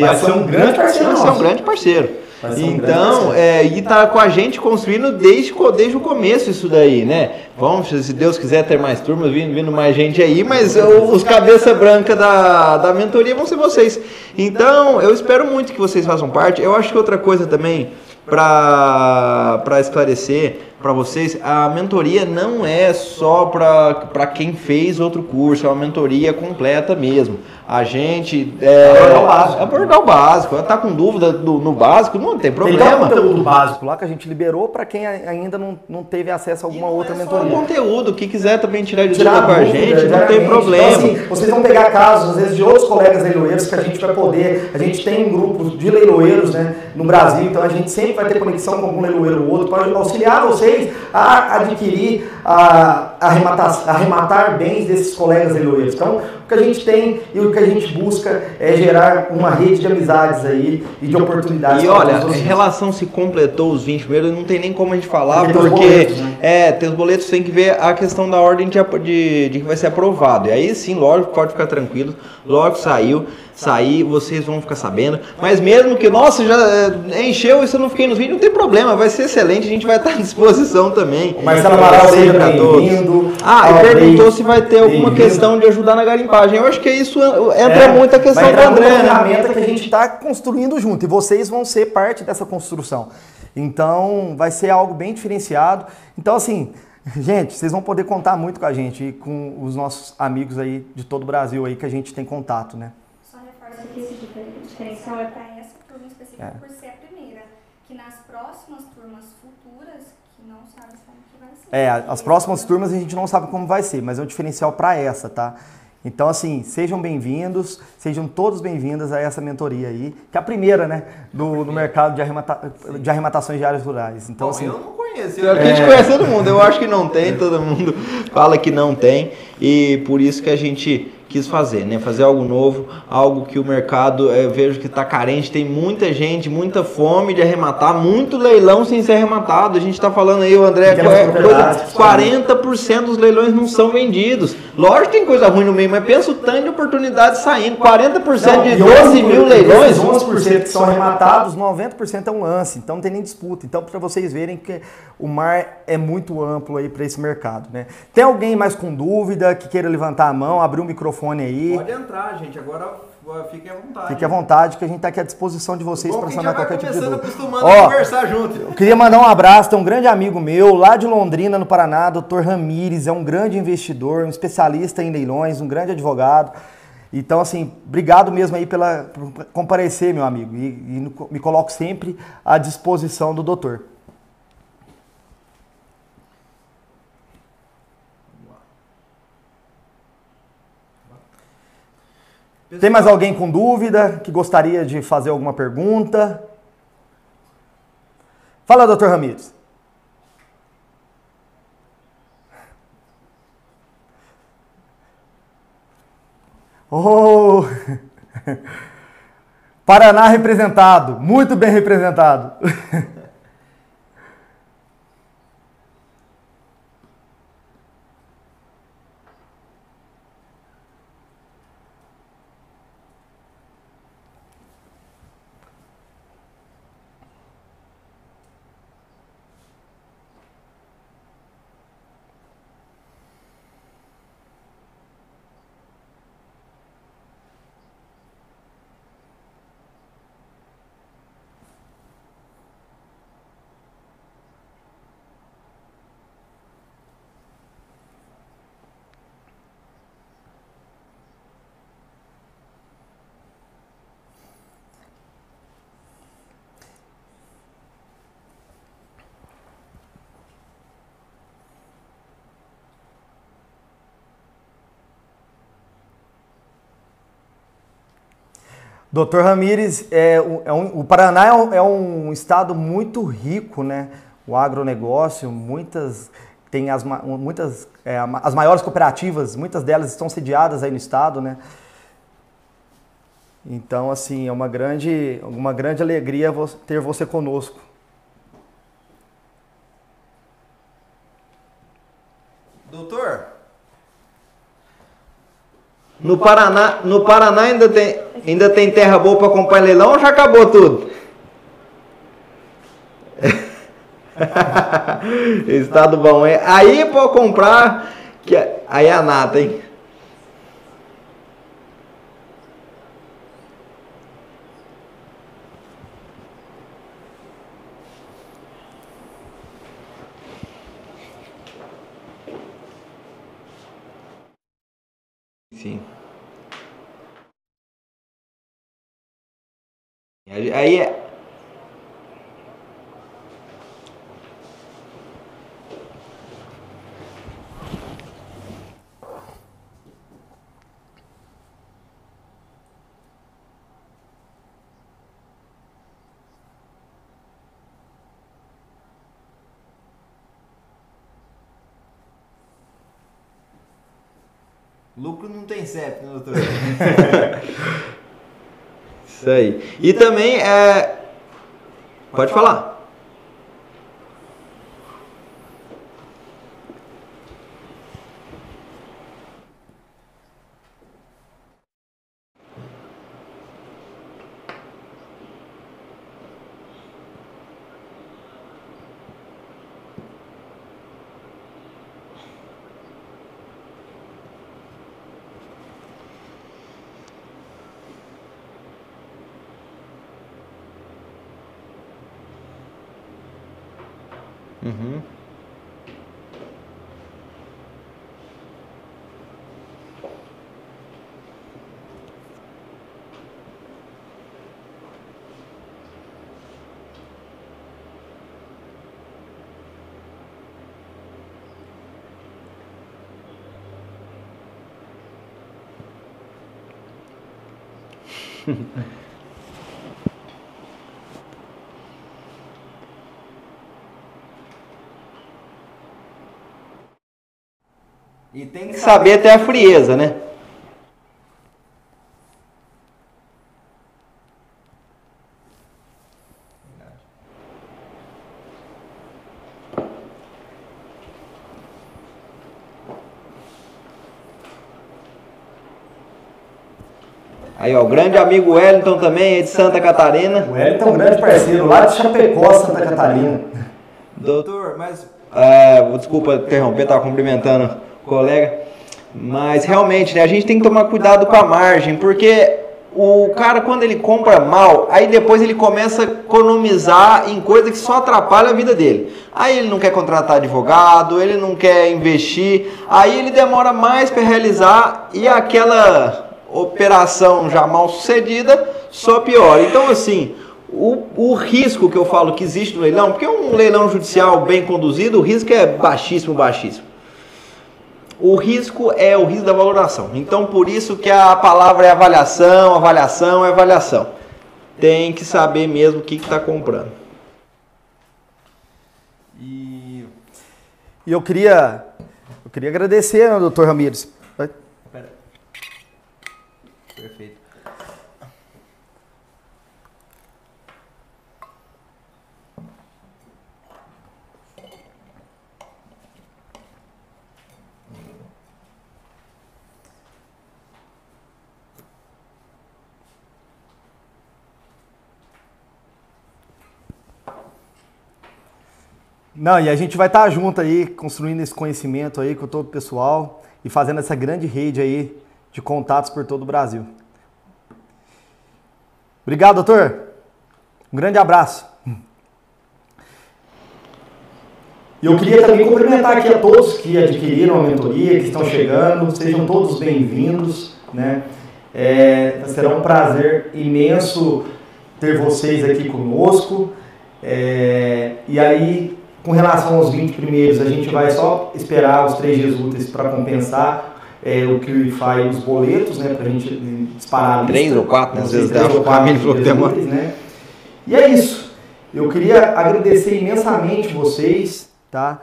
vai ser um grande parceiro. Vai ser um grande parceiro. Então, e tá com a gente construindo desde o começo isso daí, né? Vamos, se Deus quiser ter mais turmas, vindo mais gente aí, mas os cabeça branca da mentoria vão ser vocês. Então, eu espero muito que vocês façam parte. Eu acho que outra coisa também, para esclarecer para vocês, a mentoria não é só para quem fez outro curso, é uma mentoria completa mesmo. A gente abordar o básico. Tá com dúvida no básico, não tem problema. Tem conteúdo básico lá que a gente liberou para quem ainda não teve acesso a alguma outra mentoria. Só conteúdo, que quiser também tirar de dúvida com a gente, não tem problema. Então, assim, vocês vão pegar casos, às vezes, de outros colegas leiloeiros que a gente vai poder. A gente tem um grupo de leiloeiros, né, no Brasil, então a gente sempre vai ter conexão com algum leiloeiro ou outro para auxiliar vocês a adquirir, a arrematar bens desses colegas leiloeiros. Então, o que a gente tem e o que a gente busca é gerar uma rede de amizades aí e de oportunidades. E olha, a relação se completou os 20 primeiros, não tem nem como a gente falar, porque boletos, né? Tem os boletos, tem que ver a questão da ordem de que vai ser aprovado. E aí sim, lógico, pode ficar tranquilo, logo sair, vocês vão ficar sabendo. Mas mesmo que, nossa, já encheu e se eu não fiquei nos vídeos, não tem problema, vai ser excelente, a gente vai estar à disposição também. O Marcelo Amaral, seja bem-vindo. E perguntou se vai ter alguma questão de ajudar na garimpagem. Eu acho que isso entra muito a questão do André, né? É uma ferramenta que a gente está construindo junto e vocês vão ser parte dessa construção. Então, vai ser algo bem diferenciado. Então, assim, gente, vocês vão poder contar muito com a gente e com os nossos amigos aí de todo o Brasil aí que a gente tem contato, né? Só reforço que esse diferencial é para essa turma específica por ser a primeira. Que nas próximas turmas futuras, que não sabe como que vai ser. As próximas turmas a gente não sabe como vai ser, mas é um diferencial para essa, tá? Então, assim, sejam bem-vindos, sejam todos bem-vindos a essa mentoria aí, que é a primeira, né, do mercado de arrematações de áreas rurais. Então, assim, eu não conheço, a gente conhece todo mundo, eu acho que não tem, todo mundo fala que não tem, e por isso que a gente quis fazer, né? Fazer algo novo, algo que o mercado, eu vejo que está carente, tem muita gente, muita fome de arrematar, muito leilão sem ser arrematado. A gente está falando aí, o André, 40% dos leilões não são vendidos. Lógico que tem coisa ruim no meio, mas pensa o tanto de oportunidade saindo, 40% de 12 mil leilões. 11% que são arrematados, 90% é um lance, então não tem nem disputa. Então, para vocês verem que o mar é muito amplo aí para esse mercado, né? Tem alguém mais com dúvida, que queira levantar a mão, abrir o microfone aí? Pode entrar, gente. Agora Fique à vontade. Fique à vontade, que a gente está aqui à disposição de vocês para sanar qualquer tipo de dúvida. Acostumando a conversar junto. Eu queria mandar um abraço, tem um grande amigo meu, lá de Londrina, no Paraná, Dr. Ramires, é um grande investidor, um especialista em leilões, um grande advogado. Então, assim, obrigado mesmo aí por comparecer, meu amigo, e me coloco sempre à disposição do doutor. Tem mais alguém com dúvida, que gostaria de fazer alguma pergunta? Fala, doutor Ramires. Oh! Paraná representado, muito bem representado. Doutor Ramires, o Paraná é um estado muito rico, né? O agronegócio, tem as maiores cooperativas, muitas delas estão sediadas aí no estado, né? Então, assim, é uma grande alegria ter você conosco. Doutor, no Paraná ainda tem terra boa para comprar leilão ou já acabou tudo? Estado bom, hein? Aí pode comprar, aí é a nata, hein? Sim. Aí é. Lucro não tem CEP, né, doutor? Isso aí. E também pode falar. Uhum. E tem que saber até a frieza, né? Aí, ó, o grande amigo Wellington também, é de Santa Catarina. O Wellington é um grande parceiro, lá de Chapecó, Santa Catarina. Doutor, mas... desculpa interromper, estava cumprimentando o colega. Mas realmente, né, a gente tem que tomar cuidado com a margem, porque o cara, quando ele compra mal, aí depois ele começa a economizar em coisa que só atrapalha a vida dele. Aí ele não quer contratar advogado, ele não quer investir, aí ele demora mais para realizar e aquela operação já mal sucedida só piora. Então, assim, o risco que eu falo que existe no leilão, porque um leilão judicial bem conduzido, o risco é baixíssimo, baixíssimo. O risco é o risco da valoração. Então, por isso que a palavra é avaliação, avaliação é avaliação. Tem que saber mesmo o que está comprando. E eu queria agradecer ao Dr. Ramires. Perfeito. Não, e a gente vai estar junto aí, construindo esse conhecimento aí com todo o pessoal e fazendo essa grande rede aí de contatos por todo o Brasil. Obrigado, doutor. Um grande abraço. E eu queria também cumprimentar aqui a todos que adquiriram a mentoria, que estão chegando, sejam todos bem-vindos, né? Será um prazer imenso ter vocês aqui conosco. E aí, com relação aos 20 primeiros, a gente vai só esperar os 3 dias úteis para compensar o que faz os boletos, né? Para a gente disparar a lista. 3 ou 4, às vezes dá. Né? E é isso. Eu queria agradecer imensamente vocês, tá?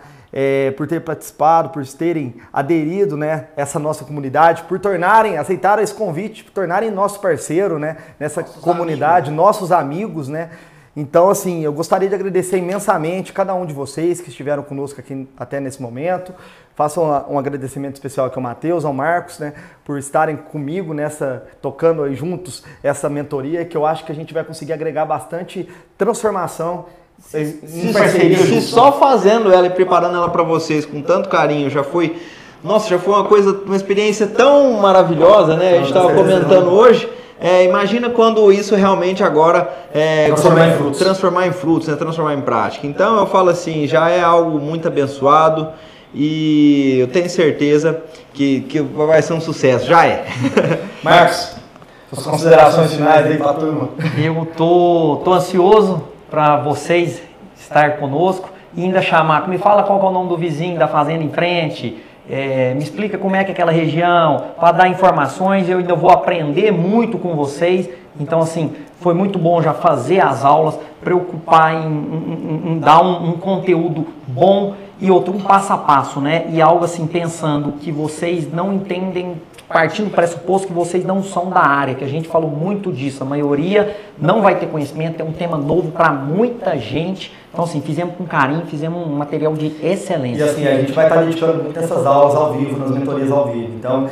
Por ter participado, por terem aderido, né, essa nossa comunidade, por aceitaram esse convite, por tornarem nosso parceiro, né, nessa comunidade, nossos amigos, né? Então, assim, eu gostaria de agradecer imensamente cada um de vocês que estiveram conosco aqui até nesse momento. Faço um agradecimento especial aqui ao Matheus, ao Marcos, né, por estarem comigo tocando aí juntos essa mentoria, que eu acho que a gente vai conseguir agregar bastante transformação em parceria. Se só fazendo ela e preparando ela para vocês com tanto carinho, já foi uma experiência tão maravilhosa, né? A gente estava comentando hoje. Imagina quando isso realmente agora transformar em frutos, né? Transformar em prática. Então eu falo assim, já é algo muito abençoado e eu tenho certeza que vai ser um sucesso, já é. Marcos, suas considerações finais aí para a turma. Eu tô ansioso para vocês estar conosco e ainda chamar, me fala qual que é o nome do vizinho da fazenda em frente. Me explica como é que é aquela região, para dar informações. Eu ainda vou aprender muito com vocês. Então, assim, foi muito bom já fazer as aulas, preocupar em dar um conteúdo bom e outro, um passo a passo, né? E algo assim, pensando que vocês não entendem, partindo do pressuposto que vocês não são da área, que a gente falou muito disso, a maioria não vai ter conhecimento, é um tema novo para muita gente. Então, assim, fizemos com carinho, fizemos um material de excelência. E assim, a gente vai estar dedicando muito essas aulas ao vivo, nas mentorias ao vivo. Então,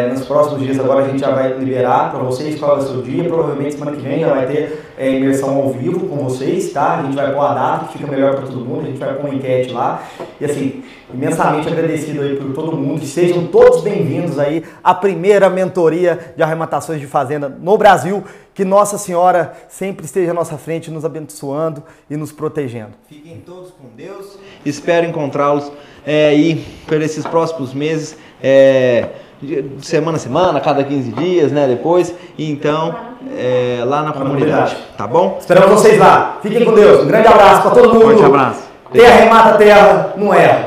nos próximos dias agora a gente já vai liberar para vocês qual é o seu dia. Provavelmente semana que vem já vai ter imersão ao vivo com vocês, tá? A gente vai pôr a data que fica melhor para todo mundo, a gente vai pôr uma enquete lá. E assim, imensamente agradecido aí por todo mundo. Sejam todos bem-vindos aí à primeira mentoria de arrematações de fazenda no Brasil. Que Nossa Senhora sempre esteja à nossa frente, nos abençoando e nos protegendo. Fiquem todos com Deus. Espero encontrá-los aí por esses próximos meses, de semana a semana, cada 15 dias, né? Depois. Então, lá na comunidade. Tá bom? Esperamos vocês lá. Fiquem com Deus. Um grande abraço para todo mundo. Forte abraço. Terra remata terra, não erra.